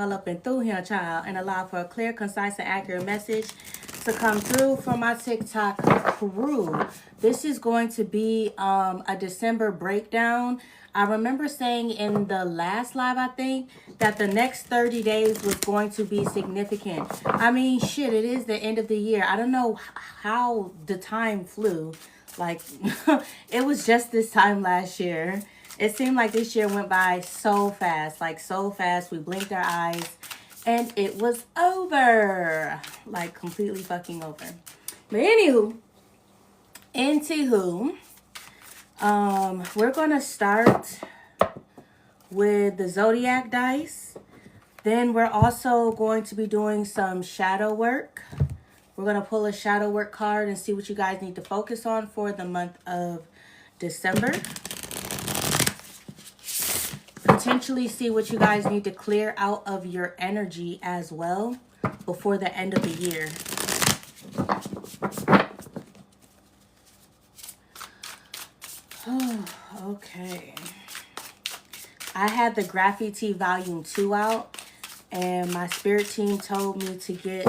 all up and through here, child, and allow for a clear, concise, and accurate message to come through from my TikTok crew. This is going to be a December breakdown. I remember saying in the last live, I think, that the next 30 days was going to be significant. I mean, shit, it is the end of the year. I don't know how the time flew. Like, it was just this time last year. It seemed like this year went by so fast. Like, so fast. We blinked our eyes. And it was over. Like, completely fucking over. But anywho, we're going to start with the Zodiac dice. Then we're also going to be doing some shadow work. We're going to pull a shadow work card and see what you guys need to focus on for the month of December. Potentially see what you guys need to clear out of your energy as well before the end of the year. Oh, okay. I had the Graffiti Volume 2 out, and my spirit team told me to get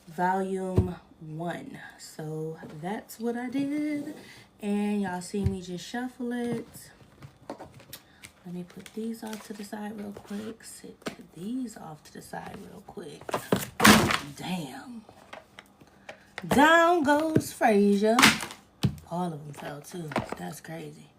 Volume 1. So that's what I did. And y'all see me just shuffle it. Let me put these off to the side real quick. Sit these off to the side real quick. Damn. Down goes Frazier. All of them fell too. That's crazy.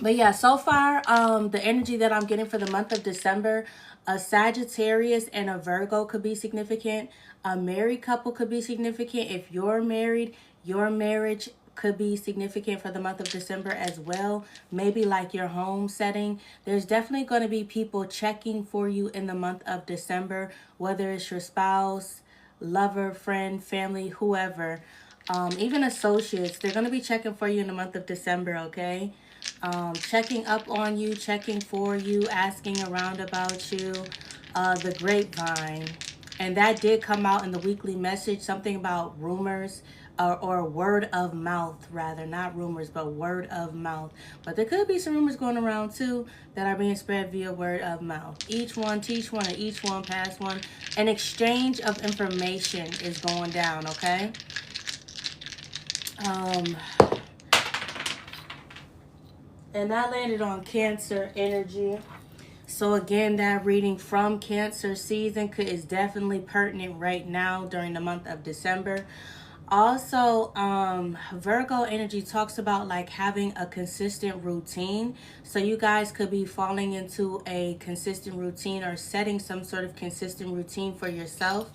But yeah, so far, the energy that I'm getting for the month of December, a Sagittarius and a Virgo could be significant. A married couple could be significant. If you're married, your marriage could be significant for the month of December as well. Maybe like your home setting. There's definitely going to be people checking for you in the month of December, whether it's your spouse, lover, friend, family, whoever, even associates. They're going to be checking for you in the month of December, okay? Checking up on you, checking for you, asking around about you, the grapevine. And that did come out in the weekly message, something about rumors, or word of mouth, rather, not rumors, but word of mouth. But there could be some rumors going around too that are being spread via word of mouth. Each one, teach one, and each one, pass one. An exchange of information is going down, okay? And I landed on Cancer energy. So again, that reading from Cancer season is definitely pertinent right now during the month of December. Also, Virgo energy talks about like having a consistent routine. So you guys could be falling into a consistent routine or setting some sort of consistent routine for yourself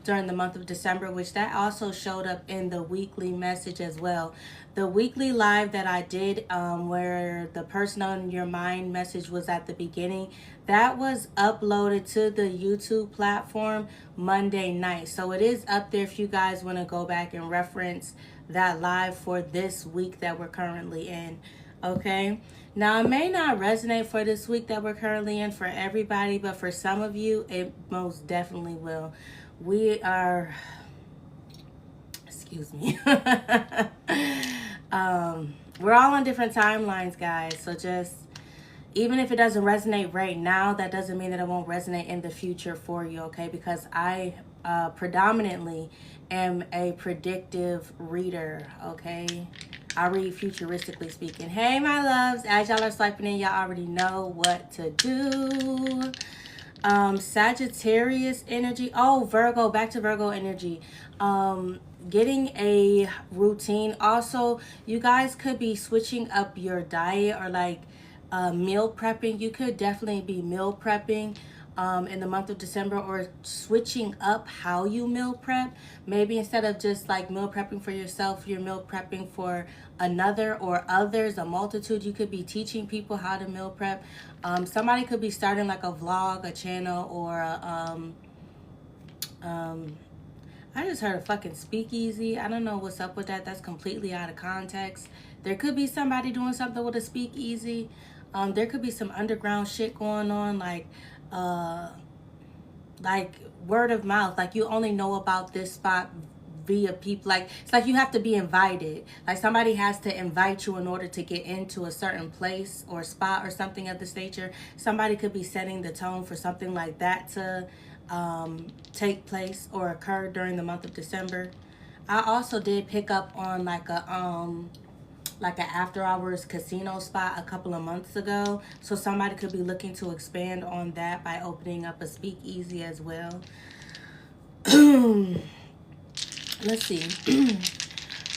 during the month of December, which that also showed up in the weekly message as well. The weekly live that I did, where the person on your mind message was at the beginning, that was uploaded to the YouTube platform Monday night. So it is up there if you guys want to go back and reference that live for this week that we're currently in. Okay. Now, it may not resonate for this week that we're currently in for everybody, but for some of you, it most definitely will. We are, excuse me. We're all on different timelines, guys. So just, even if it doesn't resonate right now, that doesn't mean that it won't resonate in the future for you, okay? Because I predominantly am a predictive reader, okay? I read futuristically speaking. Hey, my loves. As y'all are swiping in, y'all already know what to do. Sagittarius energy. Oh, Virgo. Back to Virgo energy. Getting a routine. Also, you guys could be switching up your diet or like meal prepping. You could definitely be meal prepping in the month of December, or switching up how you meal prep. Maybe instead of just like meal prepping for yourself, you're meal prepping for another or others, a multitude. You could be teaching people how to meal prep. Somebody could be starting like a vlog, a channel, or I just heard a fucking speakeasy. I don't know what's up with that. That's completely out of context. There could be somebody doing something with a speakeasy. There could be some underground shit going on, like word of mouth. Like you only know about this spot via people. Like, it's like you have to be invited. Like, somebody has to invite you in order to get into a certain place or spot or something of this nature. Somebody could be setting the tone for something like that to take place or occur during the month of December. I also did pick up on like an after hours casino spot a couple of months ago. So somebody could be looking to expand on that by opening up a speakeasy as well. Let's see.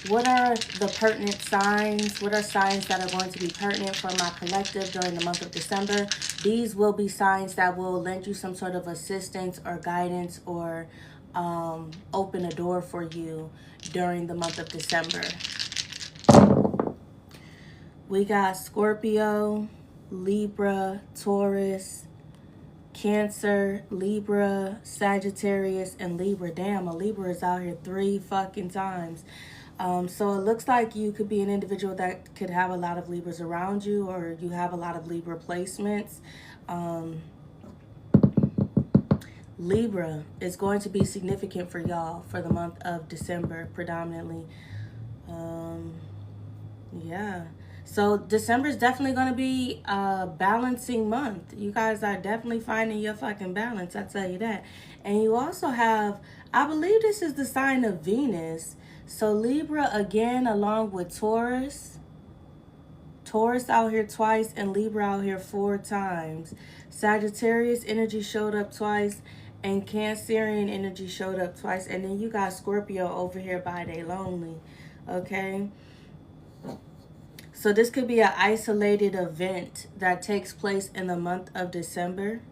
What are the pertinent signs? What are signs that are going to be pertinent for my collective during the month of December? These will be signs that will lend you some sort of assistance or guidance or open a door for you during the month of December. We got Scorpio, Libra, Taurus, Cancer, Libra, Sagittarius, and Libra. Damn, a Libra is out here 3 fucking times. So it looks like you could be an individual that could have a lot of Libras around you, or you have a lot of Libra placements. Libra is going to be significant for y'all for the month of December predominantly. Yeah. So December is definitely going to be a balancing month. You guys are definitely finding your fucking balance, I tell you that. And you also have, I believe this is the sign of Venus. So Libra again, along with Taurus. Taurus out here twice and Libra out here 4 times. Sagittarius energy showed up twice and Cancerian energy showed up twice. And then you got Scorpio over here by day lonely. Okay. So this could be an isolated event that takes place in the month of December.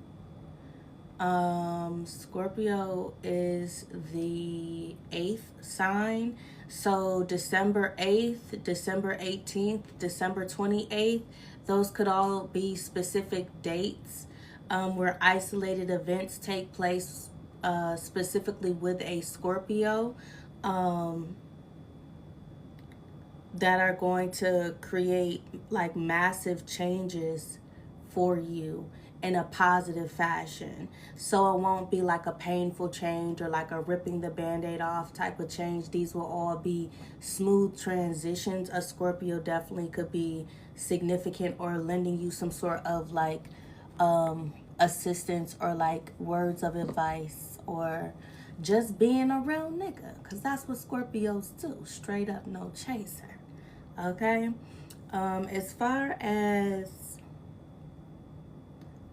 Scorpio is the 8th sign. So December 8th, December 18th, December 28th, those could all be specific dates where isolated events take place specifically with a Scorpio. That are going to create like massive changes for you in a positive fashion. So it won't be like a painful change or like a ripping the band-aid off type of change. These will all be smooth transitions. A Scorpio definitely could be significant or lending you some sort of like assistance or like words of advice or just being a real nigga, because that's what Scorpios do. Straight up, no chaser. Okay, as far as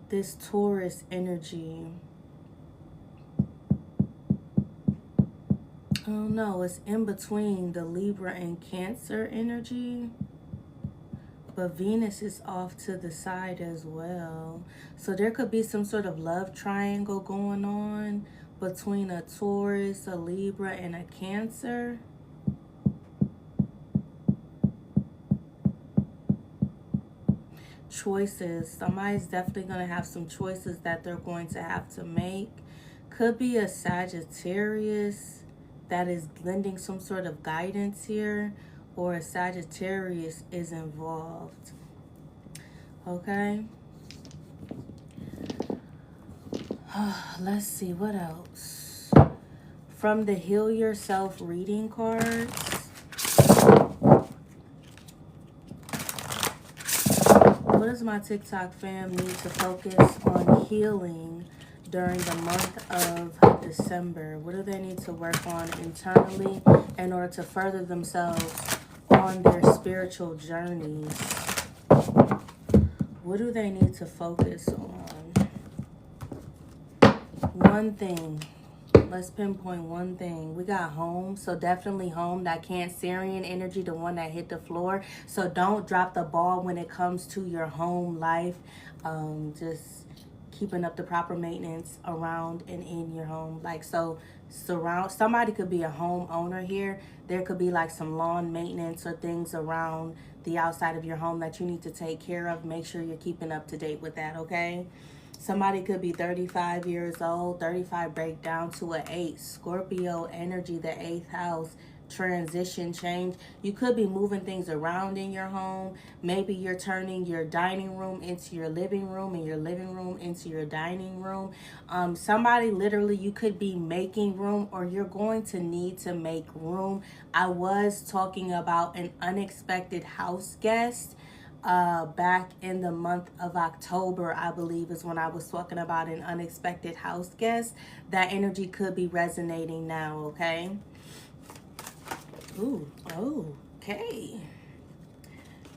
this Taurus energy, I don't know, it's in between the Libra and Cancer energy, but Venus is off to the side as well. So there could be some sort of love triangle going on between a Taurus, a Libra, and a Cancer. Choices. Somebody's definitely going to have some choices that they're going to have to make. Could be a Sagittarius that is lending some sort of guidance here, or a Sagittarius is involved. Okay. Let's see what else. From the Heal Yourself reading cards. What does my TikTok fam need to focus on healing during the month of December? What do they need to work on internally in order to further themselves on their spiritual journeys? What do they need to focus on? One thing. Let's pinpoint one thing. We got home. So definitely home. That Cancerian energy, the one that hit the floor. So don't drop the ball when it comes to your home life. Just keeping up the proper maintenance around and in your home. Like, so somebody could be a homeowner here. There could be like some lawn maintenance or things around the outside of your home that you need to take care of. Make sure you're keeping up to date with that, okay? Somebody could be 35 years old. 35 break down to an 8. Scorpio energy, the 8th house. transition, change. You could be moving things around in your home. Maybe you're turning your dining room into your living room and your living room into your dining room. Somebody literally, you could be making room, or you're going to need to make room. I was talking about an unexpected house guest back in the month of October, I believe, is when I was talking about an unexpected house guest. That energy could be resonating now, okay? Ooh, oh, okay.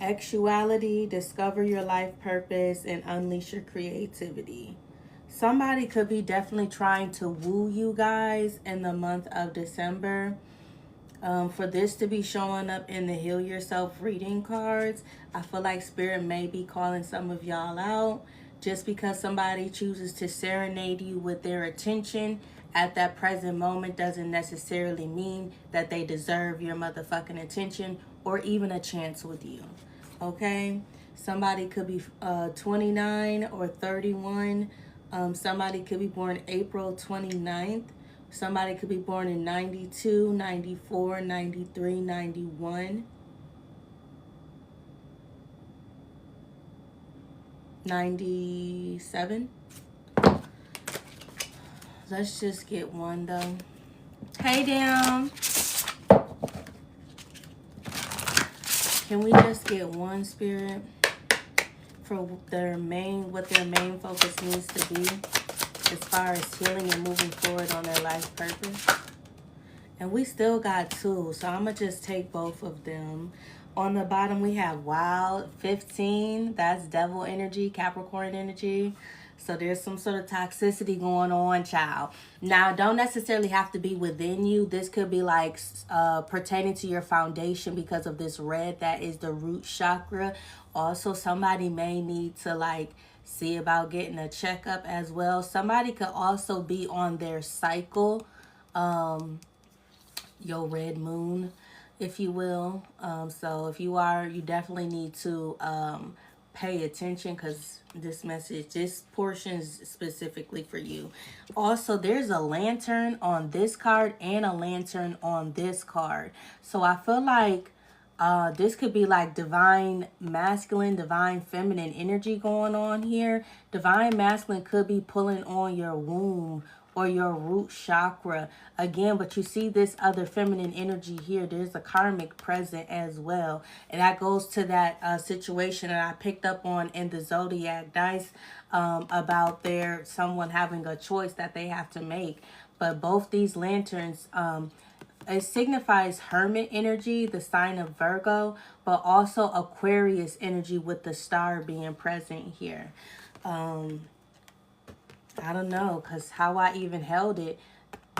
Actuality, discover your life purpose, and unleash your creativity. Somebody could be definitely trying to woo you guys in the month of December. For this to be showing up in the Heal Yourself reading cards, I feel like Spirit may be calling some of y'all out. Just because somebody chooses to serenade you with their attention at that present moment doesn't necessarily mean that they deserve your motherfucking attention or even a chance with you. Okay? Somebody could be 29 or 31. Somebody could be born April 29th. Somebody could be born in 92, 94, 93, 91, 97. Let's just get one though. Hey, damn. Can we just get one, Spirit, for what their main focus needs to be as far as healing and moving forward on their life purpose? And we still got two, so I'm going to just take both of them. On the bottom, we have Wild 15. That's devil energy, Capricorn energy. So there's some sort of toxicity going on, child. Now, don't necessarily have to be within you. This could be like pertaining to your foundation because of this red. That is the root chakra. Also, somebody may need to like see about getting a checkup as well. Somebody could also be on their cycle. Your red moon, if you will. So if you are, you definitely need to pay attention because this portion is specifically for you. Also, there's a lantern on this card and a lantern on this card. So I feel like this could be like divine masculine, divine feminine energy going on here. Divine masculine could be pulling on your womb or your root chakra again, but you see this other feminine energy here. There's a karmic present as well, and that goes to that situation that I picked up on in the zodiac dice about someone having a choice that they have to make. But both these lanterns, it signifies hermit energy, the sign of Virgo, but also Aquarius energy with the star being present here. I don't know, because how I even held it,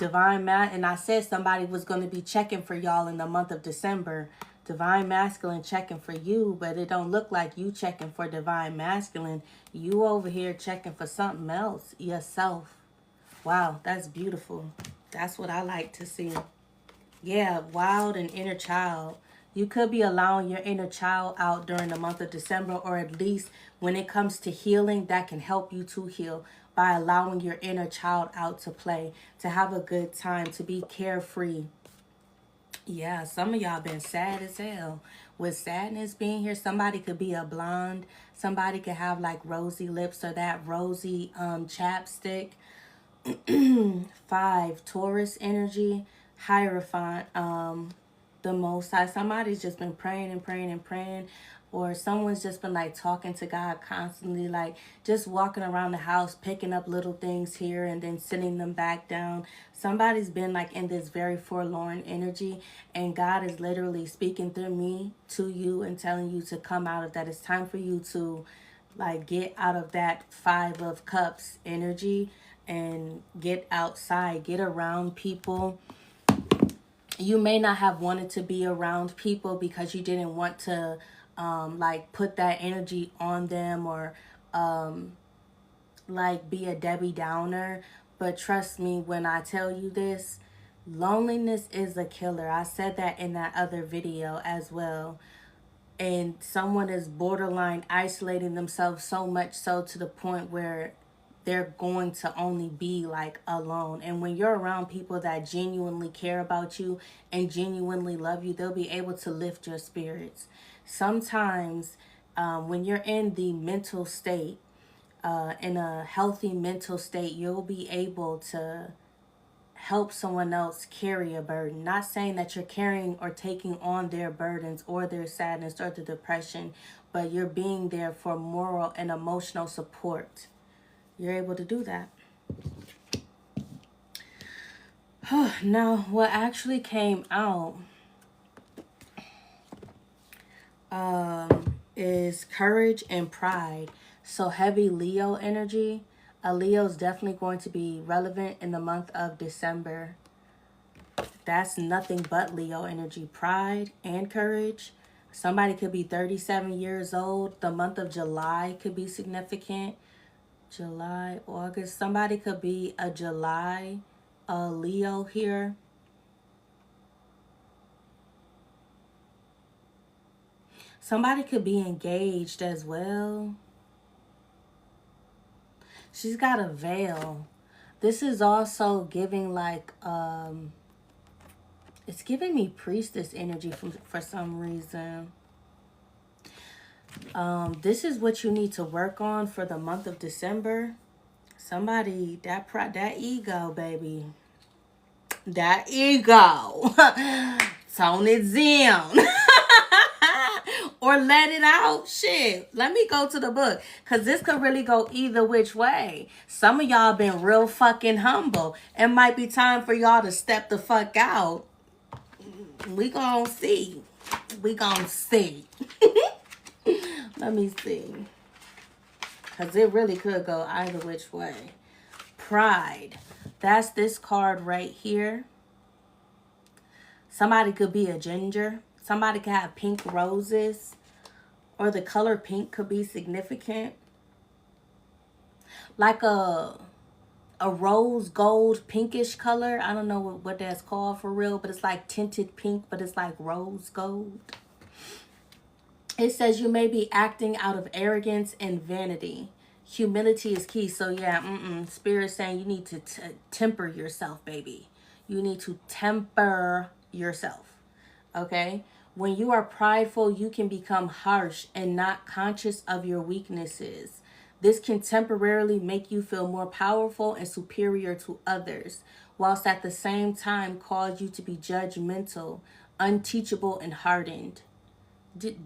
and I said somebody was going to be checking for y'all in the month of December. Divine masculine checking for you, but it don't look like you checking for divine masculine. You over here checking for something else, yourself. Wow, that's beautiful. That's what I like to see. Yeah, wild and inner child. You could be allowing your inner child out during the month of December, or at least when it comes to healing, that can help you to heal by allowing your inner child out to play, to have a good time, to be carefree. Yeah, some of y'all been sad as hell. With sadness being here, somebody could be a blonde. Somebody could have like rosy lips or that rosy chapstick. 5, Taurus energy, Hierophant, the Most High. Somebody's just been praying and praying and praying, or someone's just been like talking to God constantly, like just walking around the house, picking up little things here and then sending them back down. Somebody's been like in this very forlorn energy, and God is literally speaking through me to you and telling you to come out of that. It's time for you to like get out of that 5 of Cups energy and get outside, get around people. You may not have wanted to be around people because you didn't want to like put that energy on them, or like be a Debbie Downer. But trust me when I tell you this, loneliness is a killer. I said that in that other video as well. And someone is borderline isolating themselves so much so to the point where they're going to only be like alone. And when you're around people that genuinely care about you and genuinely love you, they'll be able to lift your spirits. Sometimes when you're in the mental state, in a healthy mental state, you'll be able to help someone else carry a burden. Not saying that you're carrying or taking on their burdens or their sadness or the depression, but you're being there for moral and emotional support. You're able to do that. Now, what actually came out is courage and pride. So heavy Leo energy. A Leo is definitely going to be relevant in the month of December. That's nothing but Leo energy. Pride and courage. Somebody could be 37 years old. The month of July could be significant. July, August. Somebody could be a July Leo here. Somebody could be engaged as well. She's got a veil. This is also giving like it's giving me priestess energy for some reason. This is what you need to work on for the month of December. Somebody that ego, baby. That ego. Tone it down. Or let it out. Shit. Let me go to the book. Because this could really go either which way. Some of y'all been real fucking humble. It might be time for y'all to step the fuck out. We gonna see. We gonna see. Let me see. Because it really could go either which way. Pride. That's this card right here. Somebody could be a ginger. Somebody could have pink roses. Or the color pink could be significant. Like a rose gold pinkish color. I don't know what that's called for real. But it's like tinted pink. But it's like rose gold. It says you may be acting out of arrogance and vanity. Humility is key. So yeah, Spirit saying you need to temper yourself, baby. You need to temper yourself. Okay? When you are prideful, you can become harsh and not conscious of your weaknesses. This can temporarily make you feel more powerful and superior to others, whilst at the same time cause you to be judgmental, unteachable, and hardened.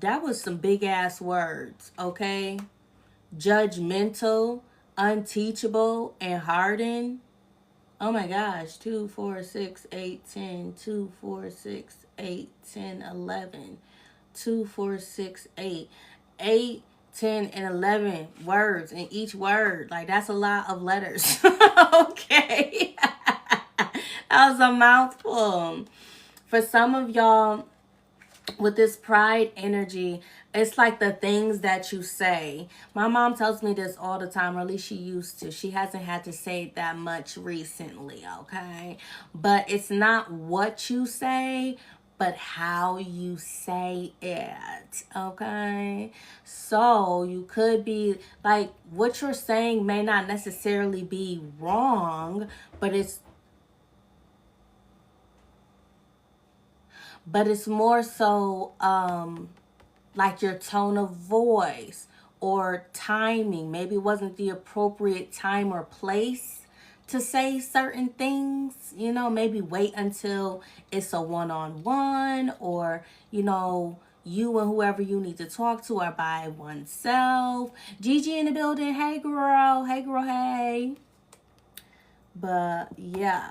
That was some big ass words, okay? Judgmental, unteachable, and hardened. Oh my gosh. 2, 4, 6, 8, 10. 2, 4, 6, 8, 10, 11. 2, 4, 6, 8. 8, 10, and 11 words in each word. Like, that's a lot of letters. Okay. That was a mouthful. For some of y'all, with this pride energy, it's like the things that you say. My mom tells me this all the time, or at least she used to. She hasn't had to say it that much recently, okay? But it's not what you say, but how you say it, okay? So you could be like, what you're saying may not necessarily be wrong, but it's more so like your tone of voice or timing. Maybe it wasn't the appropriate time or place to say certain things. You know, maybe wait until it's a one-on-one, or, you know, you and whoever you need to talk to are by oneself. Gigi in the building. Hey, girl. Hey, girl. Hey. But yeah.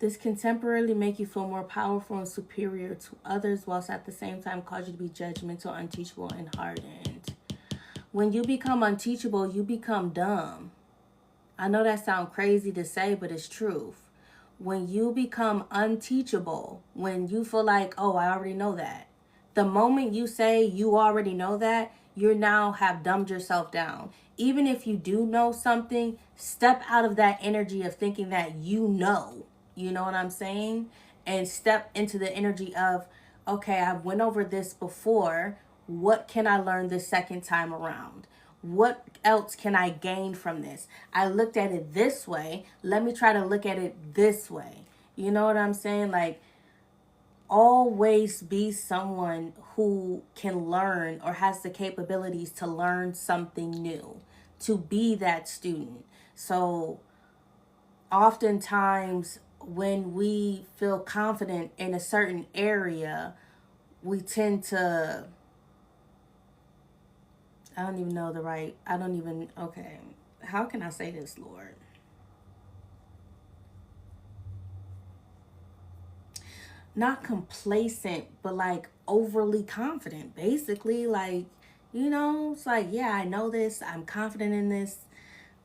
This can temporarily make you feel more powerful and superior to others, whilst at the same time cause you to be judgmental, unteachable, and hardened. When you become unteachable, you become dumb. I know that sounds crazy to say, but it's truth. When you become unteachable, when you feel like, oh, I already know that. The moment you say you already know that, you now have dumbed yourself down. Even if you do know something, step out of that energy of thinking that you know. You know what I'm saying? And step into the energy of, okay, I went over this before. What can I learn this second time around? What else can I gain from this? I looked at it this way. Let me try to look at it this way. You know what I'm saying? Like, always be someone who can learn or has the capabilities to learn something new, to be that student. So, oftentimes, when we feel confident in a certain area, we tend to, I don't even know the right, I don't even, okay, how can I say this, Lord? Not complacent, but like overly confident. Basically, like, it's like, yeah, I know this. I'm confident in this.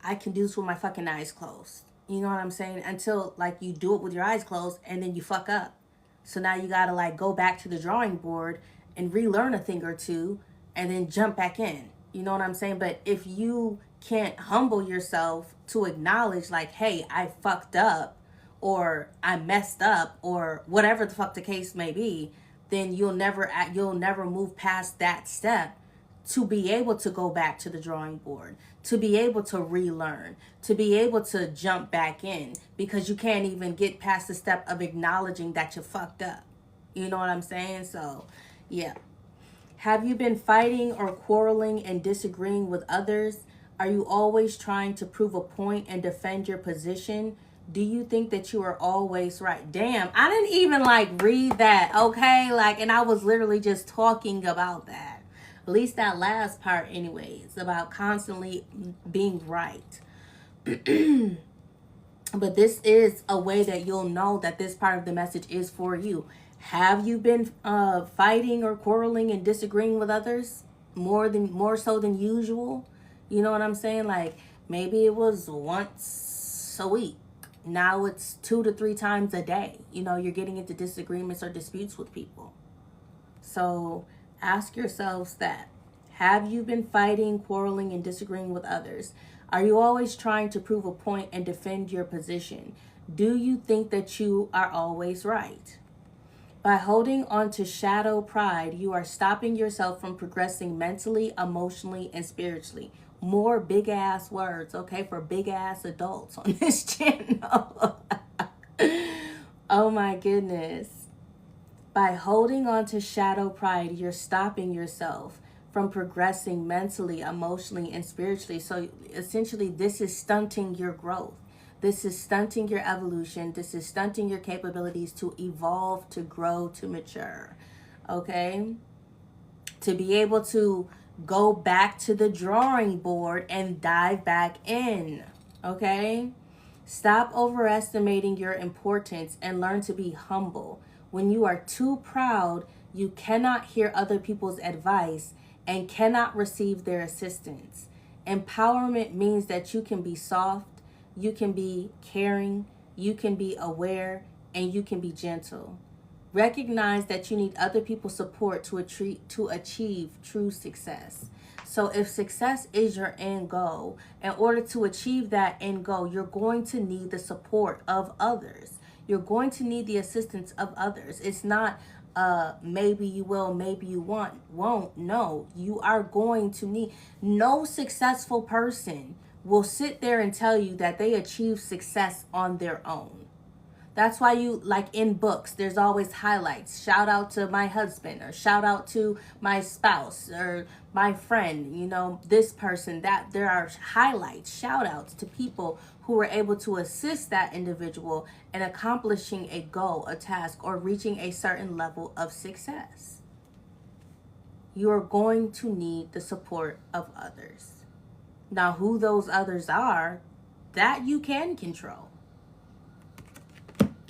I can do this with my fucking eyes closed. You know what I'm saying? Until like you do it with your eyes closed and then you fuck up. So now you gotta like go back to the drawing board and relearn a thing or two and then jump back in. You know what I'm saying? But if you can't humble yourself to acknowledge, like, hey, I fucked up, or I messed up, or whatever the fuck the case may be, then you'll never move past that step to be able to go back to the drawing board, to be able to relearn, to be able to jump back in, because you can't even get past the step of acknowledging that you fucked up. You know what I'm saying? So, yeah. Have you been fighting or quarreling and disagreeing with others? Are you always trying to prove a point and defend your position? Do you think that you are always right? Damn, I didn't even like read that, okay? Like, and I was literally just talking about that. At least that last part, anyways, about constantly being right. But this is a way that you'll know that this part of the message is for you. Have you been fighting or quarreling and disagreeing with others more so than usual? You know what I'm saying? Like, maybe it was once a week. Now it's 2 to 3 times a day. You're getting into disagreements or disputes with people. So ask yourselves that. Have you been fighting, quarreling, and disagreeing with others? Are you always trying to prove a point and defend your position? Do you think that you are always right? By holding on to shadow pride, you are stopping yourself from progressing mentally, emotionally, and spiritually. More big ass words, okay, for big ass adults on this channel. Oh my goodness. By holding on to shadow pride, you're stopping yourself from progressing mentally, emotionally, and spiritually. So essentially, this is stunting your growth. This is stunting your evolution. This is stunting your capabilities to evolve, to grow, to mature. Okay? To be able to go back to the drawing board and dive back in. Okay? Stop overestimating your importance and learn to be humble. When you are too proud, you cannot hear other people's advice and cannot receive their assistance. Empowerment means that you can be soft, you can be caring, you can be aware, and you can be gentle. Recognize that you need other people's support to achieve true success. So if success is your end goal, in order to achieve that end goal, you're going to need the support of others. You're going to need the assistance of others. It's not maybe you will, maybe you won't. No, you are going to need. No successful person will sit there and tell you that they achieve success on their own. That's why you, like in books, there's always highlights. Shout out to my husband, or shout out to my spouse, or my friend, this person, that. There are highlights, shout outs to people who were able to assist that individual in accomplishing a goal, a task, or reaching a certain level of success. You are going to need the support of others. Now, who those others are, that you can control.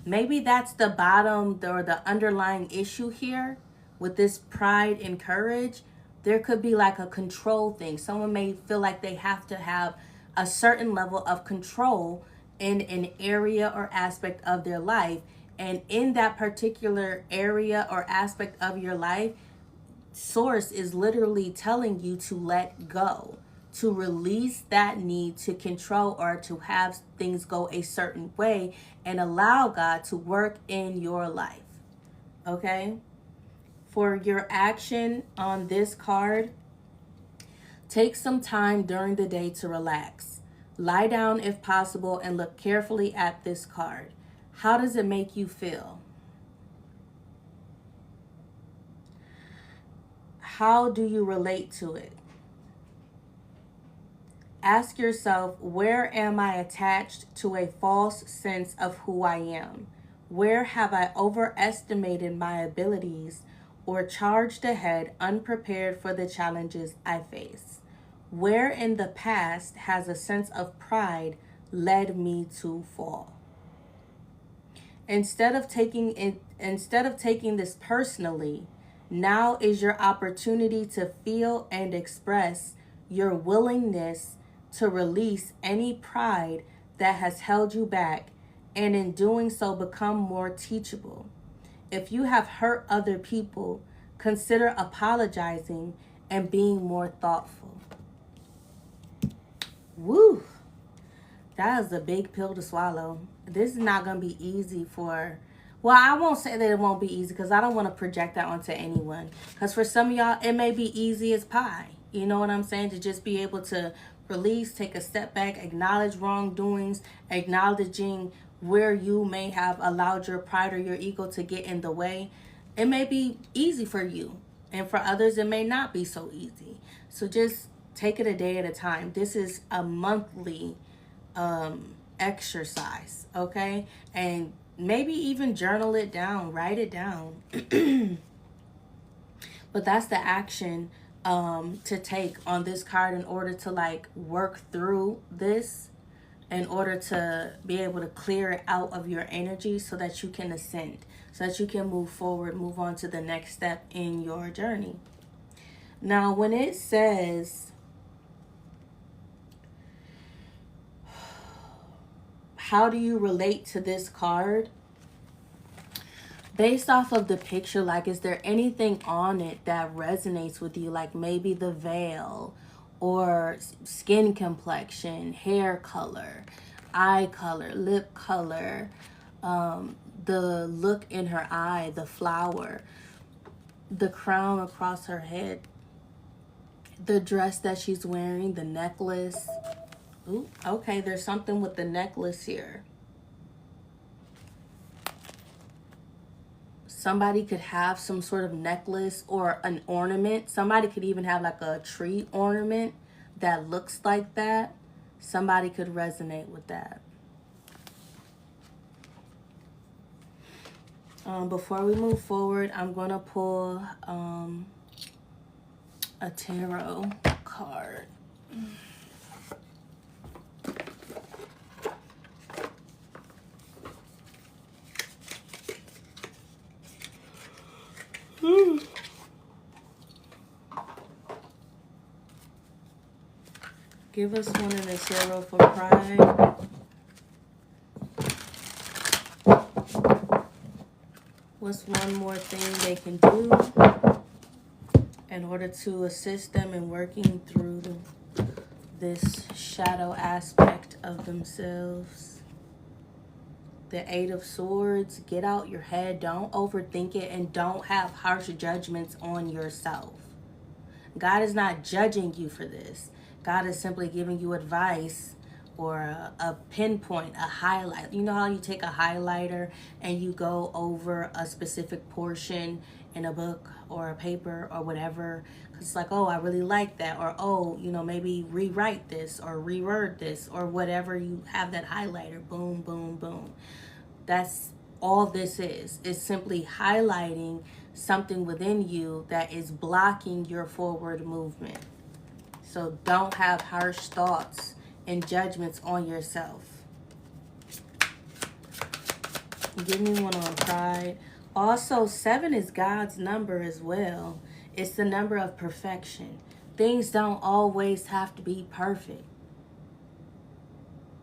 Maybe that's the bottom or the underlying issue here with this pride and courage. There could be like a control thing. Someone may feel like they have to have a certain level of control in an area or aspect of their life. And in that particular area or aspect of your life, Source is literally telling you to let go, to release that need to control or to have things go a certain way and allow God to work in your life. Okay? For your action on this card, Take some time during the day to relax. Lie down if possible and look carefully at this card. How does it make you feel? How do you relate to it? Ask yourself, where am I attached to a false sense of who I am? Where have I overestimated my abilities or charged ahead unprepared for the challenges I face? Where in the past has a sense of pride led me to fall? Instead of taking this personally, now is your opportunity to feel and express your willingness to release any pride that has held you back, and in doing so become more teachable. If you have hurt other people, consider apologizing and being more thoughtful. Woo! That is a big pill to swallow. This is not going to be easy for, well, I won't say that it won't be easy because I don't want to project that onto anyone. Because for some of y'all, it may be easy as pie. You know what I'm saying? To just be able to release, take a step back, acknowledge wrongdoings, acknowledging where you may have allowed your pride or your ego to get in the way. It may be easy for you. And for others, it may not be so easy. So just take it a day at a time. This is a monthly exercise, okay? And maybe even journal it down, write it down. But that's the action to take on this card in order to like work through this, in order to be able to clear it out of your energy so that you can ascend, so that you can move forward, move on to the next step in your journey. Now, when it says, how do you relate to this card? Based off of the picture, like, is there anything on it that resonates with you? Like maybe the veil or skin complexion, hair color, eye color, lip color, the look in her eye, the flower, the crown across her head, the dress that she's wearing, the necklace. Ooh, okay, there's something with the necklace here. Somebody could have some sort of necklace or an ornament. Somebody could even have like a tree ornament that looks like that. Somebody could resonate with that. Before we move forward, I'm going to pull a tarot card. Give us one in the tarot for pride. What's one more thing they can do in order to assist them in working through this shadow aspect of themselves? The Eight of Swords. Get out your head. Don't overthink it, and don't have harsh judgments on yourself. God is not judging you for this. God is simply giving you advice or a pinpoint, a highlight. You know how you take a highlighter and you go over a specific portion in a book or a paper or whatever? It's like, oh, I really like that. Or, oh, you know, maybe rewrite this or reword this or whatever. You have that highlighter. Boom, boom, boom. That's all this is. It's simply highlighting something within you that is blocking your forward movement. So don't have harsh thoughts and judgments on yourself. Give me one on pride. Also, 7 is God's number as well. It's the number of perfection. Things don't always have to be perfect.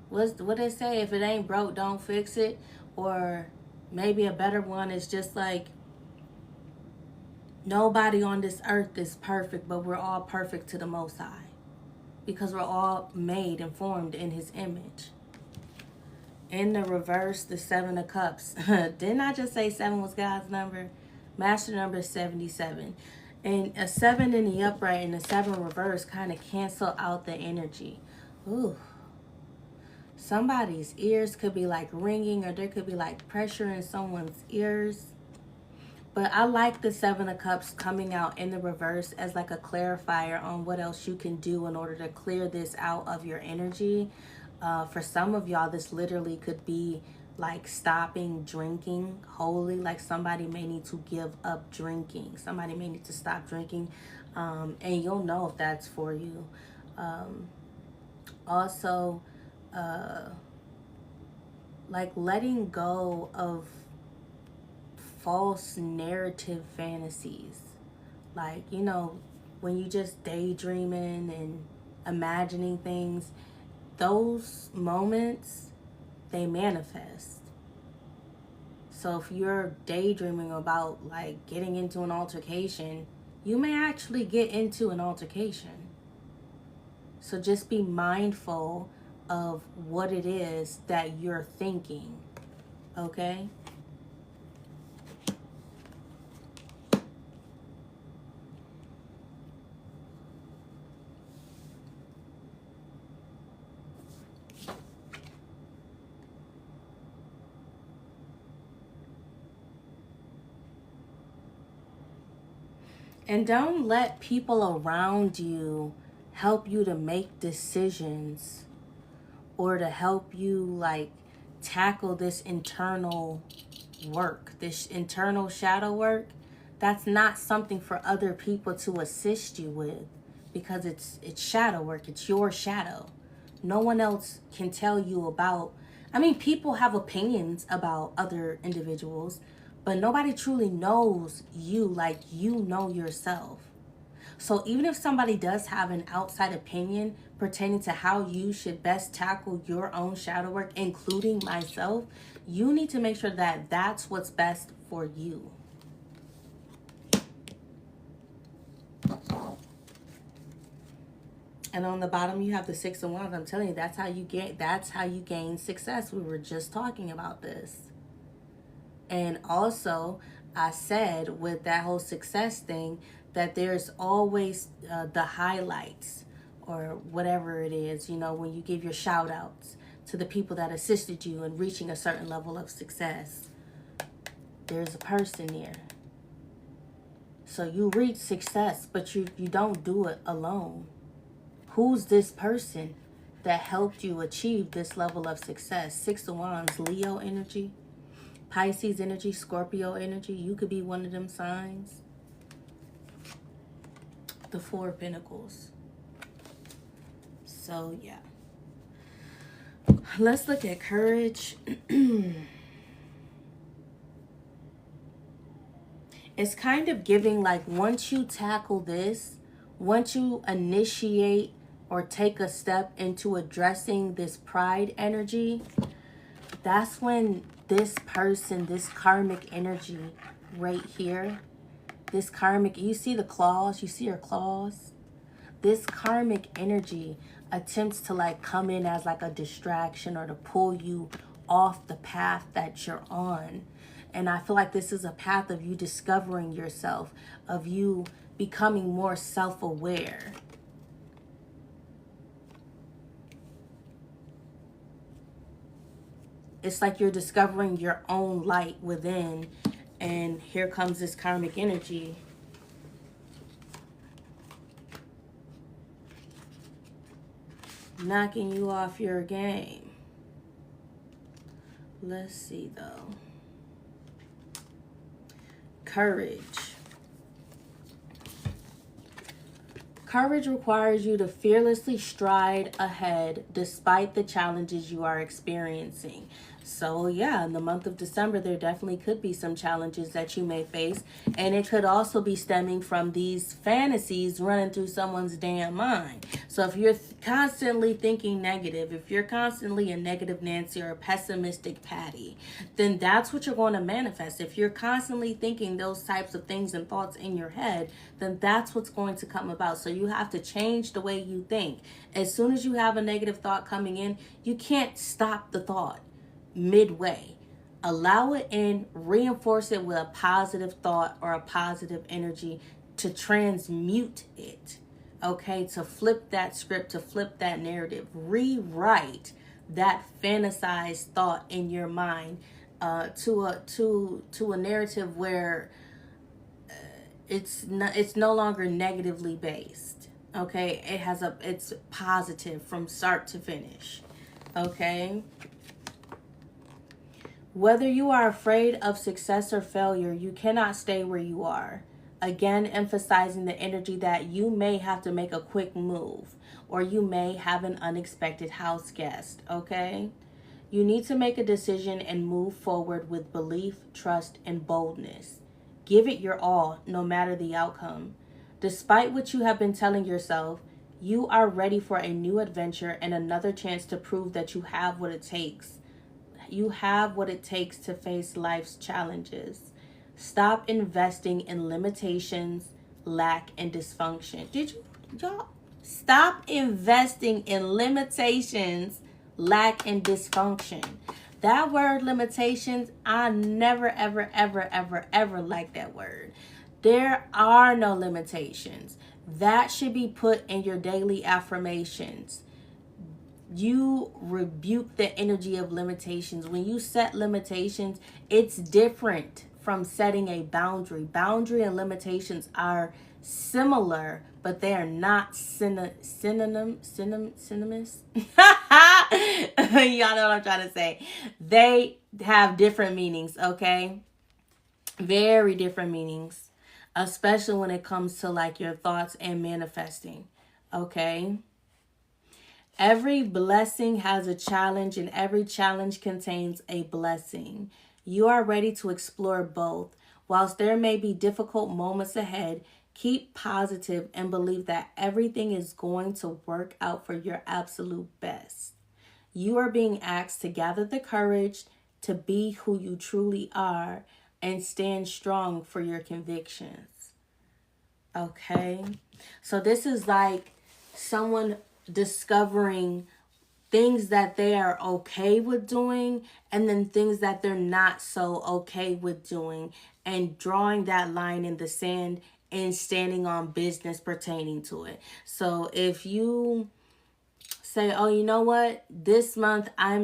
What they say? If it ain't broke, don't fix it. Or maybe a better one is just like, nobody on this earth is perfect, but we're all perfect to the Most High. Because we're all made and formed in His image. In the reverse, the 7 of Cups. Didn't I just say 7 was God's number? Master number 77. And a 7 in the upright and a 7 reverse kind of cancel out the energy. Ooh. Somebody's ears could be like ringing, or there could be like pressure in someone's ears. But I like the 7 of Cups coming out in the reverse as like a clarifier on what else you can do in order to clear this out of your energy. For some of y'all, this literally could be like stopping drinking wholly. Like somebody may need to give up drinking. Somebody may need to stop drinking. And you'll know if that's for you. Also, like letting go of false narrative fantasies. Like, you know, when you just daydreaming and imagining things, those moments, they manifest. So if you're daydreaming about like getting into an altercation, you may actually get into an altercation. So just be mindful of what it is that you're thinking, okay? And don't let people around you help you to make decisions or to help you like tackle this internal work, this internal shadow work. That's not something for other people to assist you with, because it's shadow work. It's your shadow. No one else can tell you about. I mean, people have opinions about other individuals, but nobody truly knows you like you know yourself. So even if somebody does have an outside opinion pertaining to how you should best tackle your own shadow work, including myself, you need to make sure that that's what's best for you. And on the bottom you have the 6 of Wands. I'm telling you, that's how you gain success. We were just talking about this. And also, I said with that whole success thing that there's always the highlights or whatever it is, you know, when you give your shout outs to the people that assisted you in reaching a certain level of success. There's a person there. So you reach success, but you don't do it alone. Who's this person that helped you achieve this level of success? 6 of Wands, Leo energy. Pisces energy, Scorpio energy. You could be one of them signs. The 4 of Pentacles. So, yeah. Let's look at courage. It's kind of giving like once you tackle this, once you initiate or take a step into addressing this pride energy, that's when this person, this karmic energy right here, this karmic, you see the claws, you see her claws? This karmic energy attempts to like come in as like a distraction or to pull you off the path that you're on. And I feel like this is a path of you discovering yourself, of you becoming more self-aware. It's like you're discovering your own light within, and here comes this karmic energy. Knocking you off your game. Let's see though. Courage. Courage requires you to fearlessly stride ahead despite the challenges you are experiencing. So yeah, in the month of December, there definitely could be some challenges that you may face. And it could also be stemming from these fantasies running through someone's damn mind. So if you're constantly thinking negative, if you're constantly a negative Nancy or a pessimistic Patty, then that's what you're going to manifest. If you're constantly thinking those types of things and thoughts in your head, then that's what's going to come about. So you have to change the way you think. As soon as you have a negative thought coming in, you can't stop the thought midway. Allow it in, reinforce it with a positive thought or a positive energy. to transmute it, okay, to flip that script, to flip that narrative, rewrite that fantasized thought in your mind to a narrative where it's no longer negatively based. Okay, it's positive from start to finish. Okay. Whether you are afraid of success or failure, you cannot stay where you are. Again, emphasizing the energy that you may have to make a quick move or you may have an unexpected house guest, okay? You need to make a decision and move forward with belief, trust, and boldness. Give it your all, no matter the outcome. Despite what you have been telling yourself, you are ready for a new adventure and another chance to prove that you have what it takes. You have what it takes to face life's challenges. Stop investing in limitations, lack, and dysfunction. Y'all stop investing in limitations, lack, and dysfunction? That word limitations, I never, ever, ever, ever, ever like that word. There are no limitations. That should be put in your daily affirmations. You rebuke the energy of limitations. When you set limitations, it's different from setting a boundary. Boundary and limitations are similar, but they are not synonymous. Y'all know what I'm trying to say. They have different meanings, okay? Very different meanings, especially when it comes to like your thoughts and manifesting, okay? Every blessing has a challenge, and every challenge contains a blessing. You are ready to explore both. Whilst there may be difficult moments ahead, keep positive and believe that everything is going to work out for your absolute best. You are being asked to gather the courage to be who you truly are and stand strong for your convictions. Okay? So this is like someone discovering things that they are okay with doing and then things that they're not so okay with doing, and drawing that line in the sand and standing on business pertaining to it. So if you say, oh, you know what, this month I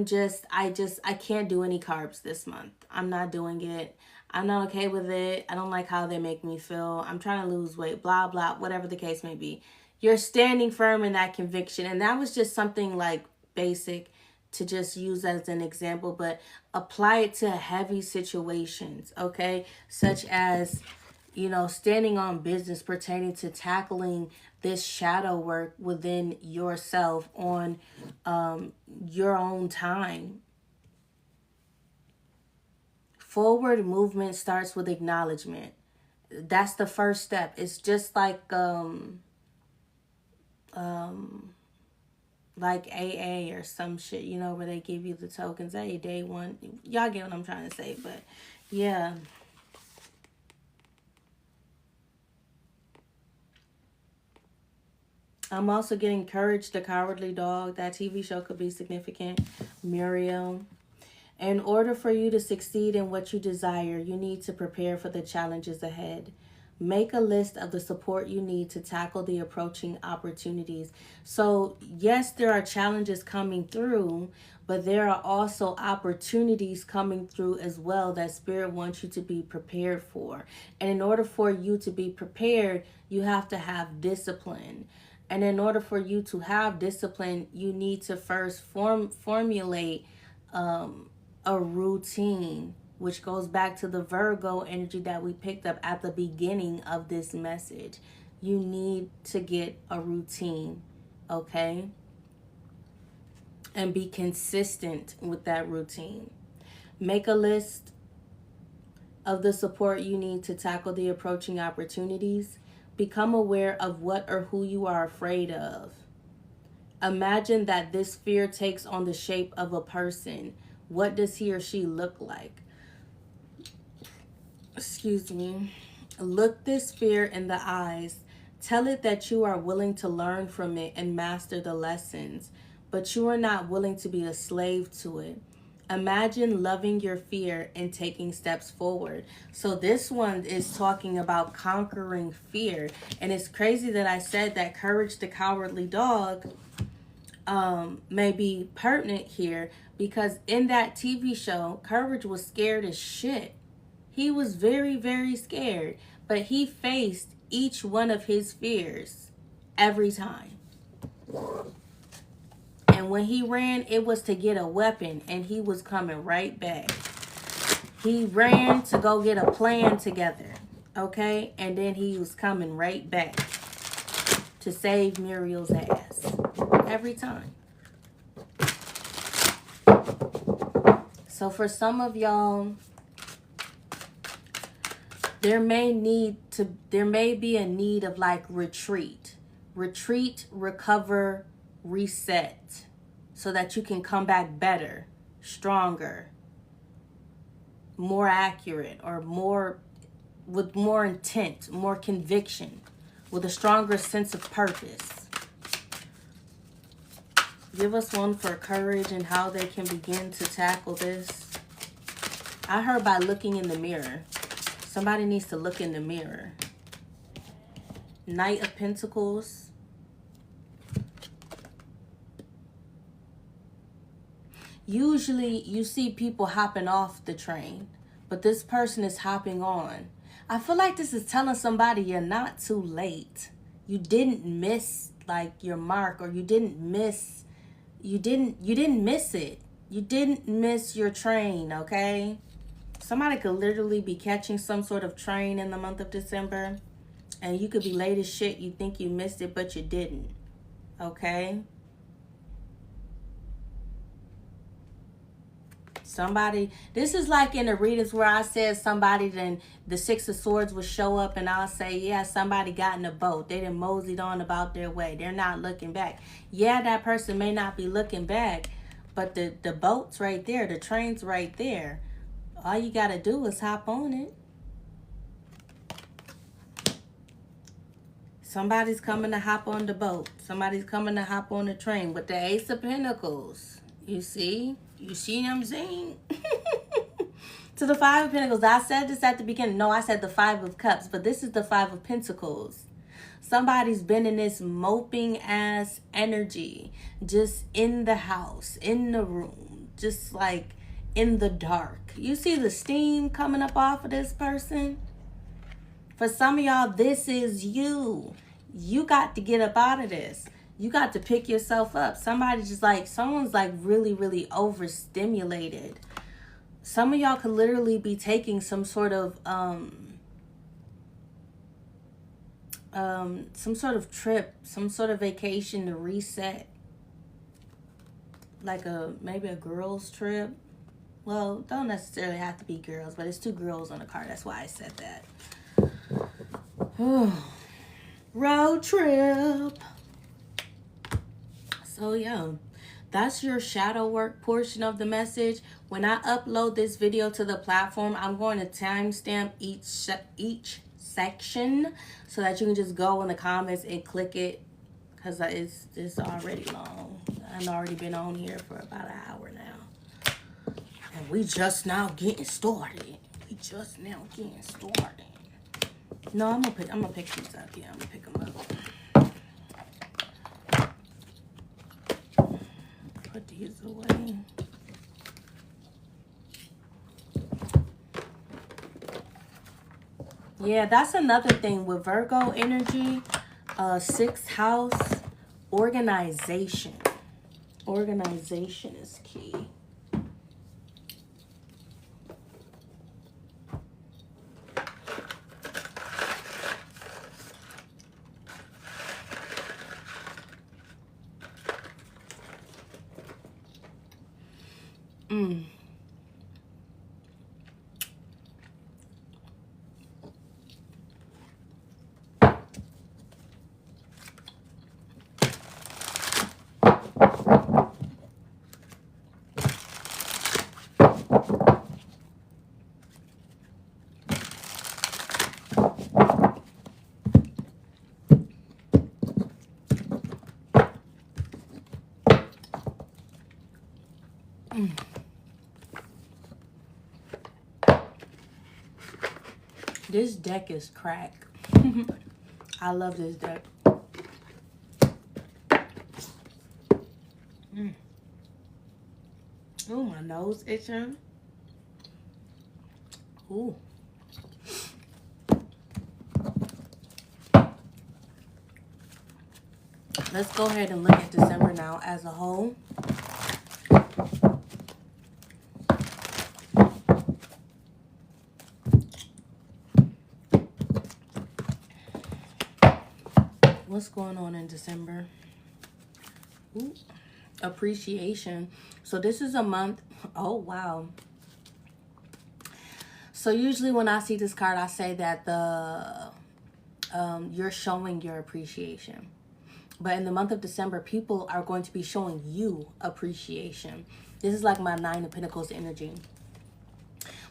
can't do any carbs this month. I'm not doing it. I'm not okay with it. I don't like how they make me feel. I'm trying to lose weight, blah, blah, whatever the case may be. You're standing firm in that conviction. And that was just something like basic to just use as an example, but apply it to heavy situations, okay? Such as, standing on business pertaining to tackling this shadow work within yourself on your own time. Forward movement starts with acknowledgement. That's the first step. It's just like AA or some shit, where they give you the tokens. Hey, day one. Y'all get what I'm trying to say, but yeah. I'm also getting Courage the Cowardly Dog. That TV show could be significant. Muriel. In order for you to succeed in what you desire, you need to prepare for the challenges ahead. Make a list of the support you need to tackle the approaching opportunities. So, yes, there are challenges coming through, but there are also opportunities coming through as well that Spirit wants you to be prepared for. And in order for you to be prepared, you have to have discipline. And in order for you to have discipline, you need to first formulate a routine, which goes back to the Virgo energy that we picked up at the beginning of this message. You need to get a routine, okay? And be consistent with that routine. Make a list of the support you need to tackle the approaching opportunities. Become aware of what or who you are afraid of. Imagine that this fear takes on the shape of a person. What does he or she look like? Excuse me. Look this fear in the eyes. Tell it that you are willing to learn from it and master the lessons, but you are not willing to be a slave to it. Imagine loving your fear and taking steps forward. So this one is talking about conquering fear. And it's crazy that I said that Courage the Cowardly Dog may be pertinent here, because in that TV show, Courage was scared as shit. He was very, very scared, but he faced each one of his fears every time. And when he ran, it was to get a weapon, and he was coming right back. He ran to go get a plan together, okay? And then he was coming right back to save Muriel's ass every time. So for some of y'all, there may be a need of like retreat, recover, reset, so that you can come back better, stronger, more accurate, or with more intent, more conviction, with a stronger sense of purpose. Give us one for courage and how they can begin to tackle this. I heard by looking in the mirror. Somebody needs to look in the mirror. Knight of Pentacles. Usually you see people hopping off the train, but this person is hopping on. I feel like this is telling somebody you're not too late. You didn't miss like your mark, or you didn't miss it. You didn't miss your train, okay? Somebody could literally be catching some sort of train in the month of December, and you could be late as shit. You think you missed it, but you didn't, okay? Somebody, this is like in the readings where I said somebody, then the Six of Swords would show up and I'll say, yeah, somebody got in a boat. They done moseyed on about their way. They're not looking back. Yeah, that person may not be looking back, but the boat's right there. The train's right there. All you got to do is hop on it. Somebody's coming to hop on the boat. Somebody's coming to hop on the train with the Ace of Pentacles. You see? You see what I'm saying? To the Five of Pentacles. I said this at the beginning. No, I said the Five of Cups, but this is the Five of Pentacles. Somebody's been in this moping ass energy, just in the house, in the room, just like in the dark. You see the steam coming up off of this person? For some of y'all, this is you. You got to get up out of this. You got to pick yourself up. Someone's like really, really overstimulated. Some of y'all could literally be taking some sort of trip, some sort of vacation to reset. Like maybe a girls trip. Well, don't necessarily have to be girls, but it's two girls on the card. That's why I said that. Road trip. So yeah, that's your shadow work portion of the message. When I upload this video to the platform, I'm going to timestamp each section so that you can just go in the comments and click it, because it's already long. I've already been on here for about an hour now, and we just now getting started. No, I'm gonna pick these up. Yeah, I'm gonna pick them up. Put these away. Yeah, that's another thing with Virgo energy. Sixth house, organization. Organization is key. This deck is crack. I love this deck. Oh, my nose itching. Ooh. Let's go ahead and look at December now as a whole. What's going on in December? Ooh. Appreciation. So this is a month. Oh, wow. So usually when I see this card, I say that you're showing your appreciation. But in the month of December, people are going to be showing you appreciation. This is like my Nine of Pentacles energy.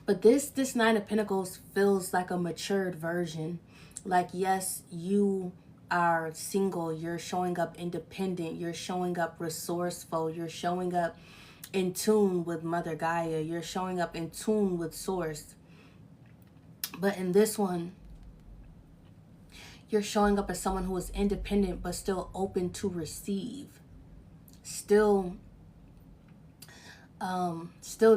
But this Nine of Pentacles feels like a matured version. Like, yes, you are single. You're showing up independent. You're showing up resourceful. You're showing up in tune with Mother Gaia. You're showing up in tune with Source. But in this one, you're showing up as someone who is independent but still open to receive. Still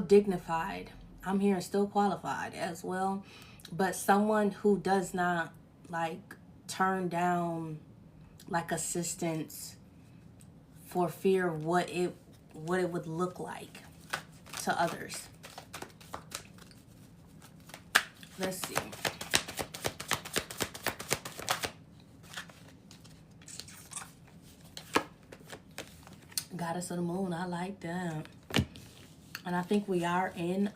dignified. I'm hearing still qualified as well. But someone who does not like turn down like assistance for fear of what it would look like to others. Let's see. Goddess of the Moon, I like that. And I think we are in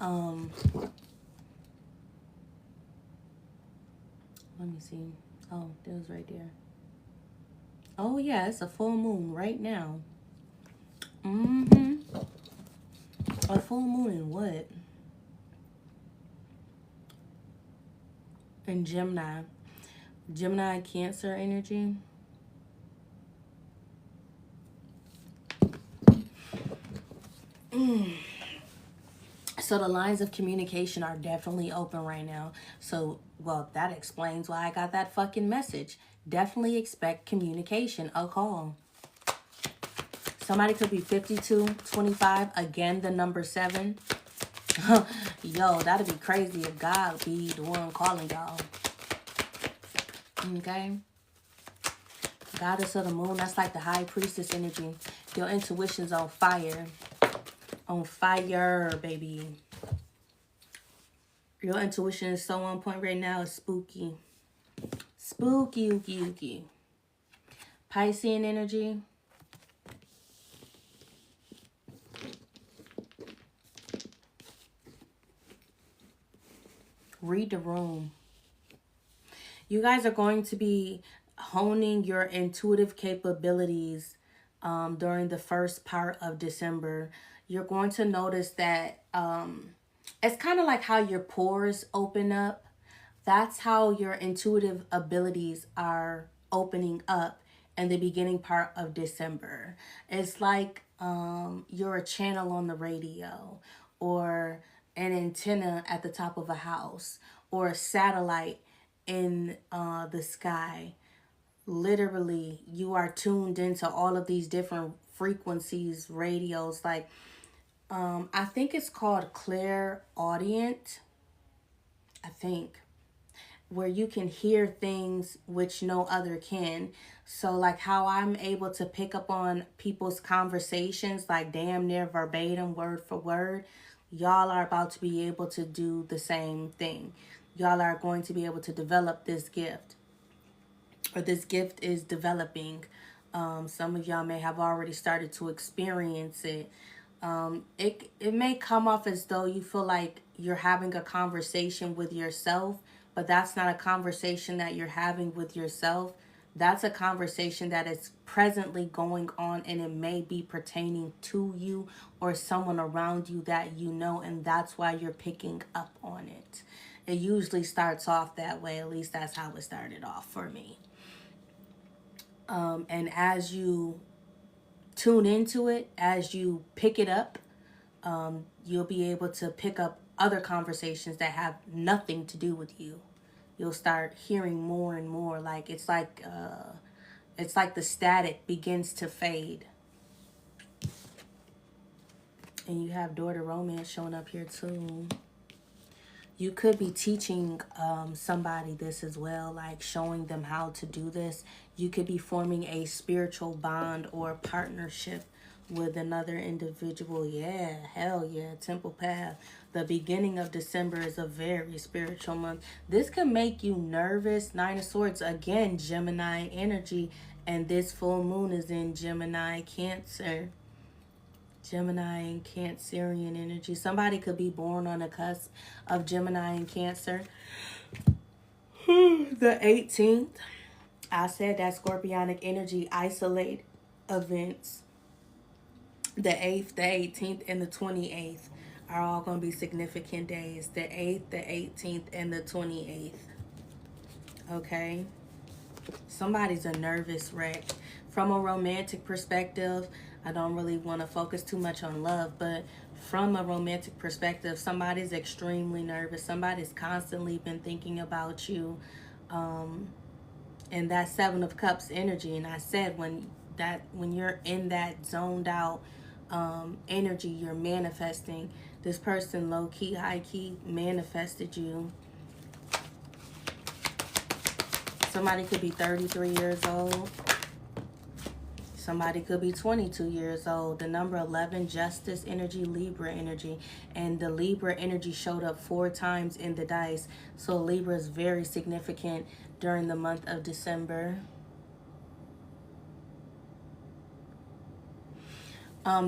let me see. Oh, that was right there. Oh yeah, it's a full moon right now. A full moon in what? In Gemini. Gemini Cancer energy. So the lines of communication are definitely open right now. So, well, that explains why I got that fucking message. Definitely expect communication, a call. Somebody could be 52, 25, again, the number 7. Yo, that'd be crazy if God be the one calling y'all. Okay? Goddess of the Moon, that's like the High Priestess energy. Your intuition's on fire. On fire, baby. Your intuition is so on point right now. It's spooky. Spooky, ookie, ookie. Piscean energy. Read the room. You guys are going to be honing your intuitive capabilities during the first part of December. You're going to notice that it's kind of like how your pores open up. That's how your intuitive abilities are opening up in the beginning part of December. It's like you're a channel on the radio, or an antenna at the top of a house, or a satellite in the sky. Literally, you are tuned into all of these different frequencies, radios. Like, I think it's called clairaudient. I think, where you can hear things which no other can. So like how I'm able to pick up on people's conversations, like damn near verbatim, word for word, y'all are about to be able to do the same thing. Y'all are going to be able to develop this gift, or this gift is developing. Some of y'all may have already started to experience it. It may come off as though you feel like you're having a conversation with yourself, but that's not a conversation that you're having with yourself. That's a conversation that is presently going on, and it may be pertaining to you or someone around you that you know, and that's why you're picking up on it. It usually starts off that way. At least that's how it started off for me. And as you tune into it, as you pick it up, you'll be able to pick up other conversations that have nothing to do with you. you'll start hearing more and more. Like it's like the static begins to fade. And you have daughter romance showing up here too. You could be teaching somebody this as well, like showing them how to do this. You could be forming a spiritual bond or partnership with another individual. Yeah, hell yeah, Temple Path. The beginning of December is a very spiritual month. This can make you nervous. Nine of Swords, again, Gemini energy. And this full moon is in Gemini, Cancer. Gemini and Cancerian energy. Somebody could be born on the cusp of Gemini and Cancer. The 18th. I said that Scorpionic energy isolate events. The 8th, the 18th, and the 28th are all going to be significant days. The 8th, the 18th, and the 28th. Okay? Somebody's a nervous wreck. From a romantic perspective, I don't really want to focus too much on love, but from a romantic perspective, somebody's extremely nervous. Somebody's constantly been thinking about you. And that Seven of Cups energy. And I said when you're in that zoned out energy, you're manifesting. This person low key, high key manifested you. Somebody could be 33 years old. Somebody could be 22 years old. The number 11, Justice energy, Libra energy. And the Libra energy showed up 4 times in the dice. So Libra is very significant during the month of December.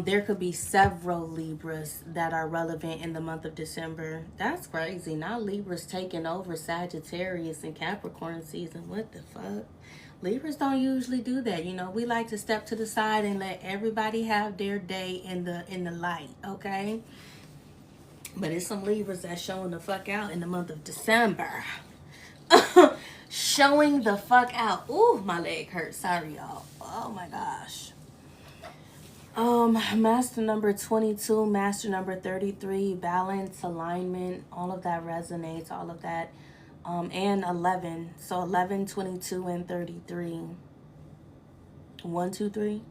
There could be several Libras that are relevant in the month of December. That's crazy. Now Libra's taking over Sagittarius and Capricorn season. What the fuck? Libras don't usually do that. You know, we like to step to the side and let everybody have their day in the light, okay? But it's some Libras that's showing the fuck out in the month of December. Showing the fuck out. Ooh, my leg hurts. Sorry, y'all. Oh my gosh. Master number 22, master number 33, balance, alignment, all of that resonates, all of that. And 11. So 11, 22, and 33. 1, 2, 3.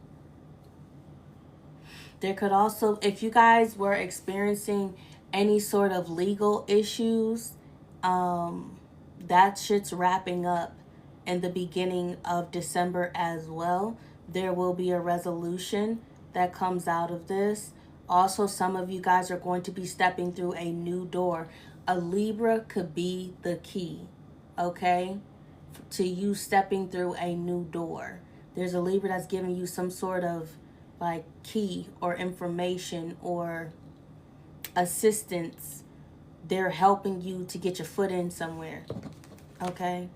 There could also, if you guys were experiencing any sort of legal issues, that shit's wrapping up in the beginning of December as well. There will be a resolution that comes out of this. Also, some of you guys are going to be stepping through a new door. A Libra could be the key, okay, to you stepping through a new door. There's a Libra that's giving you some sort of like key or information or assistance. They're helping you to get your foot in somewhere, okay?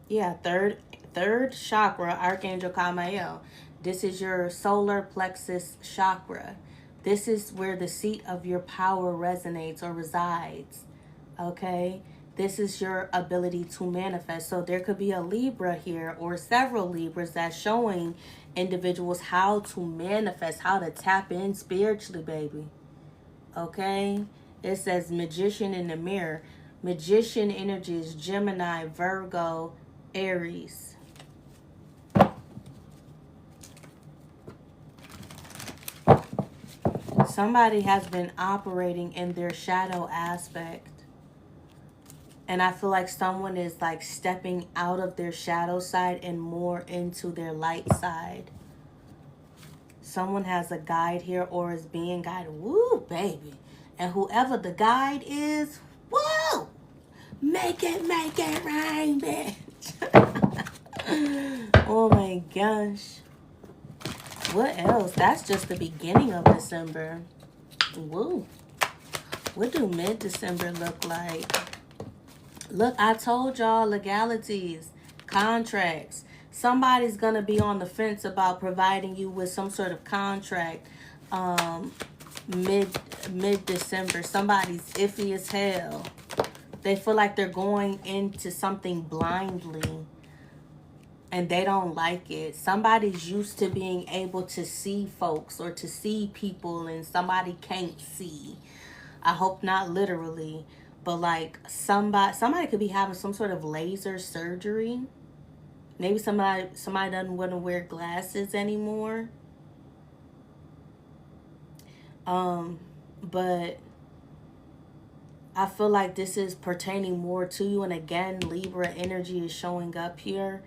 Yeah, third chakra, Archangel Kamael. This is your solar plexus chakra. This is where the seat of your power resonates or resides, okay? This is your ability to manifest. So there could be a Libra here or several Libras that's showing individuals how to manifest, how to tap in spiritually, baby, okay? It says Magician in the mirror. Magician energy is Gemini, Virgo, Aries. Somebody has been operating in their shadow aspect. And I feel like someone is like stepping out of their shadow side and more into their light side. Someone has a guide here or is being guided. Woo, baby. And whoever the guide is, woo! Make it rain, bitch. Oh my gosh. What else? That's just the beginning of December. Woo. What do mid-December look like? Look, I told y'all legalities, contracts. Somebody's going to be on the fence about providing you with some sort of contract mid-December. Somebody's iffy as hell. They feel like they're going into something blindly. And they don't like it. Somebody's used to being able to see folks or to see people and somebody can't see. I hope not literally. But like somebody could be having some sort of laser surgery. Maybe somebody doesn't want to wear glasses anymore. But I feel like this is pertaining more to you. And again, Libra energy is showing up here.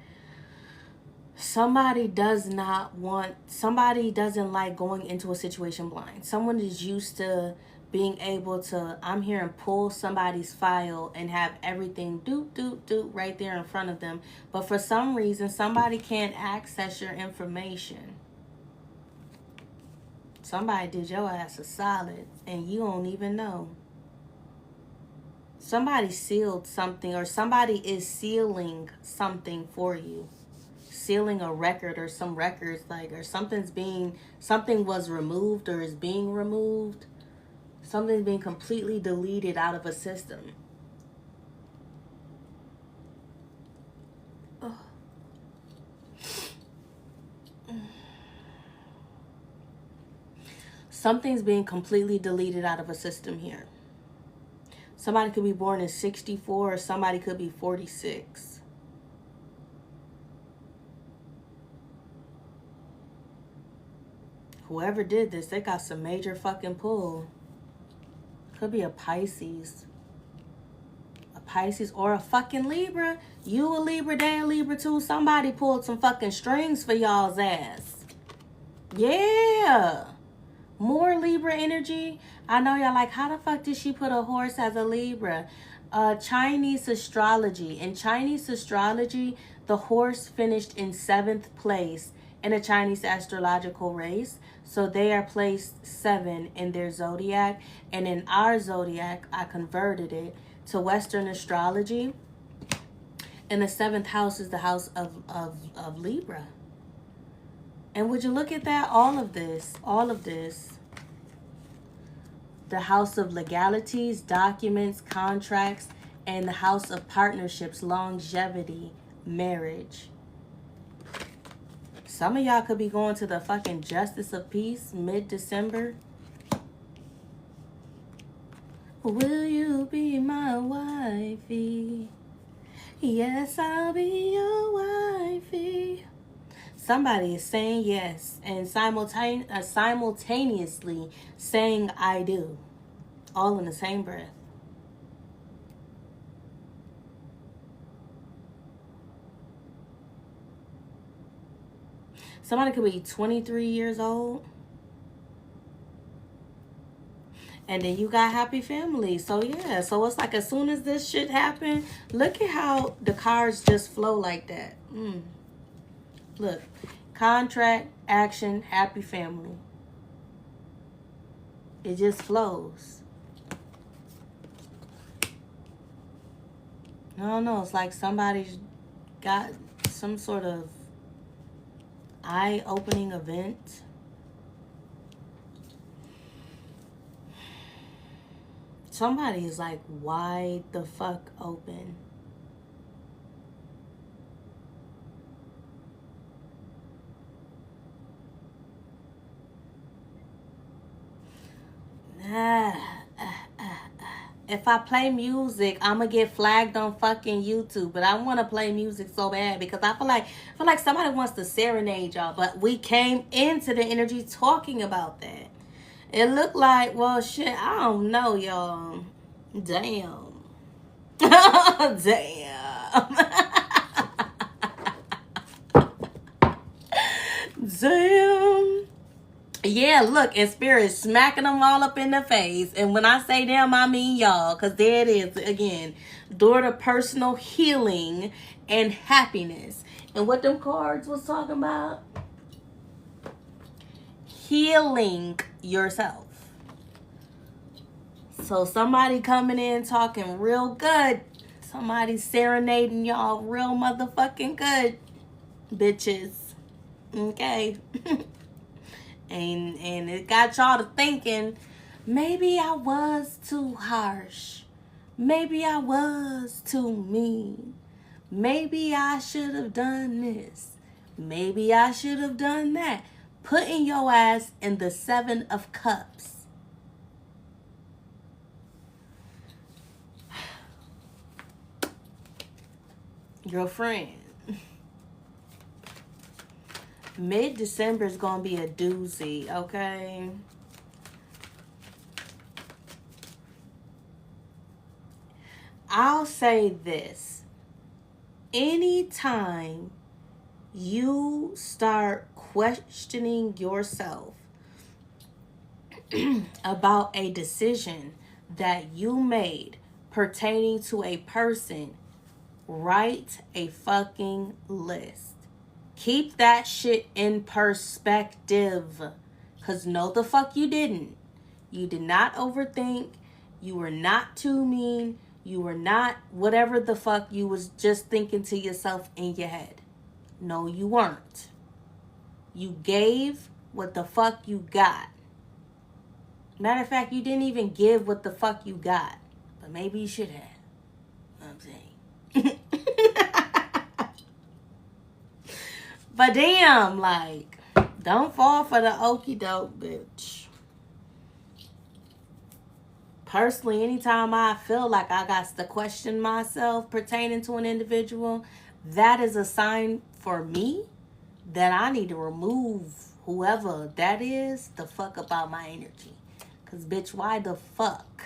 Somebody doesn't like going into a situation blind. Someone is used to being able to, I'm hearing, pull somebody's file and have everything do right there in front of them. But for some reason, somebody can't access your information. Somebody did your ass a solid and you don't even know. Somebody sealed something, or somebody is sealing something for you. Sealing a record or some records, like, or something was removed or is being removed. Something's being completely deleted out of a system. Oh. Something's being completely deleted out of a system here. Somebody could be born in 64 or somebody could be 46. Whoever did this, they got some major fucking pull. Could be a Pisces. A Pisces or a fucking Libra. You a Libra, they a Libra too. Somebody pulled some fucking strings for y'all's ass. Yeah. More Libra energy. I know y'all like, how the fuck did she put a horse as a Libra? Chinese astrology. In Chinese astrology, the horse finished in 7th place in a Chinese astrological race. So they are placed 7 in their zodiac. And in our zodiac, I converted it to Western astrology. And the 7th house is the house of Libra. And would you look at that? All of this. The house of legalities, documents, contracts, and the house of partnerships, longevity, marriage. Some of y'all could be going to the fucking Justice of Peace mid-December. Will you be my wifey? Yes, I'll be your wifey. Somebody is saying yes and simultaneously saying I do. All in the same breath. Somebody could be 23 years old. And then you got happy family. So yeah, so it's like as soon as this shit happened, look at how the cards just flow like that. Look, contract, action, happy family. It just flows. I don't know. It's like somebody's got some sort of eye-opening event. Somebody is like wide the fuck open. If I play music, I'm gonna get flagged on fucking YouTube. But I want to play music so bad because I feel like somebody wants to serenade y'all. But we came into the energy talking about that. It looked like, well, shit, I don't know, y'all. Damn. Damn. Damn. Yeah, look, and Spirit smacking them all up in the face. And when I say them, I mean y'all. Because there it is, again. Door to personal healing and happiness. And what them cards was talking about? Healing yourself. So somebody coming in talking real good. Somebody serenading y'all real motherfucking good. Bitches. Okay. And it got y'all to thinking, maybe I was too harsh. Maybe I was too mean. Maybe I should have done this. Maybe I should have done that. Putting your ass in the 7 of Cups. Girlfriend. Mid-December is going to be a doozy, okay? I'll say this. Anytime you start questioning yourself about a decision that you made pertaining to a person, write a fucking list. Keep that shit in perspective. Because no, the fuck you didn't. You did not overthink. You were not too mean. You were not whatever the fuck you was just thinking to yourself in your head. No, you weren't. You gave what the fuck you got. Matter of fact, you didn't even give what the fuck you got. But maybe you should have. You know what I'm saying? But damn, like, don't fall for the okie doke, bitch. Personally, anytime I feel like I got to question myself pertaining to an individual, that is a sign for me that I need to remove whoever that is the fuck about my energy. Because, bitch, why the fuck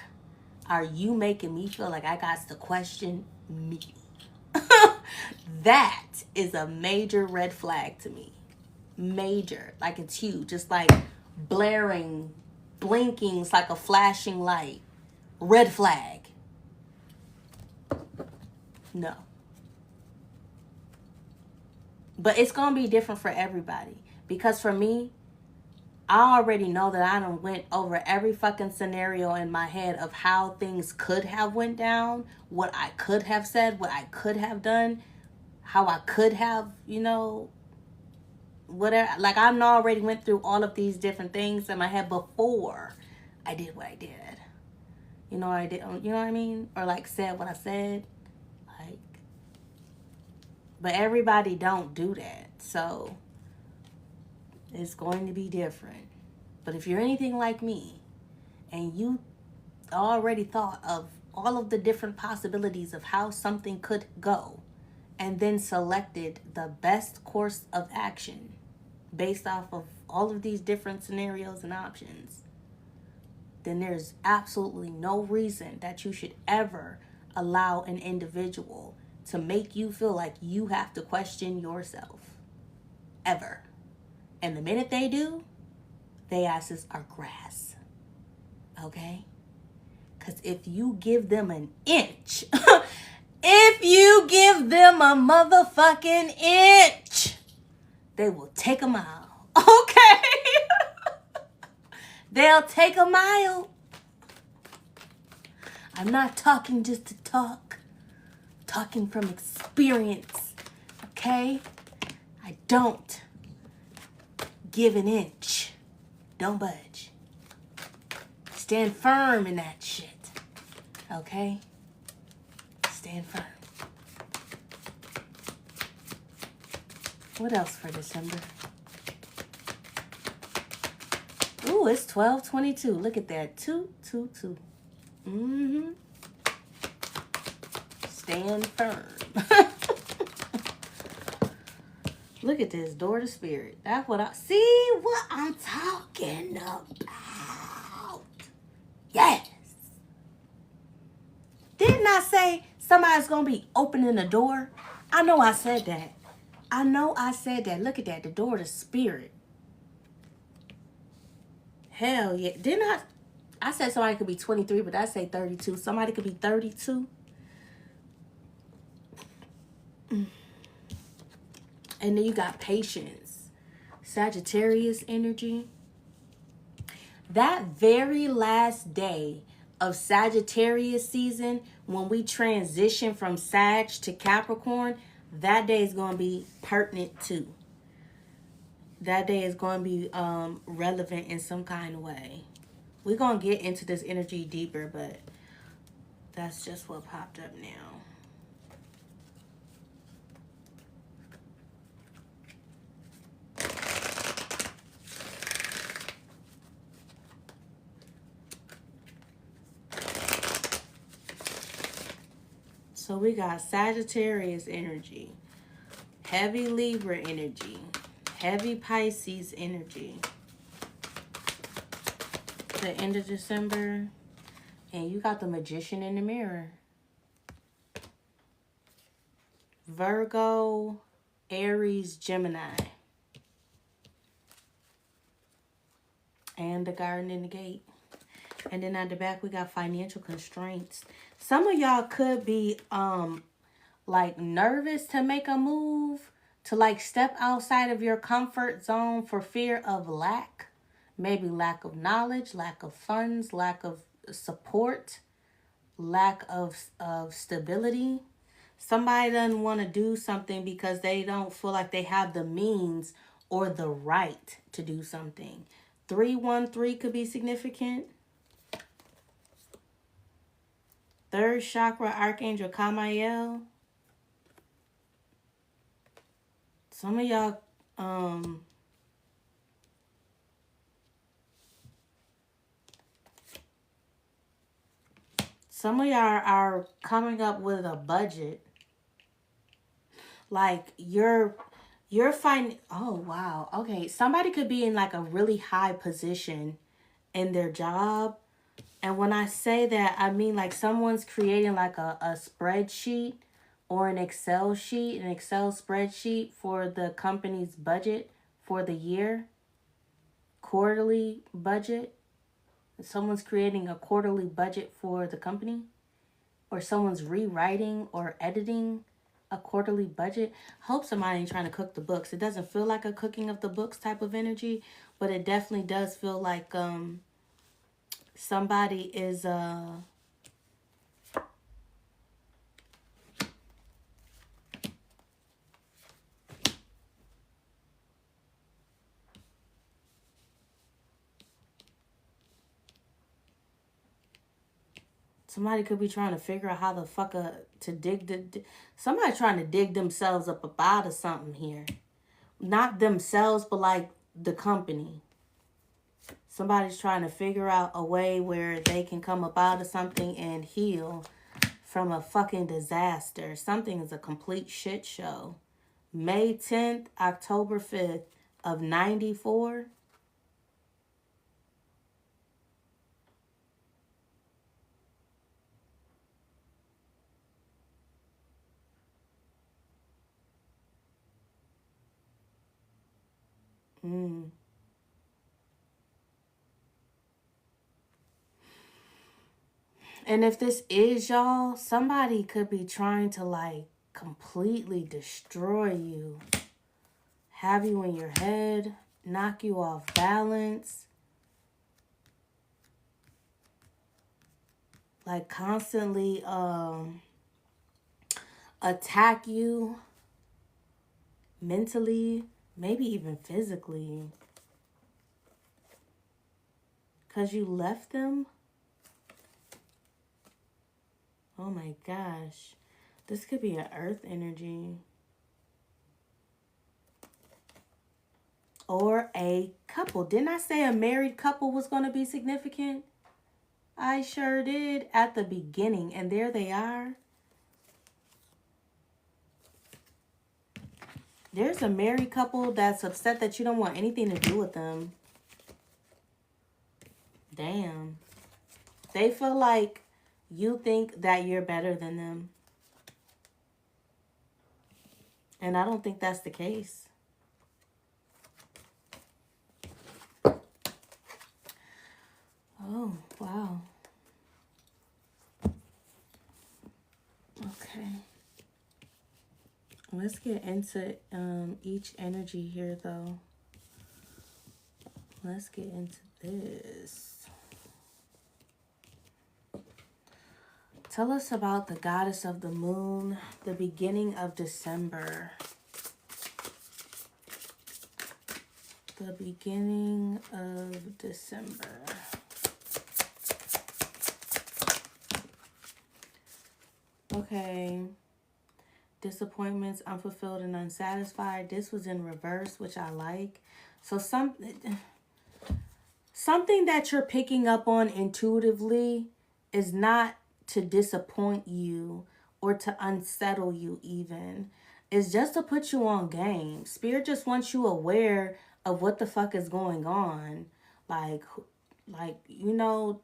are you making me feel like I got to question me? That is a major red flag to me. Major. Like, it's huge. Just like blaring, blinking. It's like a flashing light. Red flag. No. But it's going to be different for everybody. Because for me, I already know that I done went over every fucking scenario in my head of how things could have went down, what I could have said, what I could have done, how I could have, whatever. Like, I already went through all of these different things in my head before I did what I did. You know what I did? You know what I mean? Or like said what I said. Like, but everybody don't do that. So it's going to be different. But if you're anything like me and you already thought of all of the different possibilities of how something could go and then selected the best course of action based off of all of these different scenarios and options, then there's absolutely no reason that you should ever allow an individual to make you feel like you have to question yourself. Ever. And the minute they do, their asses are grass. Okay? Because if you give them an inch, if you give them a motherfucking inch, they will take a mile. Okay? They'll take a mile. I'm not talking just to talk. I'm talking from experience. Okay? I don't give an inch. Don't budge. Stand firm in that shit. Okay? Stand firm. What else for December? Ooh, it's 12/22. Look at that. 2/2/2. Stand firm. Look at this. Door to spirit. That's what I see what I'm talking about. Yes. Didn't I say somebody's gonna be opening the door? I know I said that. Look at that. The door to spirit. Hell yeah. Didn't I said somebody could be 23, but I say 32. Somebody could be 32. And then you got patience. Sagittarius energy. That very last day of Sagittarius season, when we transition from Sag to Capricorn, that day is going to be pertinent too. That day is going to be relevant in some kind of way. We're going to get into this energy deeper, but that's just what popped up now. So we got Sagittarius energy, heavy Libra energy, heavy Pisces energy. The end of December. And you got the Magician in the mirror. Virgo, Aries, Gemini. And the Garden in the Gate. And then at the back, we got financial constraints. Some of y'all could be like nervous to make a move, to like step outside of your comfort zone for fear of lack. Maybe lack of knowledge, lack of funds, lack of support, lack of stability. Somebody doesn't want to do something because they don't feel like they have the means or the right to do something. 313 could be significant. Third chakra, Archangel Kamael. Some of y'all, are coming up with a budget. Like you're finding, oh wow, okay. Somebody could be in like a really high position in their job. And when I say that, I mean like someone's creating like a spreadsheet or an Excel spreadsheet for the company's budget for the year, quarterly budget. Someone's creating a quarterly budget for the company, or someone's rewriting or editing a quarterly budget. Hope somebody ain't trying to cook the books. It doesn't feel like a cooking of the books type of energy, but it definitely does feel like somebody is somebody could be trying to figure out how the fuck to dig somebody trying to dig themselves up out of something here. Not themselves, but like the company. Somebody's trying to figure out a way where they can come up out of something and heal from a fucking disaster. Something is a complete shit show. May 10th, October 5th of 94. And if this is y'all, somebody could be trying to like completely destroy you, have you in your head, knock you off balance, like constantly attack you mentally, maybe even physically, because you left them. Oh my gosh. This could be an earth energy. Or a couple. Didn't I say a married couple was going to be significant? I sure did at the beginning. And there they are. There's a married couple that's upset that you don't want anything to do with them. Damn. They feel like you think that you're better than them. And I don't think that's the case. Oh, wow. Okay. Let's get into each energy here, though. Let's get into this. Tell us about the goddess of the moon, the beginning of December. The beginning of December. Okay. Disappointments, unfulfilled and unsatisfied. This was in reverse, which I like. So something that you're picking up on intuitively is not to disappoint you or to unsettle you even. It's just to put you on game. Spirit just wants you aware of what the fuck is going on. Like, you know,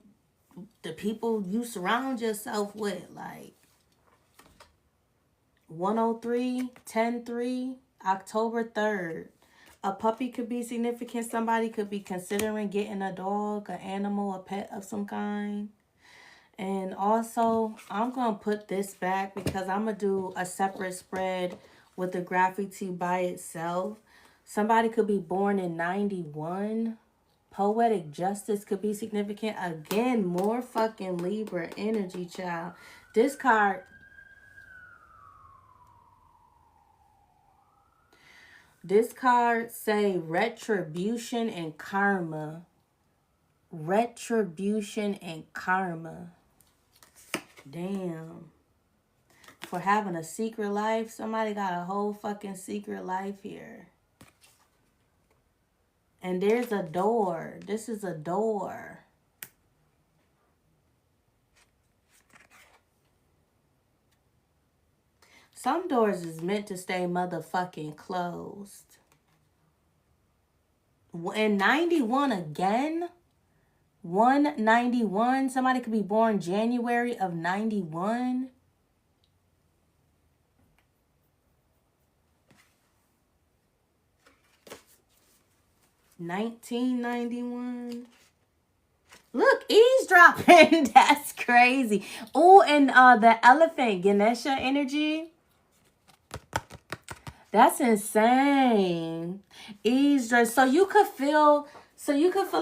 the people you surround yourself with. Like, 103, 10-3, October 3rd. A puppy could be significant. Somebody could be considering getting a dog, an animal, a pet of some kind. And also, I'm going to put this back because I'm going to do a separate spread with the graffiti by itself. Somebody could be born in 91. Poetic justice could be significant. Again, more fucking Libra energy, child. This card say retribution and karma. Retribution and karma. Damn. For having a secret life. Somebody got a whole fucking secret life here. And there's a door. This is a door. Some doors is meant to stay motherfucking closed. And 91 again? 191? Somebody could be born January of 91? $1991. Look, eavesdropping. That's crazy. Oh, and the elephant Ganesha energy. That's insane. Eavesdrop. So you could feel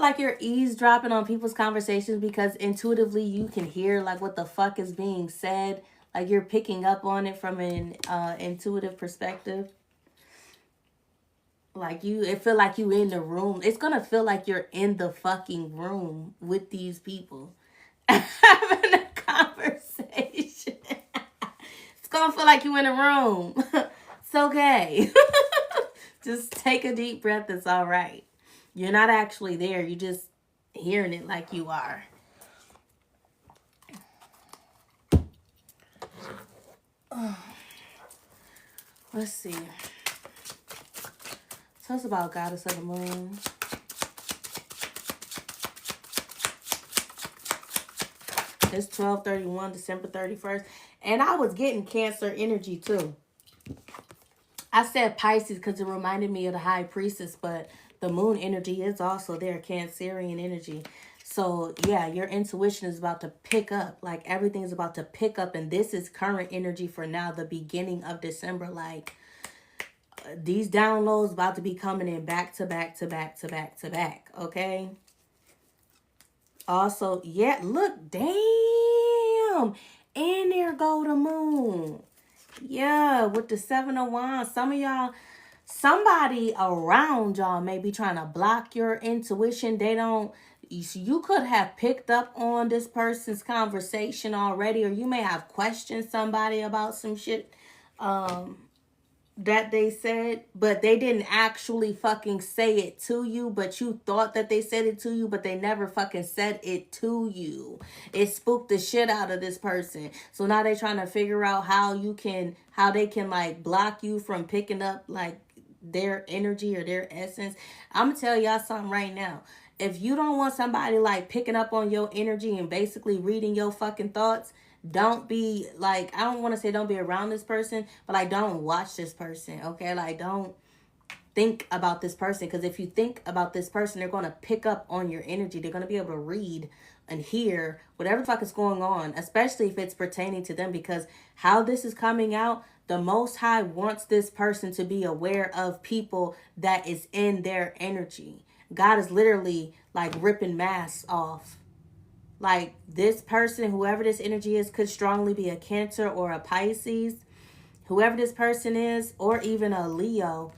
like you're eavesdropping on people's conversations because intuitively you can hear like what the fuck is being said. Like you're picking up on it from an intuitive perspective. Like it feel like you in the room. It's gonna feel like you're in the fucking room with these people having a conversation. It's gonna feel like you in a room. It's okay. Just take a deep breath. It's all right. You're not actually there. You're just hearing it like you are. Let's see. Tell us about Goddess of the Moon. It's 12/31, December 31st. And I was getting Cancer energy too. I said Pisces because it reminded me of the High Priestess, but the moon energy is also there, Cancerian energy. So, yeah, your intuition is about to pick up. Like, everything is about to pick up. And this is current energy for now, the beginning of December. Like, these downloads about to be coming in back to back to back to back to back. Okay? Also, yeah, look, damn. And there go the moon. Yeah, with the 7 of Wands. Some of y'all, somebody around y'all may be trying to block your intuition. You could have picked up on this person's conversation already, or you may have questioned somebody about some shit that they said, but they didn't actually fucking say it to you, but you thought that they said it to you, but they never fucking said it to you. It spooked the shit out of this person. So now they're trying to figure out how they can like block you from picking up like their energy or their essence. I'm gonna tell y'all something right now. If you don't want somebody like picking up on your energy and basically reading your fucking thoughts, don't be like, I don't want to say don't be around this person, but like don't watch this person, okay? Like don't think about this person, because if you think about this person, they're going to pick up on your energy. They're going to be able to read and hear whatever the fuck is going on, especially if it's pertaining to them, because how this is coming out, the Most High wants this person to be aware of people that is in their energy. God is literally like ripping masks off. Like this person, whoever this energy is, could strongly be a Cancer or a Pisces. Whoever this person is, or even a Leo,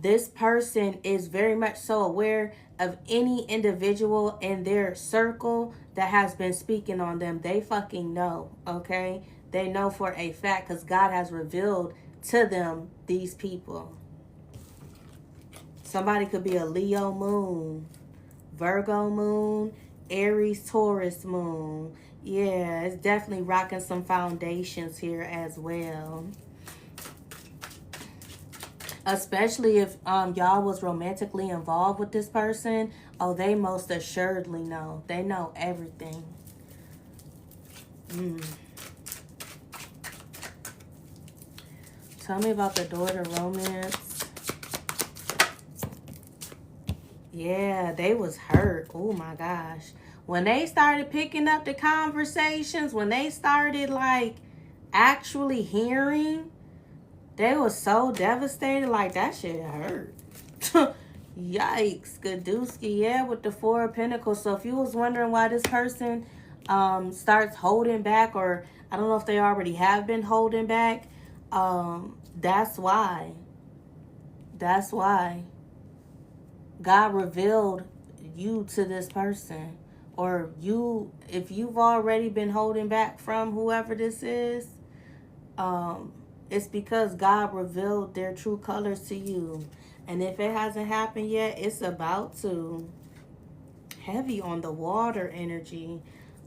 this person is very much so aware of any individual in their circle that has been speaking on them. They fucking know, okay? They know for a fact because God has revealed to them these people. Somebody could be a Leo moon, Virgo moon, Aries, Taurus moon. Yeah, it's definitely rocking some foundations here as well. Especially if y'all was romantically involved with this person. Oh, they most assuredly know. They know everything. Tell me about the door to romance. Yeah, they was hurt. Oh my gosh. When they started picking up the conversations, when they started like actually hearing, they was so devastated. Like, that shit hurt. Yikes, Gadusky. Yeah, with the Four of Pentacles. So if you was wondering why this person starts holding back, or I don't know if they already have been holding back, that's why. That's why. God revealed you to this person. Or you, if you've already been holding back from whoever this is, it's because God revealed their true colors to you. And if it hasn't happened yet, it's about to. Heavy on the water energy.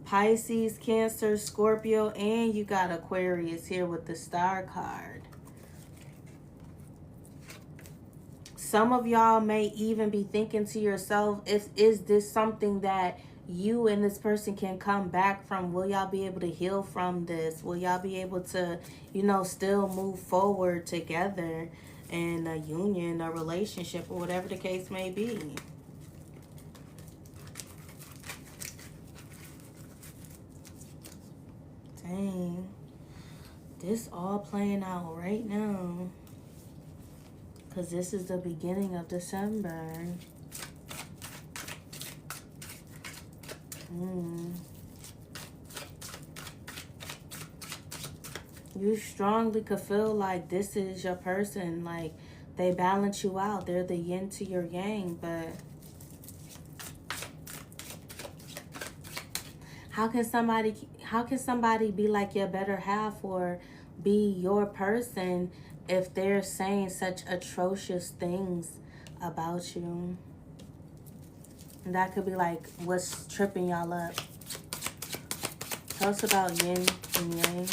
Pisces, Cancer, Scorpio, and you got Aquarius here with the Star card. Some of y'all may even be thinking to yourself, is this something that you and this person can come back from? Will y'all be able to heal from this? Will y'all be able to, still move forward together in a union, a relationship, or whatever the case may be? Dang. This all playing out right now. Because this is the beginning of December. You strongly could feel like this is your person. Like, they balance you out. They're the yin to your yang. But how can somebody be like your better half or be your person if they're saying such atrocious things about you? And that could be like what's tripping y'all up. Tell us about yin and yang.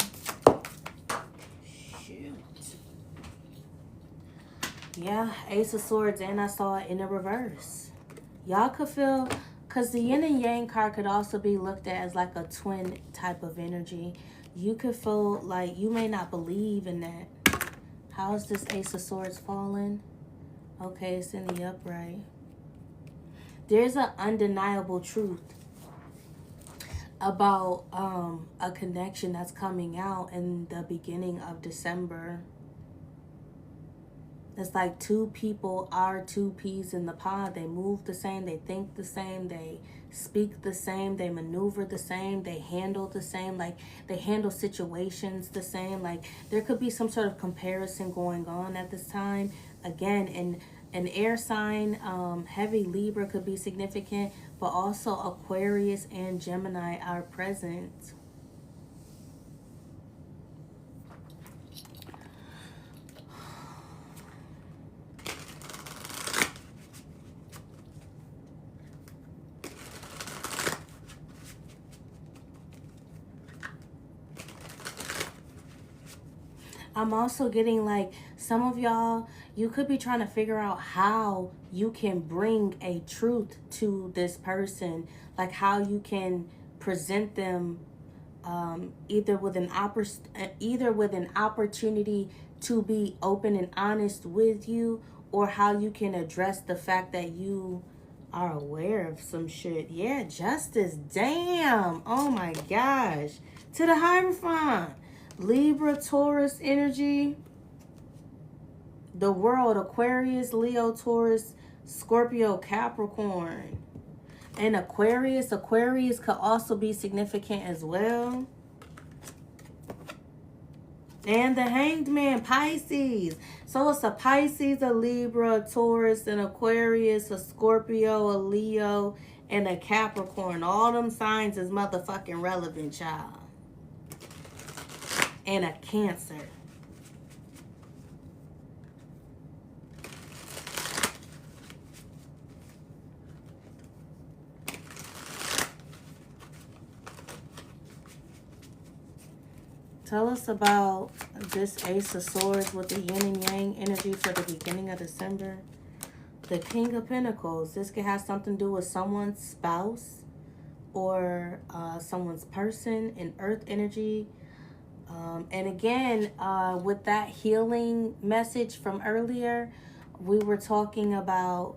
Shoot. Yeah, Ace of Swords, and I saw it in the reverse. Y'all could feel, because the yin and yang card could also be looked at as like a twin type of energy. You could feel like you may not believe in that. How is this Ace of Swords falling? Okay, it's in the upright. There's an undeniable truth about a connection that's coming out in the beginning of December. It's like two people are two peas in the pod. They move the same, they think the same, they speak the same, they maneuver the same, they handle the same, like they handle situations the same. Like there could be some sort of comparison going on at this time. Again, in an air sign, heavy Libra could be significant, but also Aquarius and Gemini are present. I'm also getting like some of y'all, you could be trying to figure out how you can bring a truth to this person, like how you can present them either with an opportunity to be open and honest with you, or how you can address the fact that you are aware of some shit. Yeah, justice. Damn. Oh my gosh. To the Hierophant. Libra, Taurus energy. The World, Aquarius, Leo, Taurus, Scorpio, Capricorn. And Aquarius could also be significant as well. And the Hanged Man, Pisces. So it's a Pisces, a Libra, a Taurus, an Aquarius, a Scorpio, a Leo, and a Capricorn. All them signs is motherfucking relevant, child. And a Cancer. Tell us about this Ace of Swords with the yin and yang energy for the beginning of December. The King of Pentacles. This could have something to do with someone's spouse or someone's person in earth energy. And again, with that healing message from earlier, we were talking about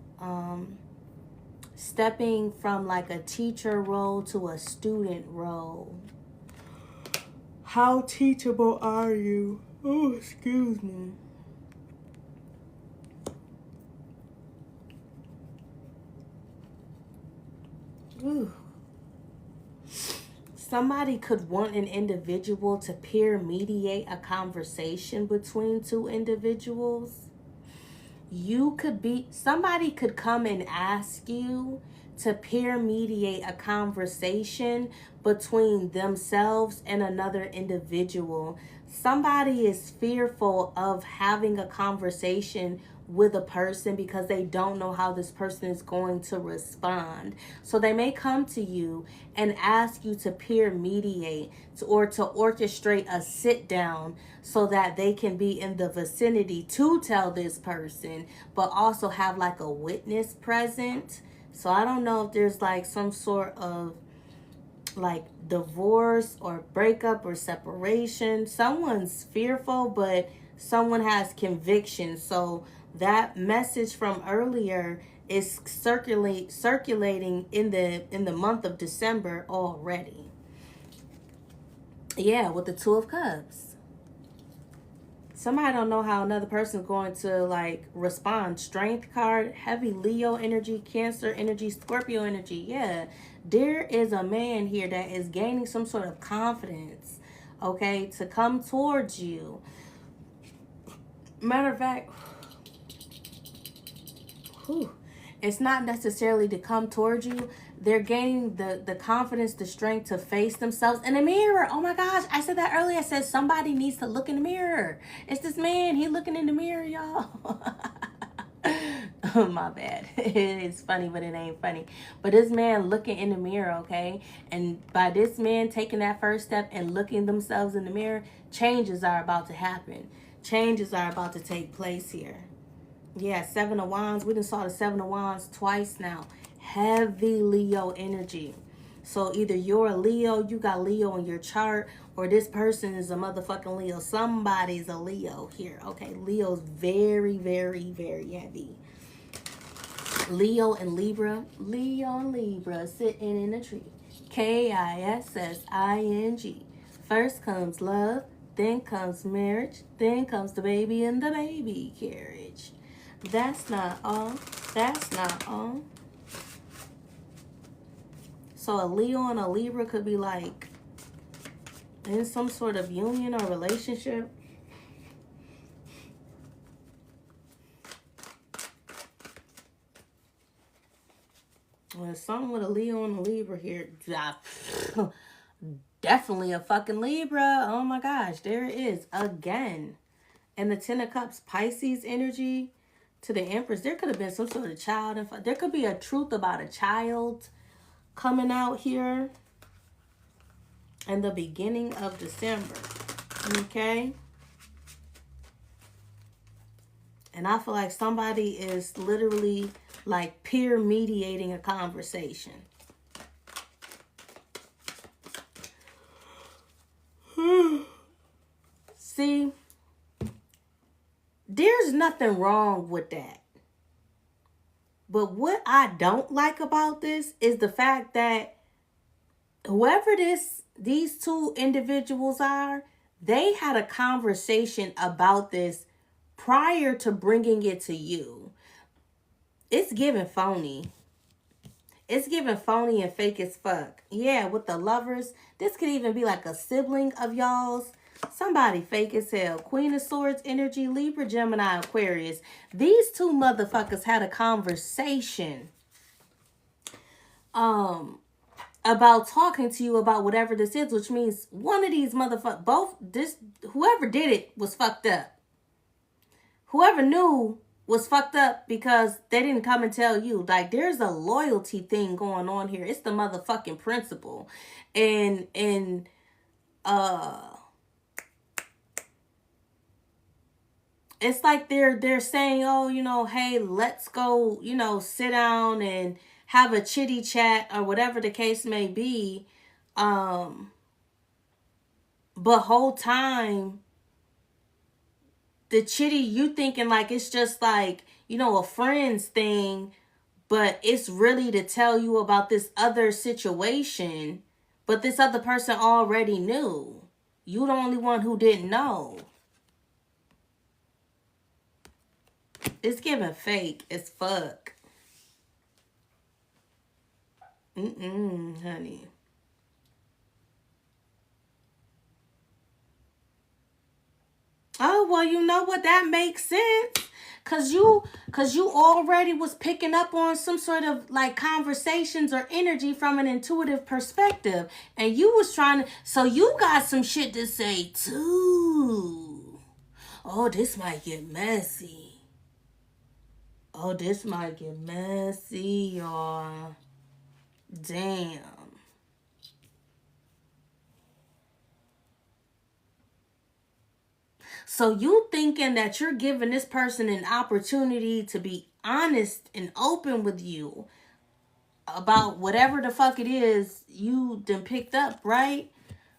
stepping from like a teacher role to a student role. How teachable are you? Oh, excuse me. Ooh. Somebody could want an individual to peer mediate a conversation between two individuals. Somebody could come and ask you to peer mediate a conversation between themselves and another individual. Somebody is fearful of having a conversation with a person because they don't know how this person is going to respond. So they may come to you and ask you to peer mediate or to orchestrate a sit down so that they can be in the vicinity to tell this person, but also have like a witness present. So I don't know if there's like some sort of like divorce or breakup or separation. Someone's fearful, but someone has conviction. So that message from earlier is circulating in the month of December already. Yeah, with the Two of Cups. Somebody don't know how another person's going to like respond. Strength card, heavy Leo energy, Cancer energy, Scorpio energy. Yeah, there is a man here that is gaining some sort of confidence, okay, to come towards you. Matter of fact, it's not necessarily to come towards you. They're gaining the confidence, the strength to face themselves in the mirror. Oh my gosh, I said that earlier. I said somebody needs to look in the mirror. It's this man. He looking in the mirror, y'all. Oh, my bad. It's funny, but it ain't funny. But this man looking in the mirror, okay? And by this man taking that first step and looking themselves in the mirror, changes are about to happen. Changes are about to take place here. Yeah, Seven of Wands. We done saw the Seven of Wands twice now. Heavy Leo energy. So either you're a Leo, you got Leo in your chart, or this person is a motherfucking Leo. Somebody's a Leo here. Okay, Leo's very, very, very heavy. Leo and Libra. Leo and Libra sitting in a tree. Kissing. First comes love, then comes marriage, then comes the baby in the baby carriage. That's not all. That's not all. So a Leo and a Libra could be like in some sort of union or relationship. Well, something with a Leo and a Libra here. Definitely a fucking Libra. Oh my gosh, there it is again. And the Ten of Cups, Pisces energy to the Empress. There could have been some sort of child. There could be a truth about a child coming out here in the beginning of December. Okay? And I feel like somebody is literally like peer mediating a conversation. See, there's nothing wrong with that. But what I don't like about this is the fact that whoever these two individuals are, they had a conversation about this prior to bringing it to you. It's giving phony. It's giving phony and fake as fuck. Yeah, with the Lovers. This could even be like a sibling of y'all's. Somebody fake as hell. Queen of Swords energy, Libra, Gemini, Aquarius. These two motherfuckers had a conversation about talking to you about whatever this is, which means one of these motherfuckers, whoever did it was fucked up. Whoever knew was fucked up because they didn't come and tell you. Like, there's a loyalty thing going on here. It's the motherfucking principle. And it's like they're saying, oh, hey, let's go, sit down and have a chitty chat or whatever the case may be. But whole time the chitty, you thinking like it's just like, a friend's thing, but it's really to tell you about this other situation. But this other person already knew. You the only one who didn't know. It's giving fake as fuck. Honey. Oh, well, you know what? That makes sense. Cause you already was picking up on some sort of like conversations or energy from an intuitive perspective. And you was trying to, so you got some shit to say too. Oh, this might get messy. Oh, this might get messy, y'all. Damn. So you thinking that you're giving this person an opportunity to be honest and open with you about whatever the fuck it is you done picked up, right?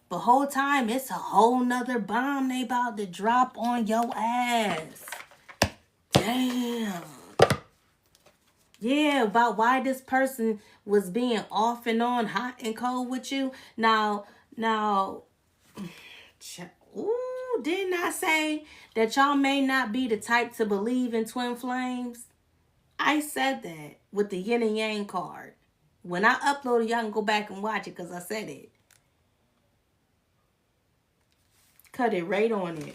But whole time it's a whole nother bomb they about to drop on your ass. Damn. Yeah, about why this person was being off and on, hot and cold with you. Now, ooh, didn't I say that y'all may not be the type to believe in twin flames? I said that with the yin and yang card. When I uploaded, y'all can go back and watch it because I said it. Cut it right on it.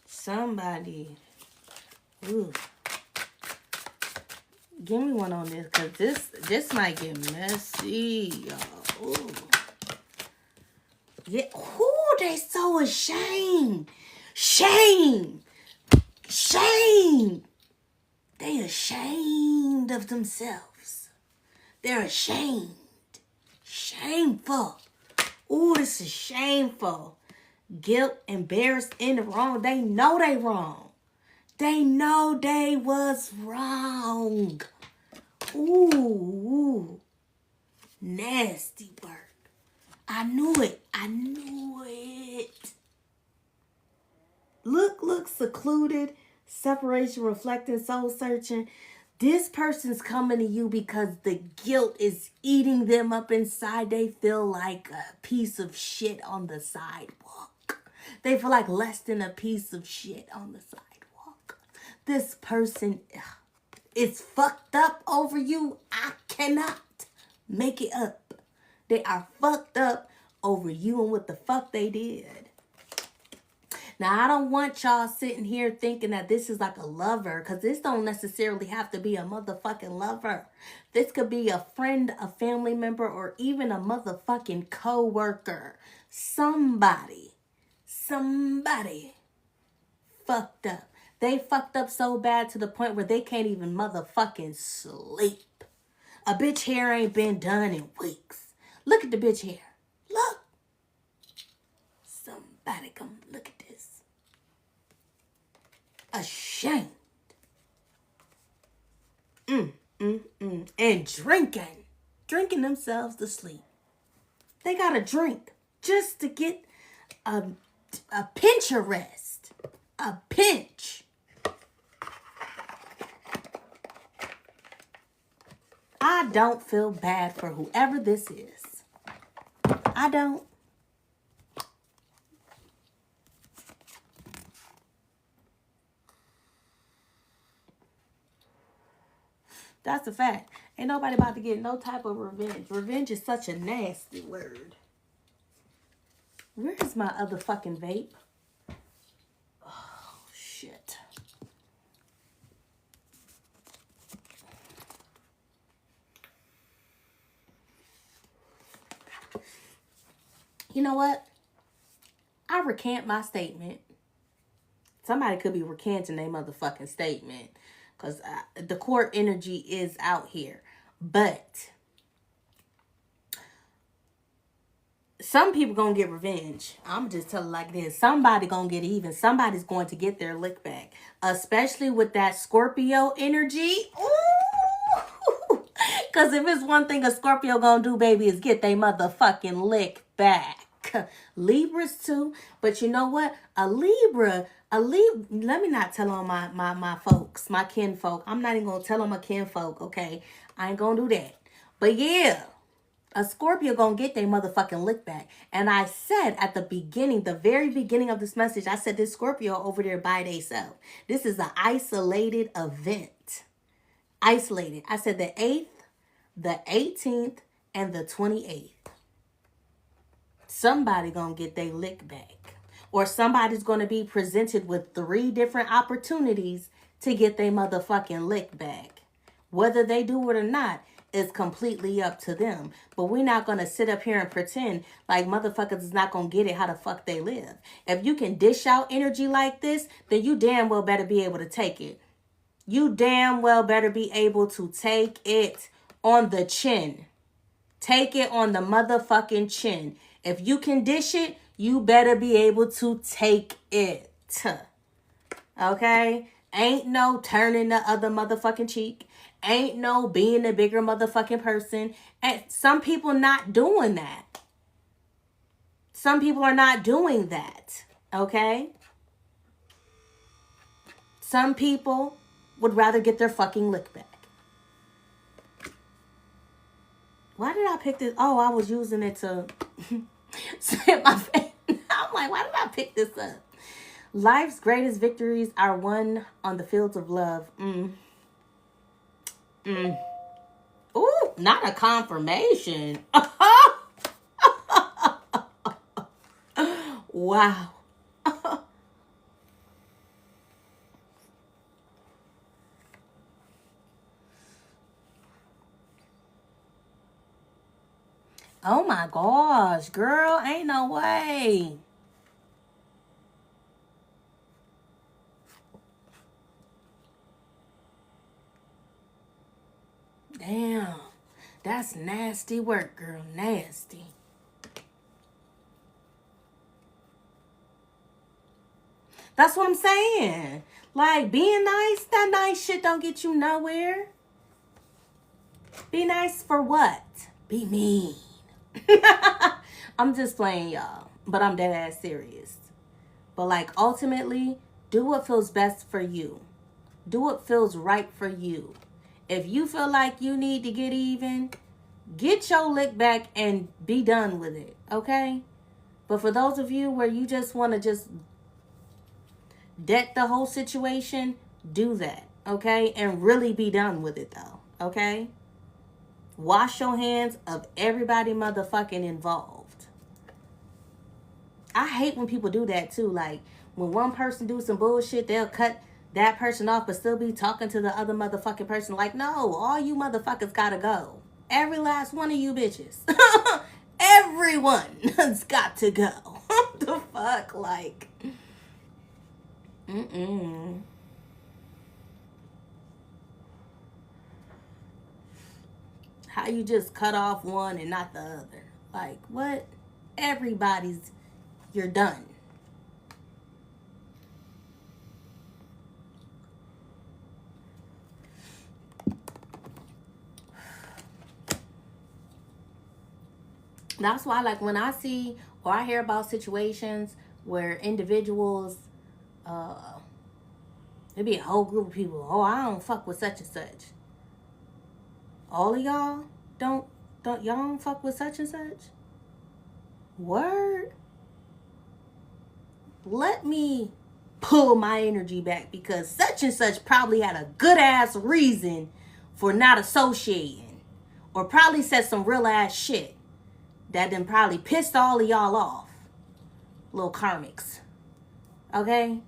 Somebody. Ooh. Give me one on this because this might get messy, y'all. Ooh. Yeah. Ooh, they so ashamed. Shame. They ashamed of themselves. They're ashamed. Shameful. Ooh, this is shameful. Guilt, embarrassed, in the wrong. They know they wrong. They know they was wrong. Ooh. Nasty work. I knew it. Look, secluded, separation, reflecting, soul searching. This person's coming to you because the guilt is eating them up inside. They feel like a piece of shit on the sidewalk. They feel like less than a piece of shit on the sidewalk. This person is fucked up over you. I cannot make it up. They are fucked up over you and what the fuck they did. Now, I don't want y'all sitting here thinking that this is like a lover, because this don't necessarily have to be a motherfucking lover. This could be a friend, a family member, or even a motherfucking co-worker. Somebody fucked up. They fucked up so bad to the point where they can't even motherfucking sleep. A bitch hair ain't been done in weeks. Look at the bitch hair. Look. Somebody come look at this. Ashamed. And drinking themselves to sleep. They got a drink just to get a pinch of rest. A pinch. I don't feel bad for whoever this is. I don't. That's a fact. Ain't nobody about to get no type of revenge. Revenge is such a nasty word. Where's my other fucking vape? Oh, shit. You know what? I recant my statement. Somebody could be recanting their motherfucking statement. Because the court energy is out here. But some people gonna get revenge. I'm just telling like this. Somebody gonna get even. Somebody's going to get their lick back. Especially with that Scorpio energy. Ooh. Cause if it's one thing a Scorpio gonna do, baby, is get they motherfucking lick back. Libras too. But you know what? A Libra, let me not tell on my folks, my kinfolk. I'm not even gonna tell on my kinfolk, okay? I ain't gonna do that. But yeah. A Scorpio gonna get their motherfucking lick back. And I said at the beginning, the very beginning of this message, I said this Scorpio over there by theyself. This is an isolated event. Isolated. I said the 8th, the 18th, and the 28th. Somebody gonna get their lick back. Or somebody's gonna be presented with 3 different opportunities to get their motherfucking lick back. Whether they do it or not, is completely up to them. But we're not going to sit up here and pretend like motherfuckers is not going to get it how the fuck they live. If you can dish out energy like this, then you damn well better be able to take it. You damn well better be able to take it on the chin. Take it on the motherfucking chin. If you can dish it, you better be able to take it. Okay? Ain't no turning the other motherfucking cheek. Ain't no being a bigger motherfucking person. And some people not doing that. Some people are not doing that. Okay? Some people would rather get their fucking lick back. Why did I pick this? Oh, I was using it to set my face. I'm like, why did I pick this up? Life's greatest victories are won on the fields of love. Ooh, not a confirmation. Wow. Oh my gosh, girl, ain't no way. Damn, that's nasty work, girl, nasty. That's what I'm saying. Like, being nice, that nice shit don't get you nowhere. Be nice for what? Be mean. I'm just playing, y'all. But I'm dead ass serious. But like, ultimately, do what feels best for you. Do what feels right for you. If you feel like you need to get even, get your lick back and be done with it. Okay? But for those of you where you just want to just debt the whole situation, do that. Okay? And really be done with it though. Okay? Wash your hands of everybody motherfucking involved. I hate when people do that too. Like, when one person do some bullshit, they'll cut that person off but still be talking to the other motherfucking person. Like, no, all you motherfuckers gotta go. Every last one of you bitches. Everyone's got to go. What the fuck? Like, how you just cut off one and not the other? Like, what? Everybody's, you're done. That's why, like, when I see or I hear about situations where individuals, there be a whole group of people, oh, I don't fuck with such and such. All of y'all y'all don't fuck with such and such? Word? Let me pull my energy back because such and such probably had a good ass reason for not associating. Or probably said some real ass shit that then probably pissed all of y'all off. Little karmics. Okay?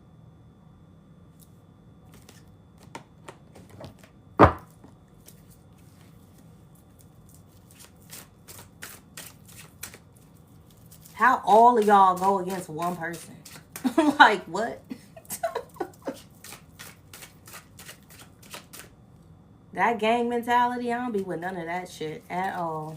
How all of y'all go against one person? Like, what? That gang mentality, I don't be with none of that shit at all.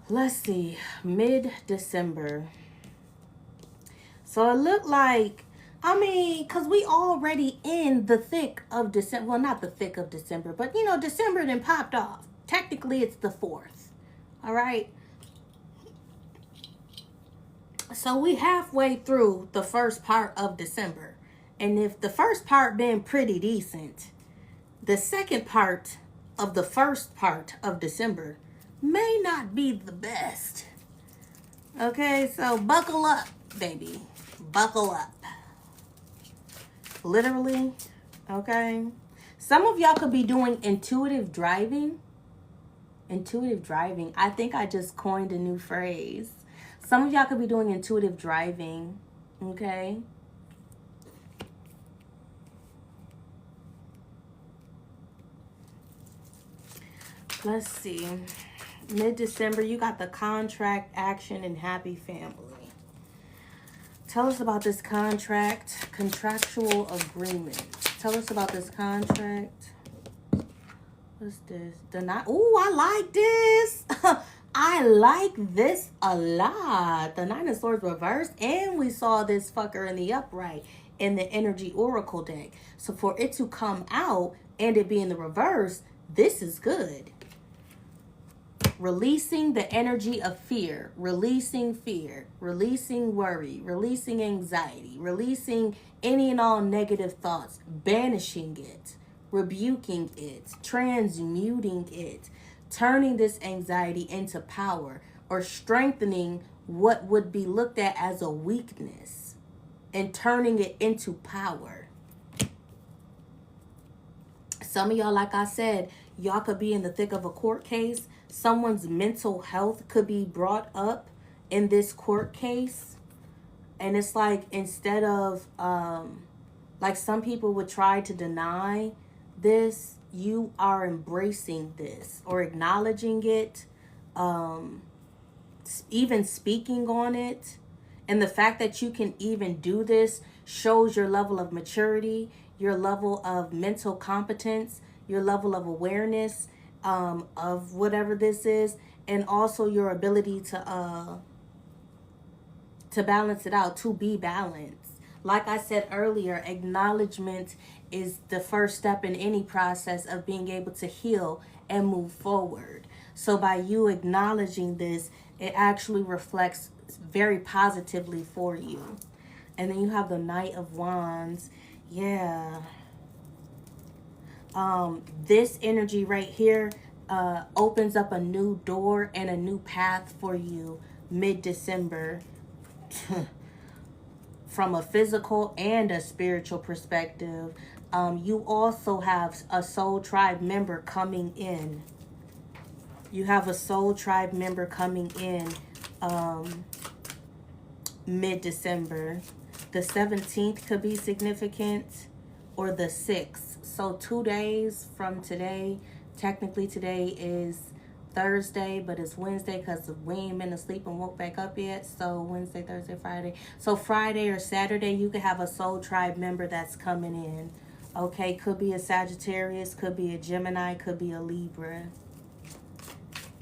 Let's see, mid-December. So it looked like, I mean, because we already in the thick of December. Well, not the thick of December, but you know, December then popped off. Technically, it's the 4th. All right. So we halfway through the first part of December. And if the first part been pretty decent, the second part of the first part of December may not be the best. Okay, so buckle up, baby. Buckle up. Literally, okay? Some of y'all could be doing intuitive driving. Intuitive driving. I think I just coined a new phrase. Some of y'all could be doing intuitive driving, okay? Let's see. Mid-December, you got the contract, action, and happy family. Tell us about this contract, contractual agreement. Tell us about this contract. What's this? Ooh, I like this. I like this a lot. The Nine of Swords reversed, and we saw this fucker in the upright in the Energy Oracle deck. So for it to come out and it be in the reverse, this is good. Releasing the energy of fear, releasing worry, releasing anxiety, releasing any and all negative thoughts, banishing it, rebuking it, transmuting it, turning this anxiety into power, or strengthening what would be looked at as a weakness and turning it into power. Some of y'all, like I said, y'all could be in the thick of a court case. Someone's mental health could be brought up in this court case. And it's like, instead of, like some people would try to deny this, you are embracing this or acknowledging it, even speaking on it. And the fact that you can even do this shows your level of maturity, your level of mental competence, your level of awareness of whatever this is, and also your ability to balance it out, to be balanced. Like I said earlier, acknowledgement is the first step in any process of being able to heal and move forward. So by you acknowledging this, it actually reflects very positively for you. And then you have the Knight of Wands. Yeah. This energy right here opens up a new door and a new path for you mid-December from a physical and a spiritual perspective. You also have a soul tribe member coming in. You have a soul tribe member coming in mid-December. The 17th could be significant, or the 6th. So 2 days from today. Technically today is Thursday, but it's Wednesday because we ain't been asleep and woke back up yet. So Wednesday, Thursday, Friday. So Friday or Saturday, you could have a soul tribe member that's coming in. Okay, could be a Sagittarius, could be a Gemini, could be a Libra.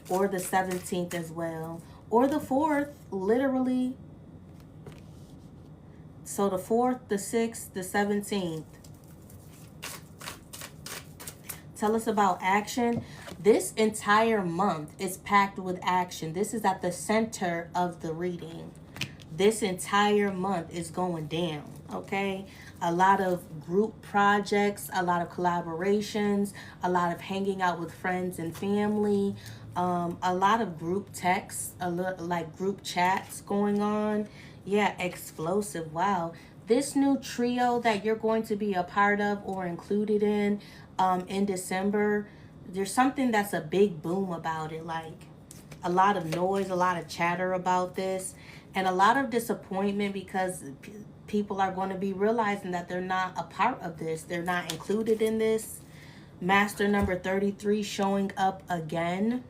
Or the 17th as well. Or the 4th, literally. So the 4th, the 6th, the 17th. Tell us about action. This entire month is packed with action. This is at the center of the reading. This entire month is going down, okay? A lot of group projects, a lot of collaborations, a lot of hanging out with friends and family, a lot of group texts, like group chats going on. Yeah, explosive. Wow. This new trio that you're going to be a part of or included in December, there's something that's a big boom about it, like a lot of noise, a lot of chatter about this, and a lot of disappointment because people are going to be realizing that they're not a part of this. They're not included in this. Master number 33 showing up again.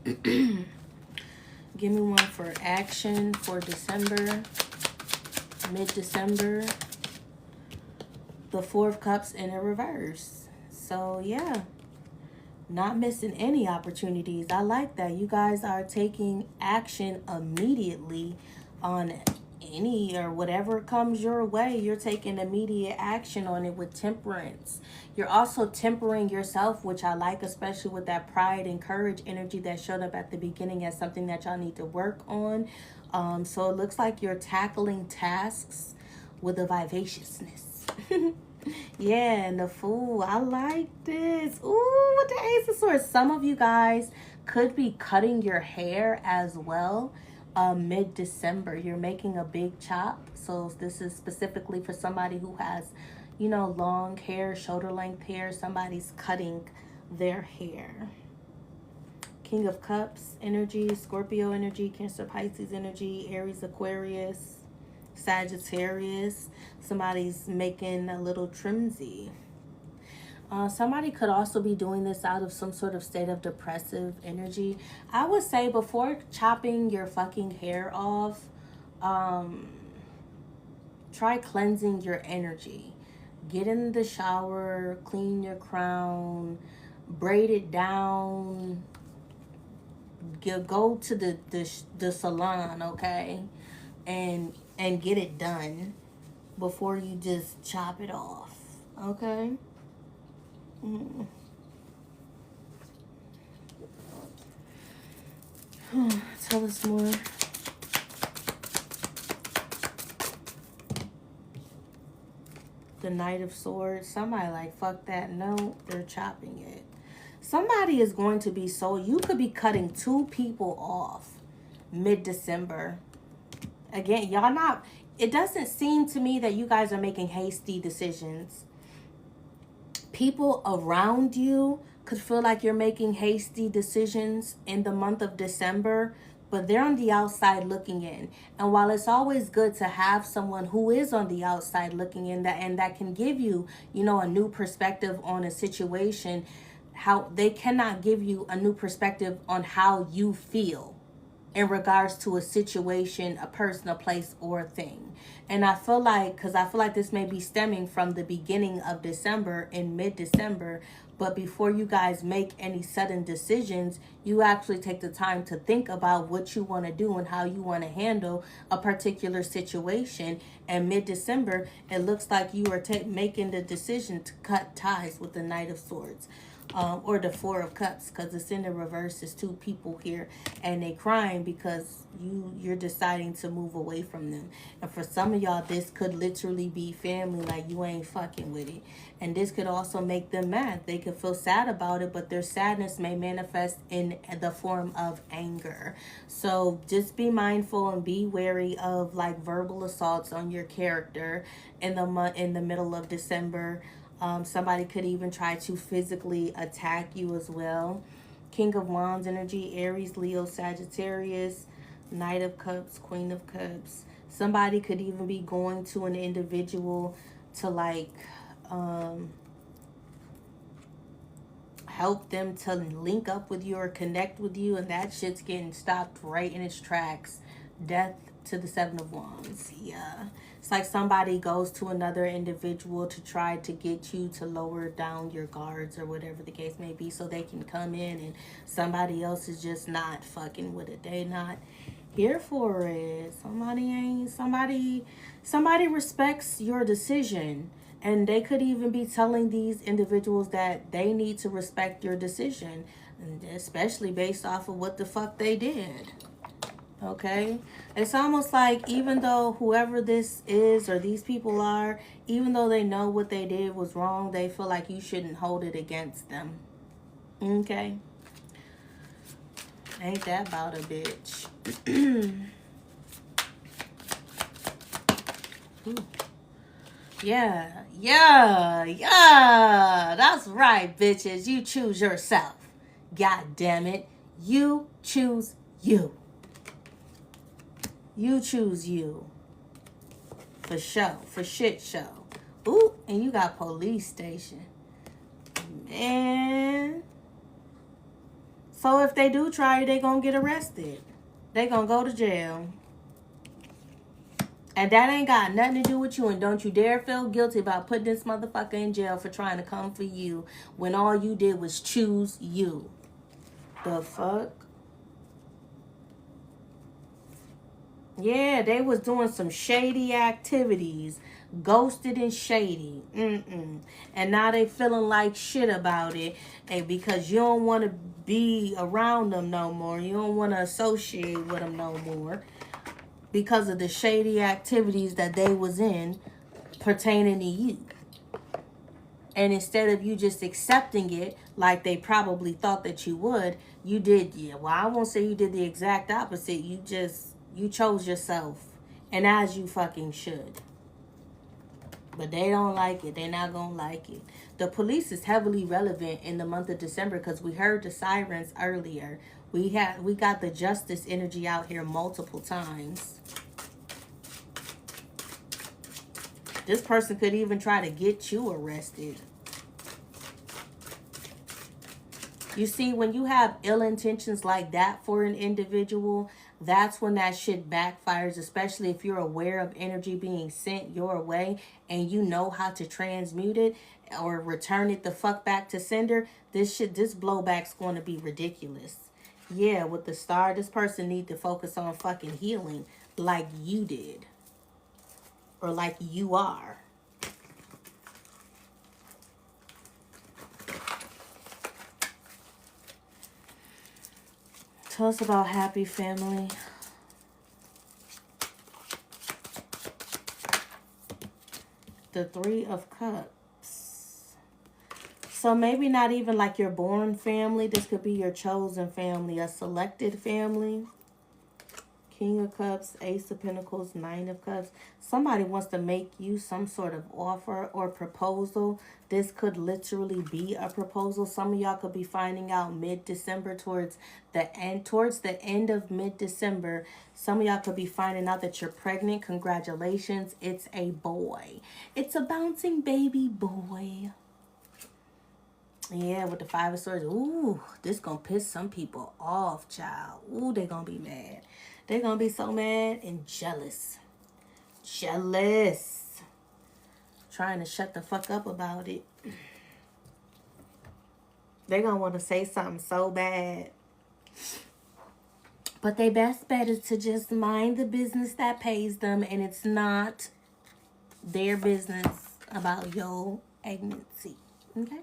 Give me one for action for December, mid-December. The 4 of Cups in a reverse. So, yeah. Not missing any opportunities. I like that. You guys are taking action immediately on any or whatever comes your way. You're taking immediate action on it with temperance. You're also tempering yourself, which I like, especially with that pride and courage energy that showed up at the beginning as something that y'all need to work on. So it looks like you're tackling tasks with a vivaciousness. Yeah, and the Fool. I like this. Ooh, with the Ace of Swords. Some of you guys could be cutting your hair as well. Mid-December, you're making a big chop. So this is specifically for somebody who has, you know, long hair, shoulder length hair. Somebody's cutting their hair. King of Cups energy, Scorpio energy, Cancer, Pisces energy, Aries, Aquarius, Sagittarius. Somebody's making a little trimsy. Somebody could also be doing this out of some sort of state of depressive energy. I would say before chopping your fucking hair off, try cleansing your energy. Get in the shower, clean your crown, braid it down. Go to the salon, okay, and get it done before you just chop it off, okay? Tell us more. The Knight of Swords. Somebody like, fuck that. No, they're chopping it. Somebody is going to be so... You could be cutting 2 people off mid-December. Again, y'all not... It doesn't seem to me that you guys are making hasty decisions. People around you could feel like you're making hasty decisions in the month of December, but they're on the outside looking in. And while it's always good to have someone who is on the outside looking in that can give you, you know, a new perspective on a situation, how they cannot give you a new perspective on how you feel in regards to a situation, a person, a place, or a thing. And I feel like, because I feel like this may be stemming from the beginning of December and mid-December, but before you guys make any sudden decisions, you actually take the time to think about what you want to do and how you want to handle a particular situation. And mid-December, it looks like you are making the decision to cut ties with the Knight of Swords. Or the Four of Cups, because it's in the reverse. It's 2 people here and they crying because you're deciding to move away from them. And for some of y'all, this could literally be family, like you ain't fucking with it. And this could also make them mad. They could feel sad about it, but their sadness may manifest in the form of anger. So just be mindful and be wary of like verbal assaults on your character in the middle of December. Somebody could even try to physically attack you as well. King of Wands energy, Aries, Leo, Sagittarius, Knight of Cups, Queen of Cups. Somebody could even be going to an individual to like help them to link up with you or connect with you, and that shit's getting stopped right in its tracks. Death to the 7 of Wands. Yeah. It's like somebody goes to another individual to try to get you to lower down your guards or whatever the case may be so they can come in, and somebody else is just not fucking with it. They not here for it. Somebody respects your decision, and they could even be telling these individuals that they need to respect your decision, and especially based off of what the fuck they did. Okay, it's almost like even though whoever this is or these people are, even though they know what they did was wrong, they feel like you shouldn't hold it against them. Okay, ain't that about a bitch? Yeah, that's right, bitches. You choose yourself. God damn it, you choose you. You choose you. For show. For shit show. Ooh, and you got police station. Man. So if they do try you, they gonna get arrested. They gonna go to jail. And that ain't got nothing to do with you. And don't you dare feel guilty about putting this motherfucker in jail for trying to come for you when all you did was choose you. The fuck? Yeah, they was doing some shady activities. Ghosted and shady. And now they feeling like shit about it. And because you don't want to be around them no more. You don't want to associate with them no more. Because of the shady activities that they was in pertaining to you. And instead of you just accepting it like they probably thought that you would, you did, yeah, well, I won't say you did the exact opposite. You chose yourself. And as you fucking should. But they don't like it. They're not going to like it. The police is heavily relevant in the month of December because we heard the sirens earlier. We got the justice energy out here multiple times. This person could even try to get you arrested. You see, when you have ill intentions like that for an individual, that's when that shit backfires, especially if you're aware of energy being sent your way and you know how to transmute it or return it the fuck back to sender. This blowback's going to be ridiculous. Yeah, with the star, this person need to focus on fucking healing like you did. Or like you are. Tell us about happy family. The Three of Cups. So maybe not even like your born family. This could be your chosen family, a selected family. King of Cups, Ace of Pentacles, Nine of Cups. Somebody wants to make you some sort of offer or proposal. This could literally be a proposal. Some of y'all could be finding out mid-December towards the end of mid-December. Some of y'all could be finding out that you're pregnant. Congratulations. It's a boy. It's a bouncing baby boy. Yeah, with the Five of Swords. Ooh, this gonna piss some people off, child. Ooh, they gonna be mad. They're gonna be so mad and jealous. Jealous. Trying to shut the fuck up about it. They're gonna want to say something so bad. But their best bet is to just mind the business that pays them, and it's not their business about your agency. Okay?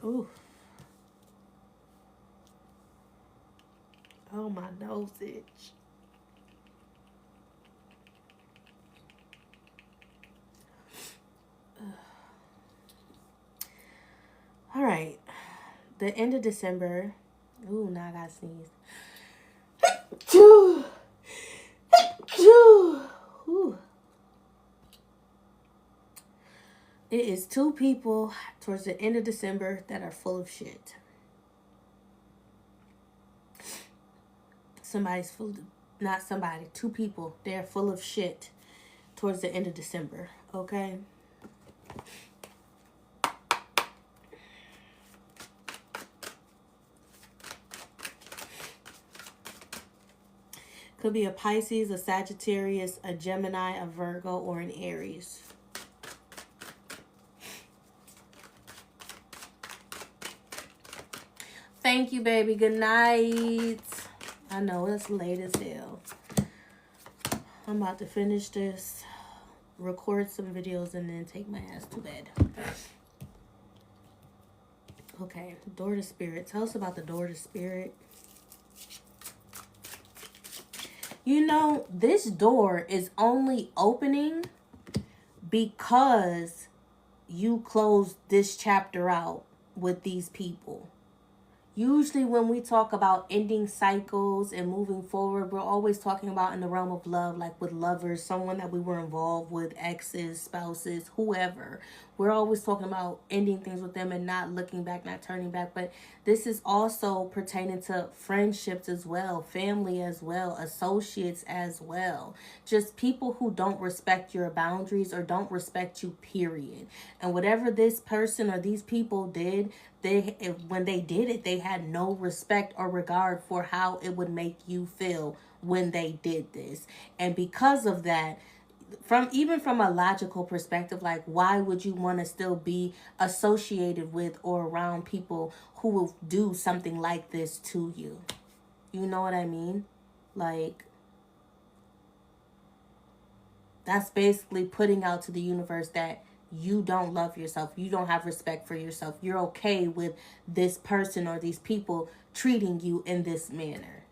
Ooh. Oh, my nose itch. All right. The end of December. Ooh, now I gotta sneeze. Ooh. It is two people towards the end of December that are full of shit. Two people, they're full of shit towards the end of December, okay? Could be a Pisces, a Sagittarius, a Gemini, a Virgo, or an Aries. Thank you, baby. Good night. I know it's late as hell. I'm about to finish this, record some videos, and then take my ass to bed. Okay, Door to Spirit. Tell us about the Door to Spirit. You know, this door is only opening because you closed this chapter out with these people. Usually when we talk about ending cycles and moving forward, we're always talking about in the realm of love, like with lovers, someone that we were involved with, exes, spouses, whoever. we're always talking about ending things with them and not looking back, not turning back. But this is also pertaining to friendships as well, family as well, associates as well. Just people who don't respect your boundaries or don't respect you, period. And whatever this person or these people did, when they did it, they had no respect or regard for how it would make you feel when they did this. And because of that, from a logical perspective, like, why would you want to still be associated with or around people who will do something like this to you? You know what I mean? Like, that's basically putting out to the universe that you don't love yourself, you don't have respect for yourself, you're okay with this person or these people treating you in this manner,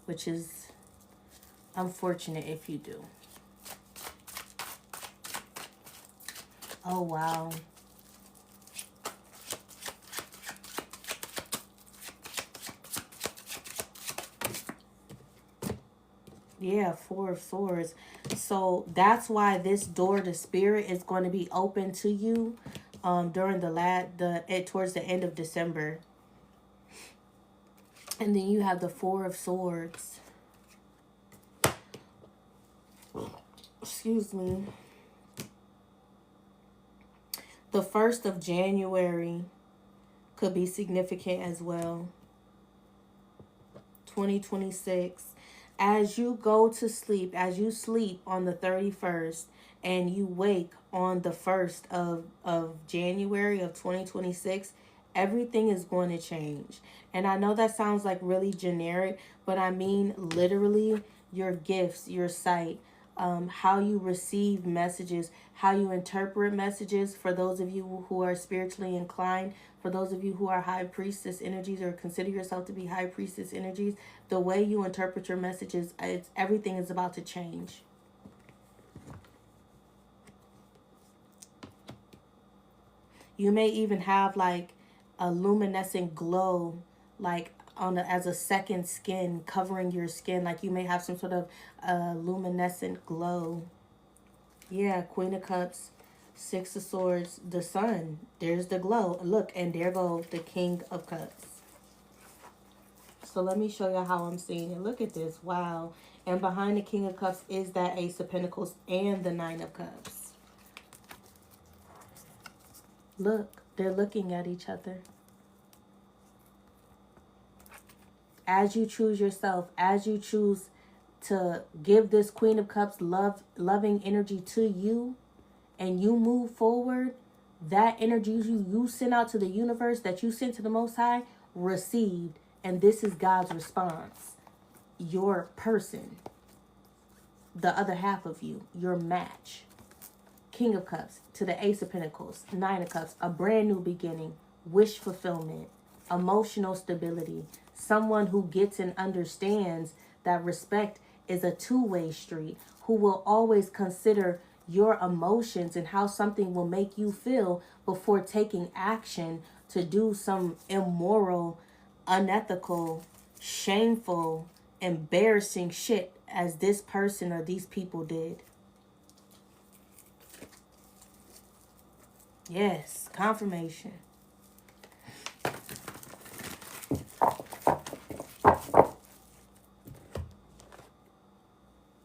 which is unfortunate if you do. Oh, wow. Yeah, Four of Swords. So that's why this door to spirit is going to be open to you during towards the end of December. And then you have the Four of Swords. Excuse me. The 1st of January could be significant as well. 2026. As you go to sleep, as you sleep on the 31st and you wake on the 1st of January of 2026, everything is going to change. And I know that sounds like really generic, but I mean literally your gifts, your sight, how you receive messages, how you interpret messages. For those of you who are spiritually inclined, for those of you who are high priestess energies or consider yourself to be high priestess energies, the way you interpret your messages, everything is about to change. You may even have like a luminescent glow, like as a second skin covering your skin. Like you may have some sort of luminescent glow. Yeah, Queen of Cups, Six of Swords, the Sun. There's the glow. Look, and there goes the King of Cups. So let me show you how I'm seeing it. Look at this. Wow. And behind the King of Cups is that Ace of Pentacles and the Nine of Cups. Look, they're looking at each other. As you choose yourself, as you choose to give this Queen of Cups loving energy to you, and you move forward, that energy you send out to the universe, that you sent to the Most High, received. And this is God's response. Your person, the other half of you, your match. King of Cups to the Ace of Pentacles, Nine of Cups, a brand new beginning, wish fulfillment, emotional stability, someone who gets and understands that respect is a two-way street, who will always consider your emotions and how something will make you feel before taking action to do some immoral, unethical, shameful, embarrassing shit as this person or these people did. Yes, confirmation.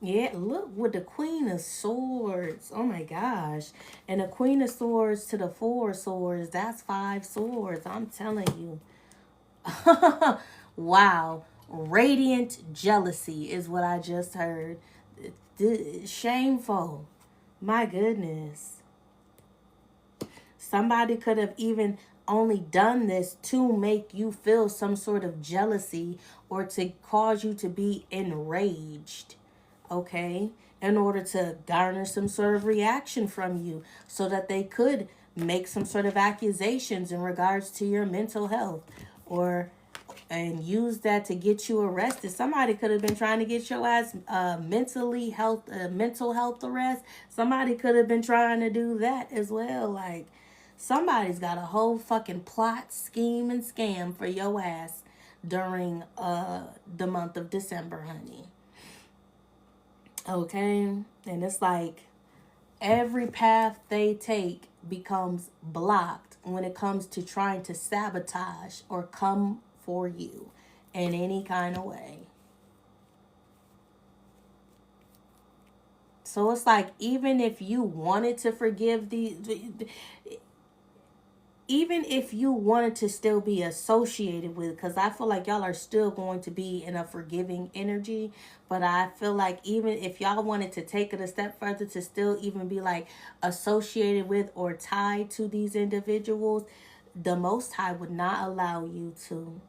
Yeah, look with the Queen of Swords. Oh my gosh. And the Queen of Swords to the Four of Swords, that's 5 swords. I'm telling you. Wow. Radiant jealousy is what I just heard. Shameful. My goodness. Somebody could have even only done this to make you feel some sort of jealousy or to cause you to be enraged. Okay, in order to garner some sort of reaction from you so that they could make some sort of accusations in regards to your mental health and use that to get you arrested. Somebody could have been trying to get your ass mental health arrest. Somebody could have been trying to do that as well. Like, somebody's got a whole fucking plot, scheme, and scam for your ass during the month of December, honey. Okay, and it's like every path they take becomes blocked when it comes to trying to sabotage or come for you in any kind of way. So it's like, even if you wanted to forgive even if you wanted to still be associated with, because I feel like y'all are still going to be in a forgiving energy, but I feel like even if y'all wanted to take it a step further to still even be like associated with or tied to these individuals, the Most High would not allow you to.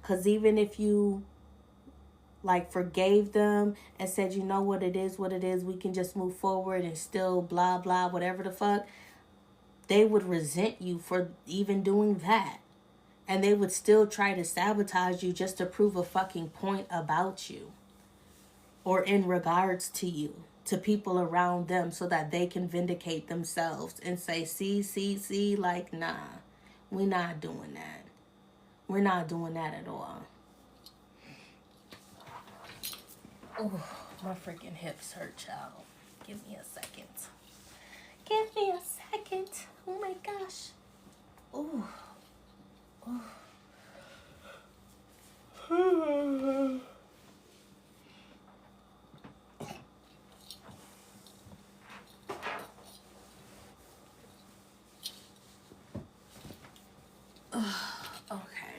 Because even if you like forgave them and said, you know what it is, we can just move forward and still blah blah whatever the fuck, they would resent you for even doing that. And they would still try to sabotage you just to prove a fucking point about you or in regards to you to people around them so that they can vindicate themselves and say, see, like, nah, we're not doing that. We're not doing that at all. Oh, my freaking hips hurt, child. Give me a second. Give me a second. Oh my gosh. Oh. Oh. Okay.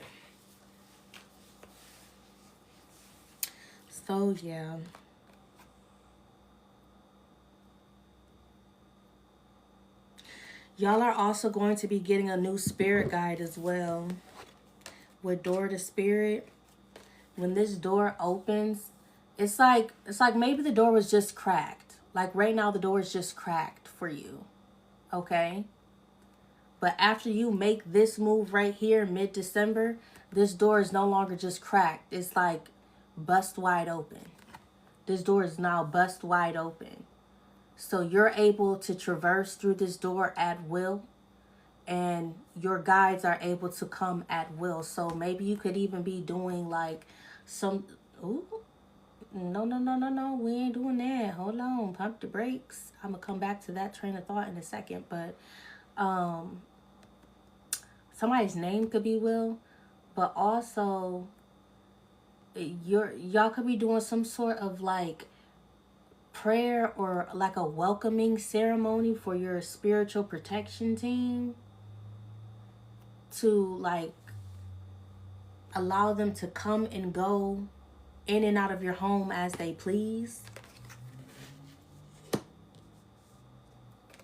So, yeah. Y'all are also going to be getting a new spirit guide as well. With Door to Spirit. When this door opens, it's like maybe the door was just cracked. Like right now the door is just cracked for you. Okay? But after you make this move right here, mid-December, this door is no longer just cracked. It's like bust wide open. This door is now bust wide open. So you're able to traverse through this door at will. And your guides are able to come at will. So maybe you could even be doing like some... Ooh. No. We ain't doing that. Hold on. Pump the brakes. I'm going to come back to that train of thought in a second. But somebody's name could be Will. But also, y'all could be doing some sort of like prayer or like a welcoming ceremony for your spiritual protection team to like allow them to come and go in and out of your home as they please.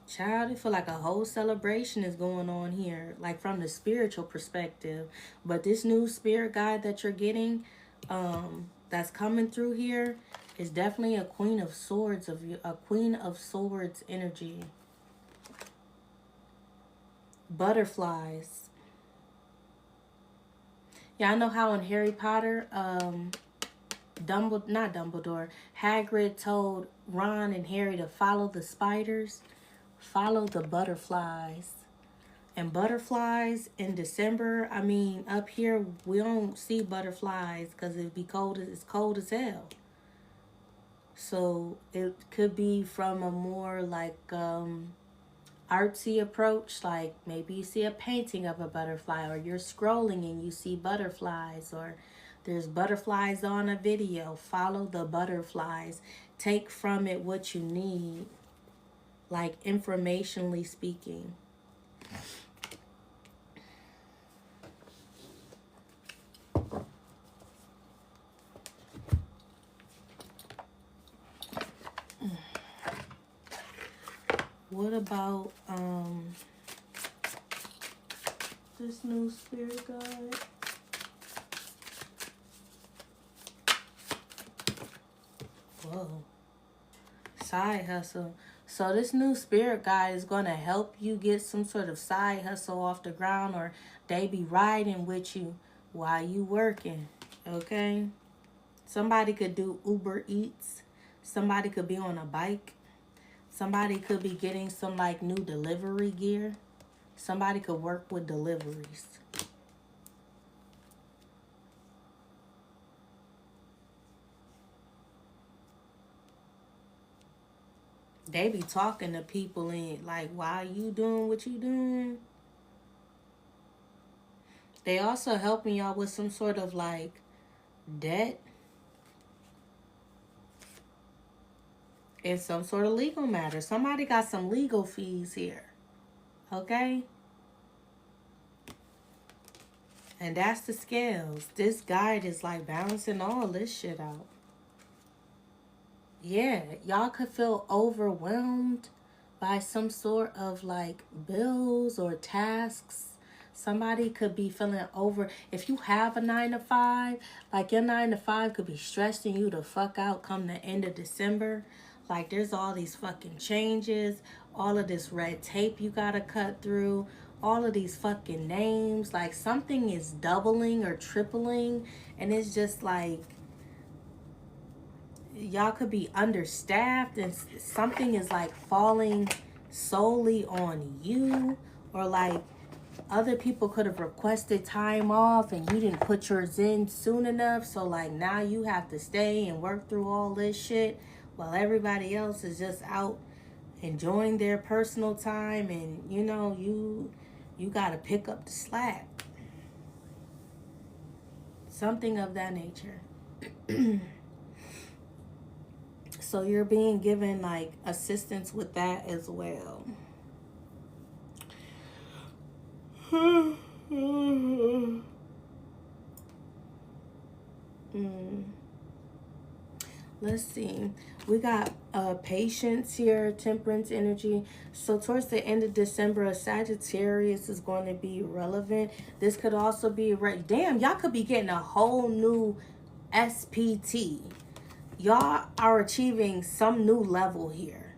Child, I feel like a whole celebration is going on here, like from the spiritual perspective. But this new spirit guide that you're getting, that's coming through here, is definitely a Queen of Swords energy. Butterflies. Yeah, I know how in Harry Potter, Hagrid told Ron and Harry to follow the spiders, follow the butterflies. And butterflies in December, I mean, up here we don't see butterflies because it'd be cold. It's cold as hell. So it could be from a more like artsy approach, like maybe you see a painting of a butterfly, or you're scrolling and you see butterflies, or there's butterflies on a video. Follow the butterflies. Take from it what you need, like informationally speaking. What about this new spirit guide? Whoa. Side hustle. So this new spirit guide is going to help you get some sort of side hustle off the ground, or they be riding with you while you working. Okay? Somebody could do Uber Eats. Somebody could be on a bike. Somebody could be getting some like new delivery gear. Somebody could work with deliveries. They be talking to people and like, why you doing what you doing? They also helping y'all with some sort of like debt and some sort of legal matter. Somebody got some legal fees here. Okay? And that's the scales. This guide is like balancing all this shit out. Yeah, y'all could feel overwhelmed by some sort of like bills or tasks. Somebody could be feeling over. If you have a 9 to 5, like your 9 to 5 could be stressing you the fuck out come the end of December. Like there's all these fucking changes, all of this red tape you gotta cut through, all of these fucking names. Like something is doubling or tripling, and it's just like y'all could be understaffed and something is like falling solely on you, or like other people could have requested time off and you didn't put yours in soon enough, so like now you have to stay and work through all this shit while everybody else is just out enjoying their personal time, and you know you got to pick up the slack, something of that nature. So you're being given like assistance with that as well. Let's see. We got patience here, temperance energy. So towards the end of December, a Sagittarius is going to be relevant. This could also be damn, y'all could be getting a whole new SPT. Y'all are achieving some new level here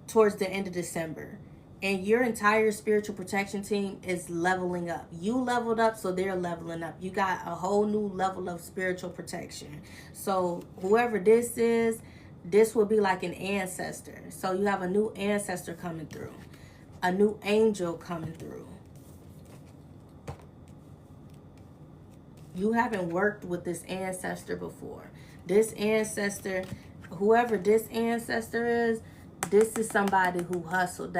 towards the end of December. And your entire spiritual protection team is leveling up. You leveled up, so they're leveling up. You got a whole new level of spiritual protection. So whoever this will be like an ancestor. So you have a new ancestor coming through, a new angel coming through. You haven't worked with this ancestor before. This ancestor, whoever this ancestor is, this is somebody who hustled.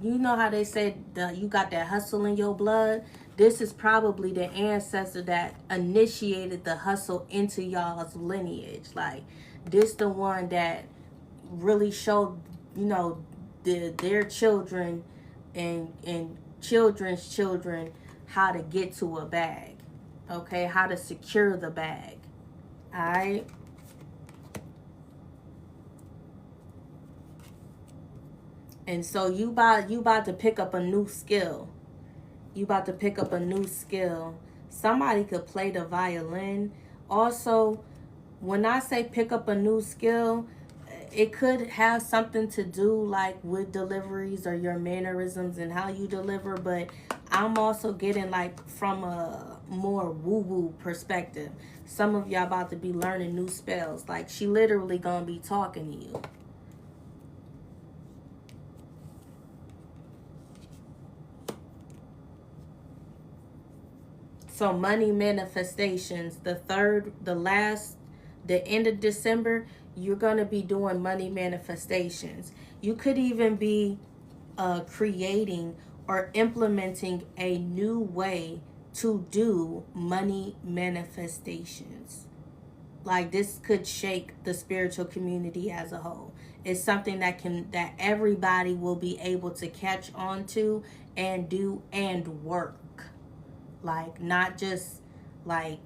You know how they say you got that hustle in your blood? This is probably the ancestor that initiated the hustle into y'all's lineage. Like, this the one that really showed, their children and children's children how to get to a bag. Okay, how to secure the bag. All right. And so you about to pick up a new skill. You about to pick up a new skill. Somebody could play the violin. Also, when I say pick up a new skill, it could have something to do like with deliveries or your mannerisms and how you deliver, but I'm also getting like from a more woo-woo perspective. Some of y'all about to be learning new spells. Like she literally gonna be talking to you. So money manifestations, the end of December, you're going to be doing money manifestations. You could even be creating or implementing a new way to do money manifestations. Like this could shake the spiritual community as a whole. It's something that everybody will be able to catch on to and do and work. Like, not just like,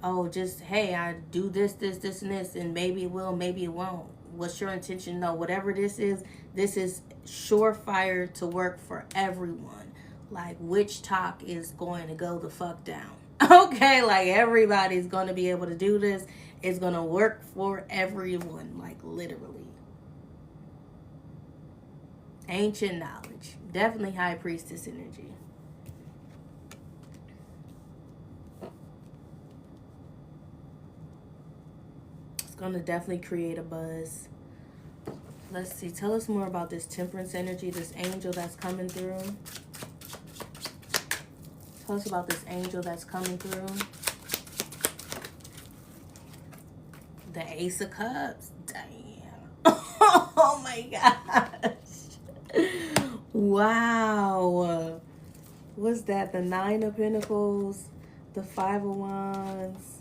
oh, just, hey, I do this, and this, and maybe it will, maybe it won't. What's your intention? No, whatever this is surefire to work for everyone. Like, witch talk is going to go the fuck down. Okay, like, everybody's going to be able to do this. It's going to work for everyone, like, literally. Ancient knowledge. Definitely high priestess energy. Going to definitely create a buzz. Let's see. Tell us more about this temperance energy, this angel that's coming through. Tell us about this angel that's coming through. The Ace of Cups. Damn. Oh my gosh. Wow. What's that? The Nine of Pentacles, the Five of Wands,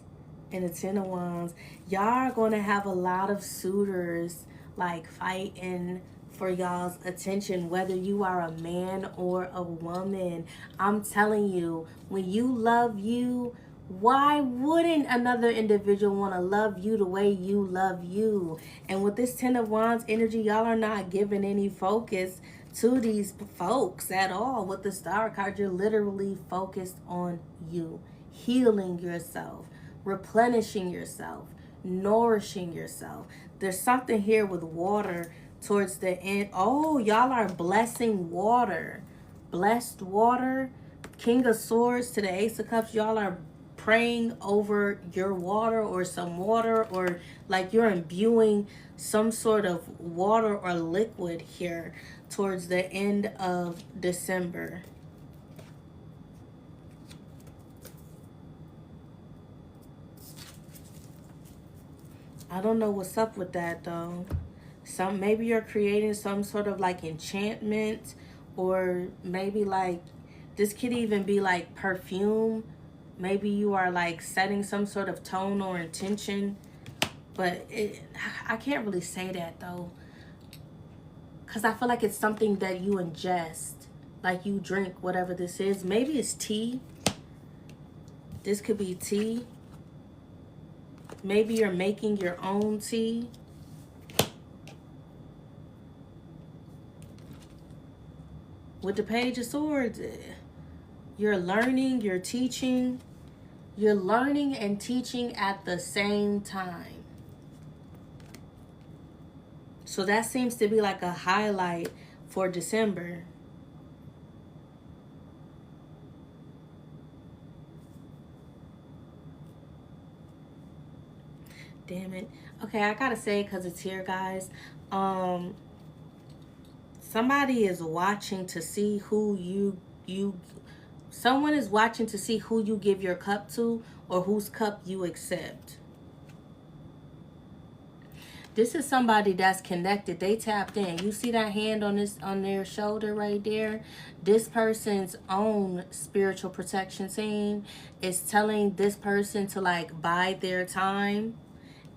and the Ten of Wands. Y'all are going to have a lot of suitors like fighting for y'all's attention, whether you are a man or a woman. I'm telling you, when you love you, why wouldn't another individual want to love you the way you love you? And with this Ten of Wands energy, y'all are not giving any focus to these folks at all. With the Star card, you're literally focused on you, healing yourself, replenishing yourself, nourishing yourself. There's something here with water towards the end. Oh, y'all are blessing water. Blessed water. King of Swords to the Ace of Cups. Y'all are praying over your water or some water, or like you're imbuing some sort of water or liquid here towards the end of December. I don't know what's up with that though. Maybe you're creating some sort of like enchantment, or maybe like this could even be like perfume. Maybe you are like setting some sort of tone or intention, but I can't really say that though, because I feel like it's something that you ingest, like you drink whatever this is. Maybe it's tea. This could be tea. Maybe you're making your own tea. With the Page of Swords, you're learning, you're teaching. You're learning and teaching at the same time. So that seems to be like a highlight for December. Damn it. Okay, I gotta say it because it's here, guys. Somebody is watching to see who someone is watching to see who you give your cup to, or whose cup you accept. This is somebody that's connected. They tapped in. You see that hand on their shoulder right there? This person's own spiritual protection team is telling this person to like bide their time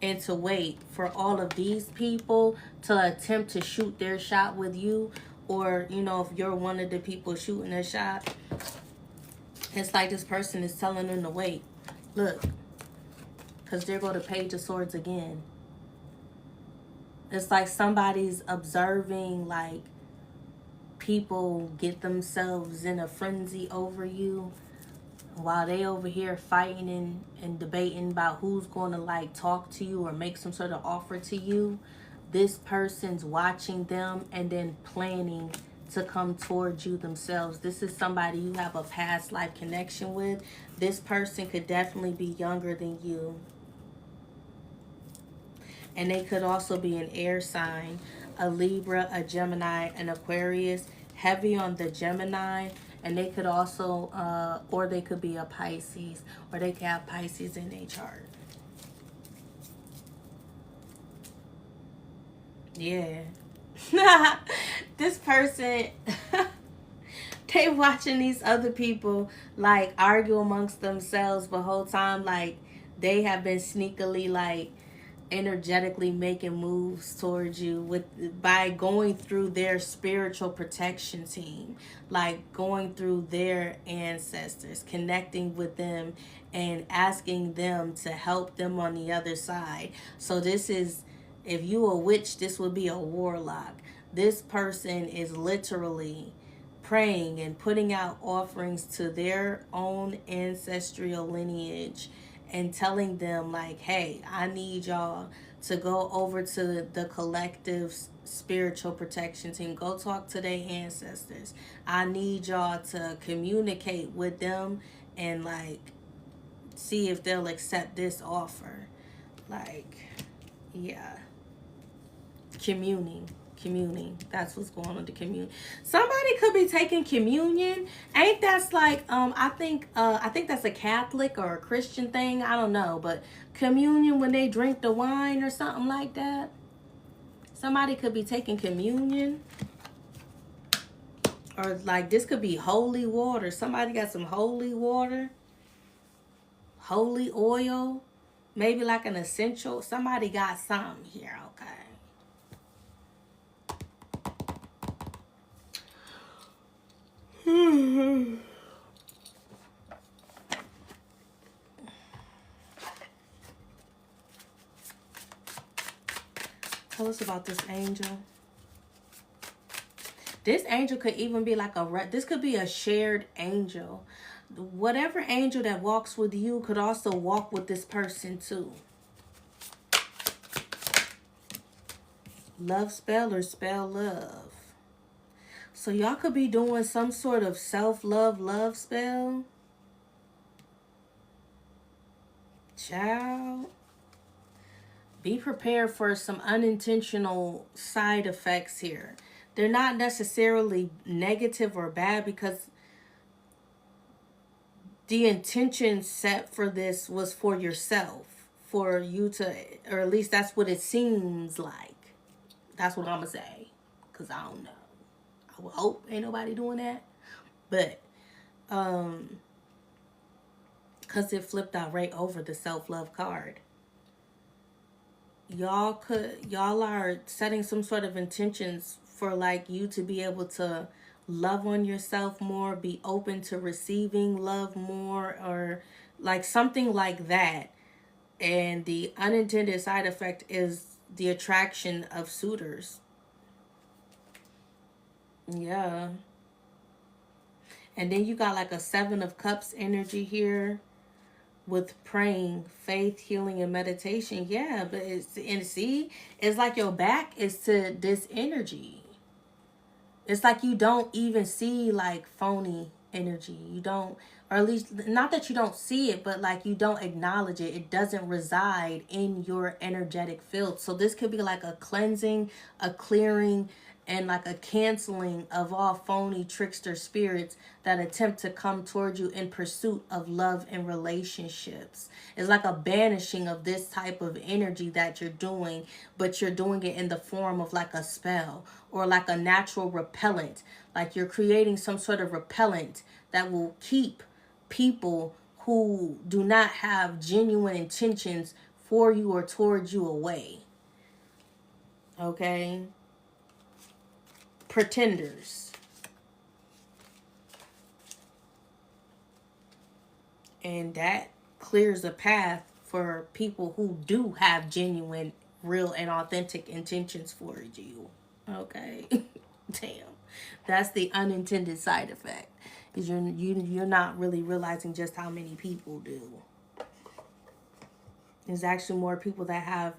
and to wait for all of these people to attempt to shoot their shot with you. Or, you know, if you're one of the people shooting a shot, it's like this person is telling them to wait. Look, because there go the Page of Swords again. It's like somebody's observing, like, people get themselves in a frenzy over you while they over here fighting and debating about who's going to like talk to you or make some sort of offer to you. This person's watching them and then planning to come towards you themselves. This is somebody you have a past life connection with. This person could definitely be younger than you. And they could also be an air sign, a Libra, a Gemini, an Aquarius, heavy on the Gemini. And they could also, or they could be a Pisces, or they could have Pisces in their chart. Yeah. This person, they watching these other people like argue amongst themselves the whole time. Like they have been sneakily like energetically making moves towards you by going through their spiritual protection team, like going through their ancestors, connecting with them and asking them to help them on the other side. So this is, if you a witch, this would be a warlock. This person is literally praying and putting out offerings to their own ancestral lineage and telling them like, hey, I need y'all to go over to the collective spiritual protection team. Go talk to their ancestors. I need y'all to communicate with them and like see if they'll accept this offer. Like, yeah. Communing. That's what's going on, the communion. Somebody could be taking communion. Ain't that's like I think that's a Catholic or a Christian thing. I don't know, but communion when they drink the wine or something like that. Somebody could be taking communion. Or like this could be holy water. Somebody got some holy water. Holy oil. Maybe like an essential. Somebody got something here, okay? Tell us about this angel. This angel could even be like this could be a shared angel. Whatever angel that walks with you could also walk with this person too. Love spell or spell love. So y'all could be doing some sort of self-love love spell. Child. Be prepared for some unintentional side effects here. They're not necessarily negative or bad because the intention set for this was for yourself. For you to, or at least that's what it seems like. That's what I'm going to say. Because I don't know. I would hope ain't nobody doing that. But, because it flipped out right over the self-love card. Y'all are setting some sort of intentions for like you to be able to love on yourself more, be open to receiving love more, or like something like that. And the unintended side effect is the attraction of suitors. Yeah. And then you got like a 7 of Cups energy here. With praying, faith, healing, and meditation. Yeah, but it's like your back is to this energy. It's like you don't even see like phony energy. You don't, or at least not that you don't see it, but like you don't acknowledge it. It doesn't reside in your energetic field. So this could be like a cleansing, a clearing, and like a canceling of all phony trickster spirits that attempt to come towards you in pursuit of love and relationships. It's like a banishing of this type of energy that you're doing, but you're doing it in the form of like a spell or like a natural repellent. Like you're creating some sort of repellent that will keep people who do not have genuine intentions for you or towards you away. Okay? Pretenders. And that clears a path for people who do have genuine, real, and authentic intentions for you. Okay? Damn. That's the unintended side effect. Is you're not really realizing just how many people do. There's actually more people that have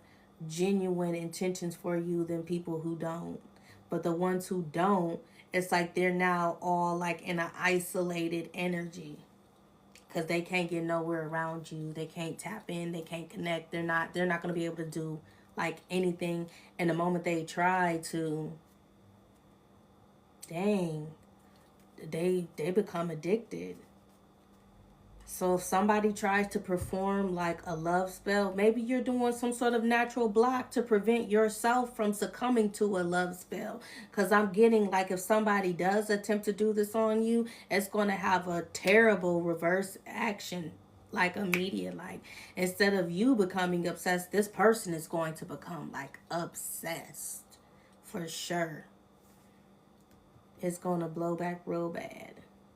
genuine intentions for you than people who don't. But the ones who don't, it's like they're now all like in an isolated energy. Because they can't get nowhere around you. They can't tap in. They can't connect. They're not going to be able to do like anything. And the moment they try to, dang, they become addicted. So if somebody tries to perform like a love spell, maybe you're doing some sort of natural block to prevent yourself from succumbing to a love spell. Because I'm getting like if somebody does attempt to do this on you, it's going to have a terrible reverse action. Like immediate, like instead of you becoming obsessed, this person is going to become like obsessed. For sure. It's going to blow back real bad.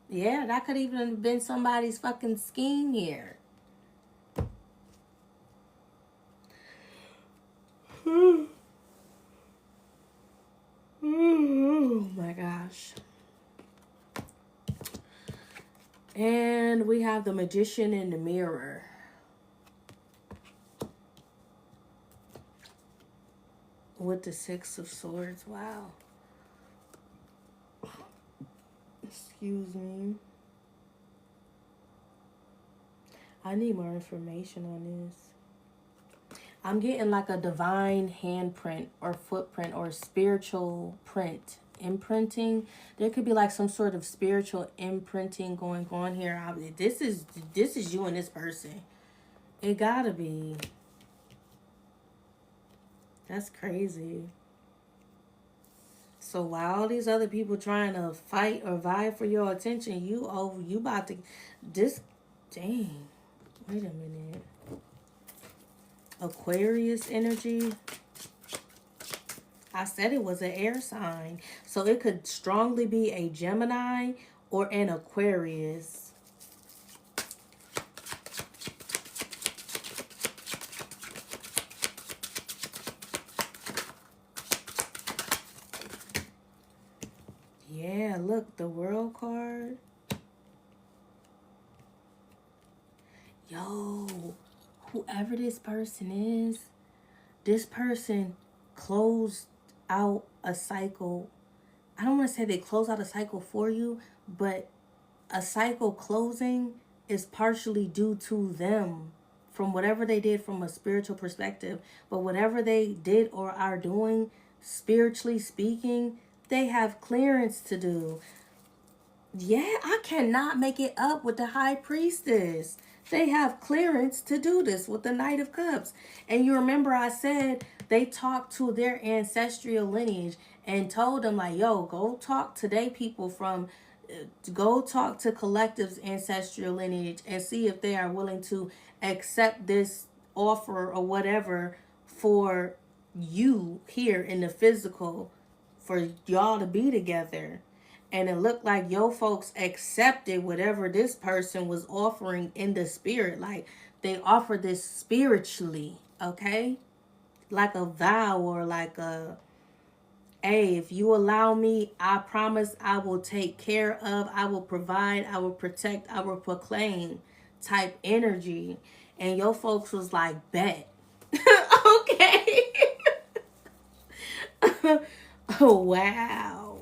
Yeah, that could even have been somebody's fucking scheme here. Oh my gosh. And we have the Magician in the Mirror. With the 6 of Swords. Wow. Excuse me. I need more information on this. I'm getting like a divine handprint or footprint or spiritual print. Imprinting. There could be like some sort of spiritual imprinting going on here. This is you and this person. It gotta be. That's crazy. So while all these other people trying to fight or vie for your attention, you about to this dang. Wait a minute. Aquarius energy. I said it was an air sign. So it could strongly be a Gemini or an Aquarius. Yeah, look, the World card. Yo, whoever this person closed out a cycle. I don't want to say they close out a cycle for you, but a cycle closing is partially due to them from whatever they did from a spiritual perspective. But whatever they did or are doing, spiritually speaking, they have clearance to do. Yeah, I cannot make it up with the high priestess. They have clearance to do this with the Knight of Cups. And you remember I said they talked to their ancestral lineage and told them like, yo, go talk to they people from, go talk to collective's ancestral lineage and see if they are willing to accept this offer or whatever for you here in the physical, for y'all to be together. And it looked like your folks accepted whatever this person was offering in the spirit. Like they offered this spiritually, okay? Like a vow or like a, hey, if you allow me, I promise I will take care of, I will provide, I will protect, I will proclaim type energy. And your folks was like, bet. Okay. Oh, wow.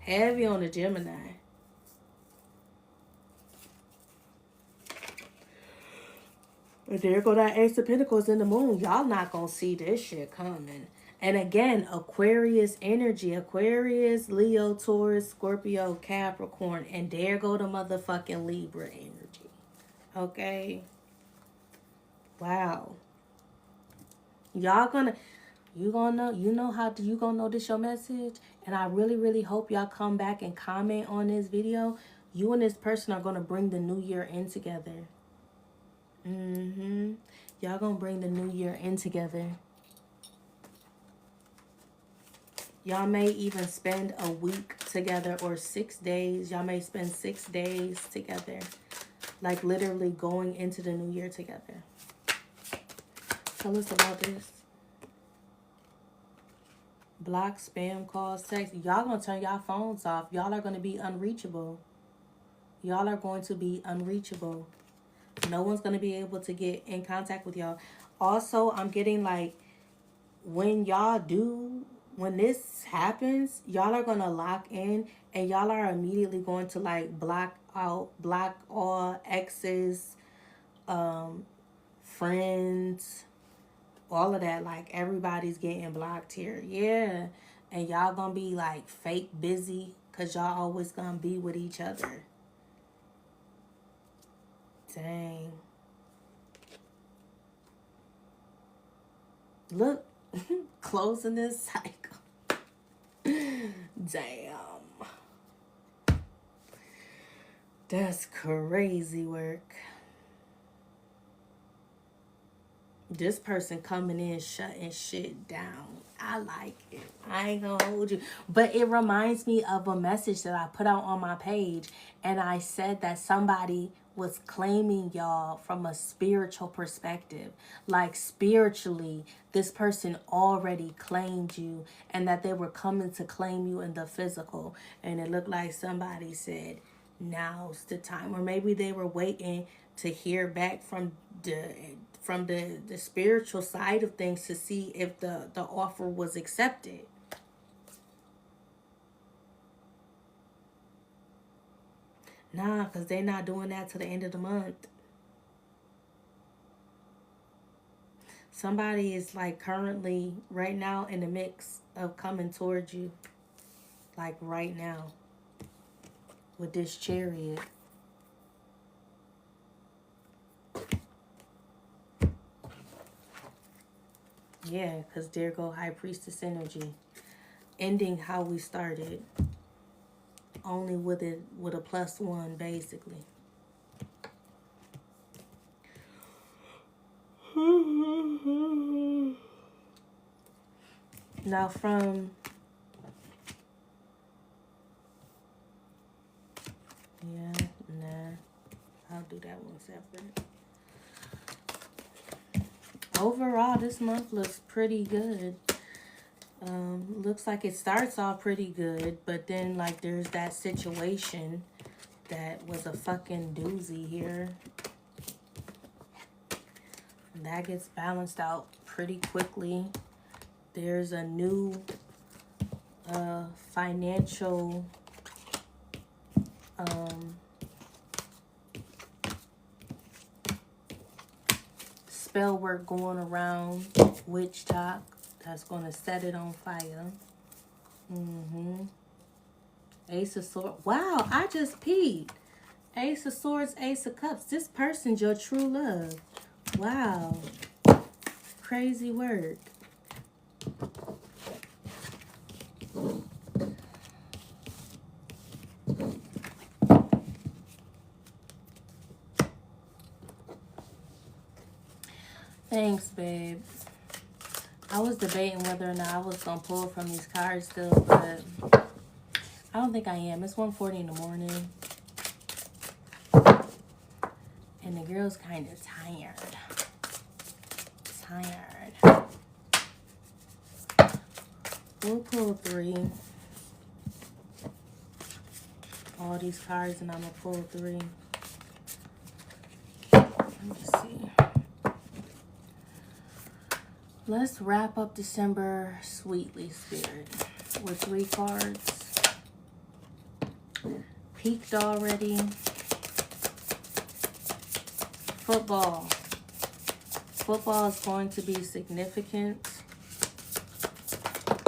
Heavy on the Gemini. But there go that Ace of Pentacles in the moon. Y'all not gonna see this shit coming. And again, Aquarius energy. Aquarius, Leo, Taurus, Scorpio, Capricorn. And there go the motherfucking Libra energy. Okay? Wow. Y'all gonna... You gonna know, you gonna know this your message. And I really, really hope y'all come back and comment on this video. You and this person are gonna bring the new year in together. Y'all gonna bring the new year in together. Y'all may even spend a week together or 6 days. Y'all may spend 6 days together. Like literally going into the new year together. Tell us about this. Block, spam calls, text. Y'all gonna turn y'all phones off. Y'all are gonna be unreachable. Y'all are going to be unreachable. No one's gonna be able to get in contact with y'all. Also, I'm getting like, when this happens, y'all are gonna lock in and y'all are immediately going to like block all exes, friends, all of that. Like everybody's getting blocked here. Yeah. And y'all gonna be like fake busy because y'all always gonna be with each other. Dang. Look, closing this cycle. Damn. That's crazy work. This person coming in shutting shit down. I like it. I ain't gonna hold you. But it reminds me of a message that I put out on my page. And I said that somebody was claiming y'all from a spiritual perspective. Like spiritually, this person already claimed you. And that they were coming to claim you in the physical. And it looked like somebody said, now's the time. Or maybe they were waiting to hear back from the spiritual side of things to see if the offer was accepted. Nah, because they're not doing that till the end of the month. Somebody is like currently right now in the mix of coming towards you. Like right now. With this Chariot. Yeah, because there go High Priestess energy. ending how we started. Only with a +1, basically. Now from... Yeah, nah. I'll do that one separate. Overall, this month looks pretty good. Looks like it starts off pretty good, but then like there's that situation that was a fucking doozy here. That gets balanced out pretty quickly. There's a new financial spell work going around, witch talk, that's going to set it on fire. Ace of Swords. Wow, I just peeped. Ace of Swords, Ace of Cups. This person's your true love. Wow. Crazy work. Thanks, babe. I was debating whether or not I was going to pull from these cards still, but I don't think I am. It's 1:40 in the morning. And the girl's kind of tired. We'll pull 3. All these cards, and I'm going to pull 3. Let me see. Let's wrap up December sweetly, Spirit, with 3 cards. Peaked already. Football. Football is going to be significant.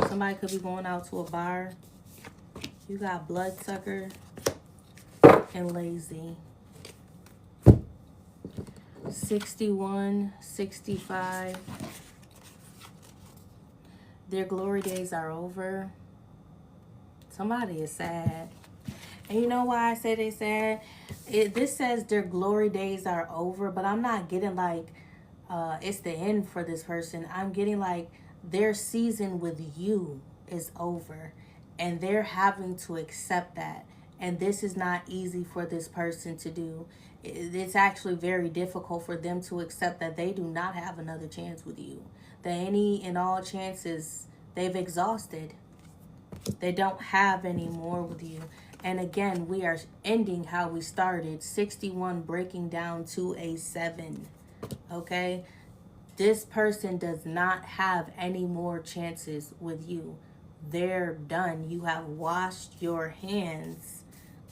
Somebody could be going out to a bar. You got bloodsucker and lazy. 61, 65. Their glory days are over. Somebody is sad. And you know why I say they sad? This says their glory days are over, but I'm not getting like it's the end for this person. I'm getting like their season with you is over, and they're having to accept that. And this is not easy for this person to do. It's actually very difficult for them to accept that they do not have another chance with you. That any and all chances they've exhausted. They don't have any more with you. And again, we are ending how we started. 61 breaking down to a 7. Okay? This person does not have any more chances with you. They're done. You have washed your hands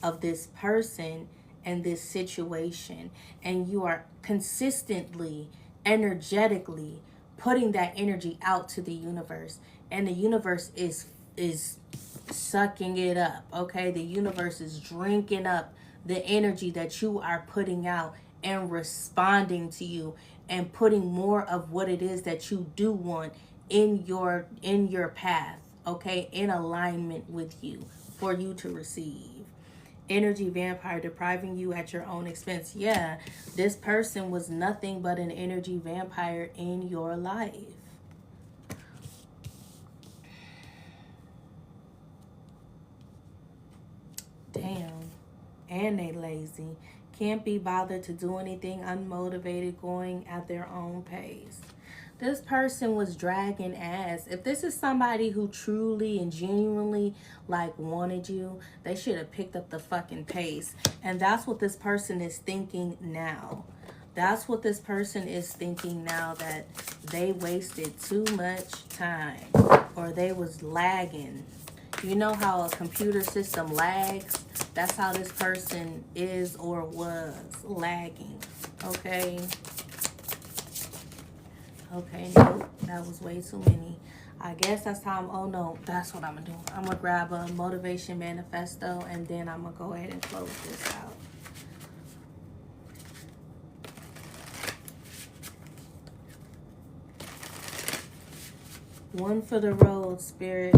of this person and this situation. And you are consistently, energetically putting that energy out to the universe. And the universe is sucking it up, okay? The universe is drinking up the energy that you are putting out and responding to you and putting more of what it is that you do want in your path, okay? In alignment with you for you to receive. Energy vampire depriving you at your own expense. Yeah, this person was nothing but an energy vampire in your life. Damn. And they lazy. Can't be bothered to do anything, unmotivated, going at their own pace. This person was dragging ass. If this is somebody who truly and genuinely like wanted you, they should have picked up the fucking pace. And that's what this person is thinking now. That's what this person is thinking now, that they wasted too much time or they was lagging. You know how a computer system lags? That's how this person is or was lagging. Okay? Okay, nope. That was way too many. I guess that's how I'm... Oh, no. That's what I'm going to do. I'm going to grab a motivation manifesto, and then I'm going to go ahead and close this out. One for the road, Spirit.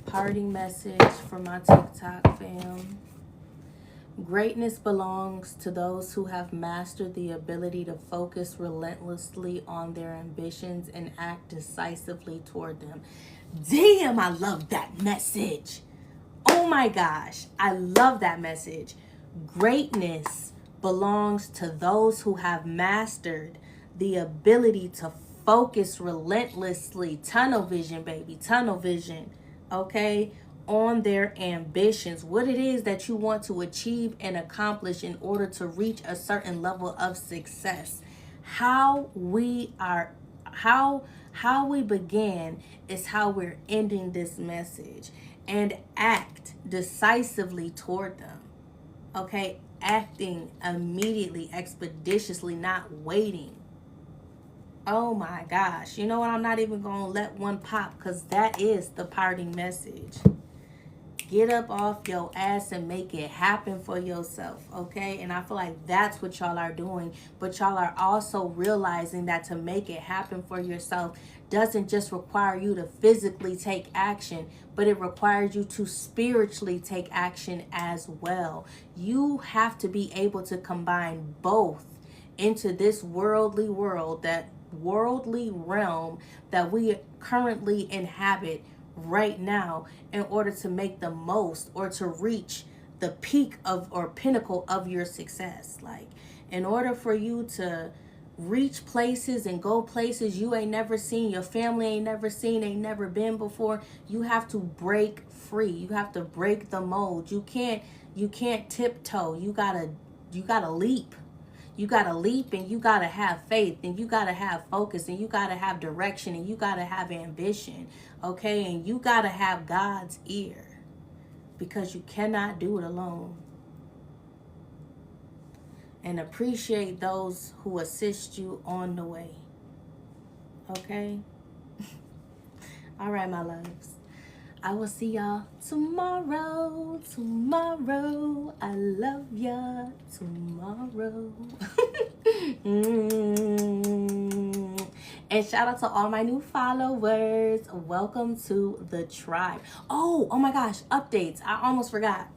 Parting message for my TikTok fam. Greatness belongs to those who have mastered the ability to focus relentlessly on their ambitions and act decisively toward them. Damn, I love that message. Oh my gosh, I love that message. Greatness belongs to those who have mastered the ability to focus relentlessly. Tunnel vision, baby, tunnel vision. Okay? On their ambitions, what it is that you want to achieve and accomplish in order to reach a certain level of success. How we began is how we're ending this message, and act decisively toward them. Okay, acting immediately, expeditiously, not waiting. Oh my gosh, you know what, I'm not even gonna let one pop, because that is the parting message. Get up off your ass and make it happen for yourself, okay? And I feel like that's what y'all are doing. But y'all are also realizing that to make it happen for yourself doesn't just require you to physically take action, but it requires you to spiritually take action as well. You have to be able to combine both into this worldly world, that worldly realm that we currently inhabit right now, in order to make the most or to reach the peak of or pinnacle of your success. Like, in order for you to reach places and go places you ain't never seen, your family ain't never seen, ain't never been before, you have to break free. You have to break the mold. You can't tiptoe. You gotta leap. You got to leap, and you got to have faith, and you got to have focus, and you got to have direction, and you got to have ambition, okay? And you got to have God's ear, because you cannot do it alone. And appreciate those who assist you on the way, okay? All right, my loves. I will see y'all tomorrow. I love ya. Tomorrow. And shout out to all my new followers. Welcome to the tribe. Oh my gosh. Updates. I almost forgot.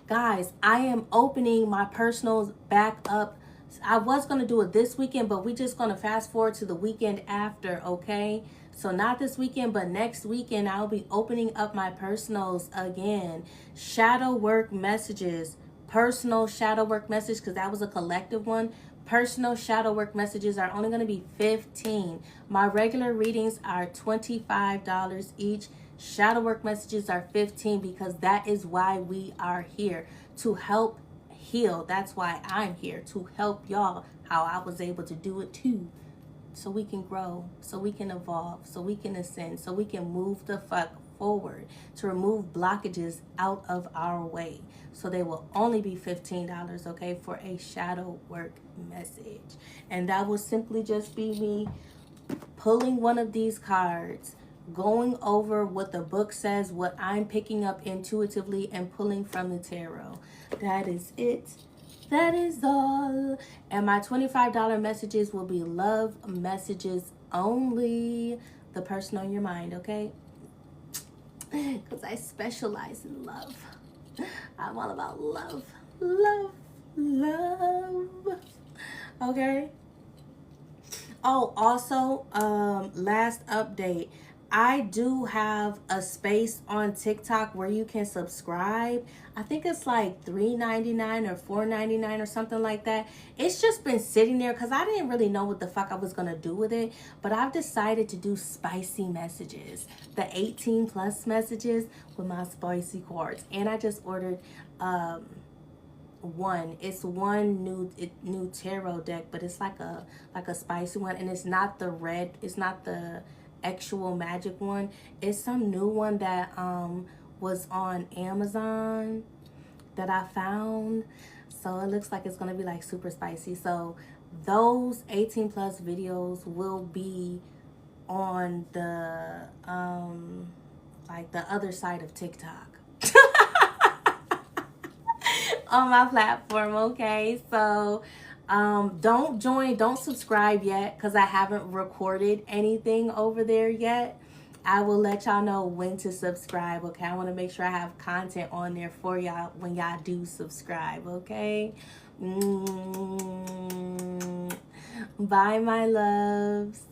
Guys, I am opening my personals back up. I was going to do it this weekend, but we're just going to fast forward to the weekend after, okay? So not this weekend, but next weekend, I'll be opening up my personals again. Shadow work messages, personal shadow work message, because that was a collective one. Personal shadow work messages are only going to be $15. My regular readings are $25 each. Shadow work messages are $15, because that is why we are here, to help heal. That's why I'm here, to help y'all how I was able to do it too. So we can grow, so we can evolve, so we can ascend, so we can move the fuck forward, to remove blockages out of our way. So they will only be $15, okay, for a shadow work message. And that will simply just be me pulling one of these cards, going over what the book says, what I'm picking up intuitively, and pulling from the tarot. That is it. That is all. And my $25 messages will be love messages only. The person on your mind, okay? Because I specialize in love. I'm all about love. Love. Love. Okay? Oh, also, last update. I do have a space on TikTok where you can subscribe. I think it's like $3.99 or $4.99 or something like that. It's just been sitting there because I didn't really know what the fuck I was going to do with it. But I've decided to do spicy messages. The 18+ messages with my spicy cards. And I just ordered it's one new tarot deck, but it's like a spicy one, and it's not the red, it's not the actual magic one. It's some new one that was on Amazon that I found. So it looks like it's gonna be like super spicy. So those 18+ videos will be on the like the other side of TikTok. On my platform, okay? So don't subscribe yet, because I haven't recorded anything over there yet. I will let y'all know when to subscribe, okay? I want to make sure I have content on there for y'all when y'all do subscribe, okay? Bye, my loves.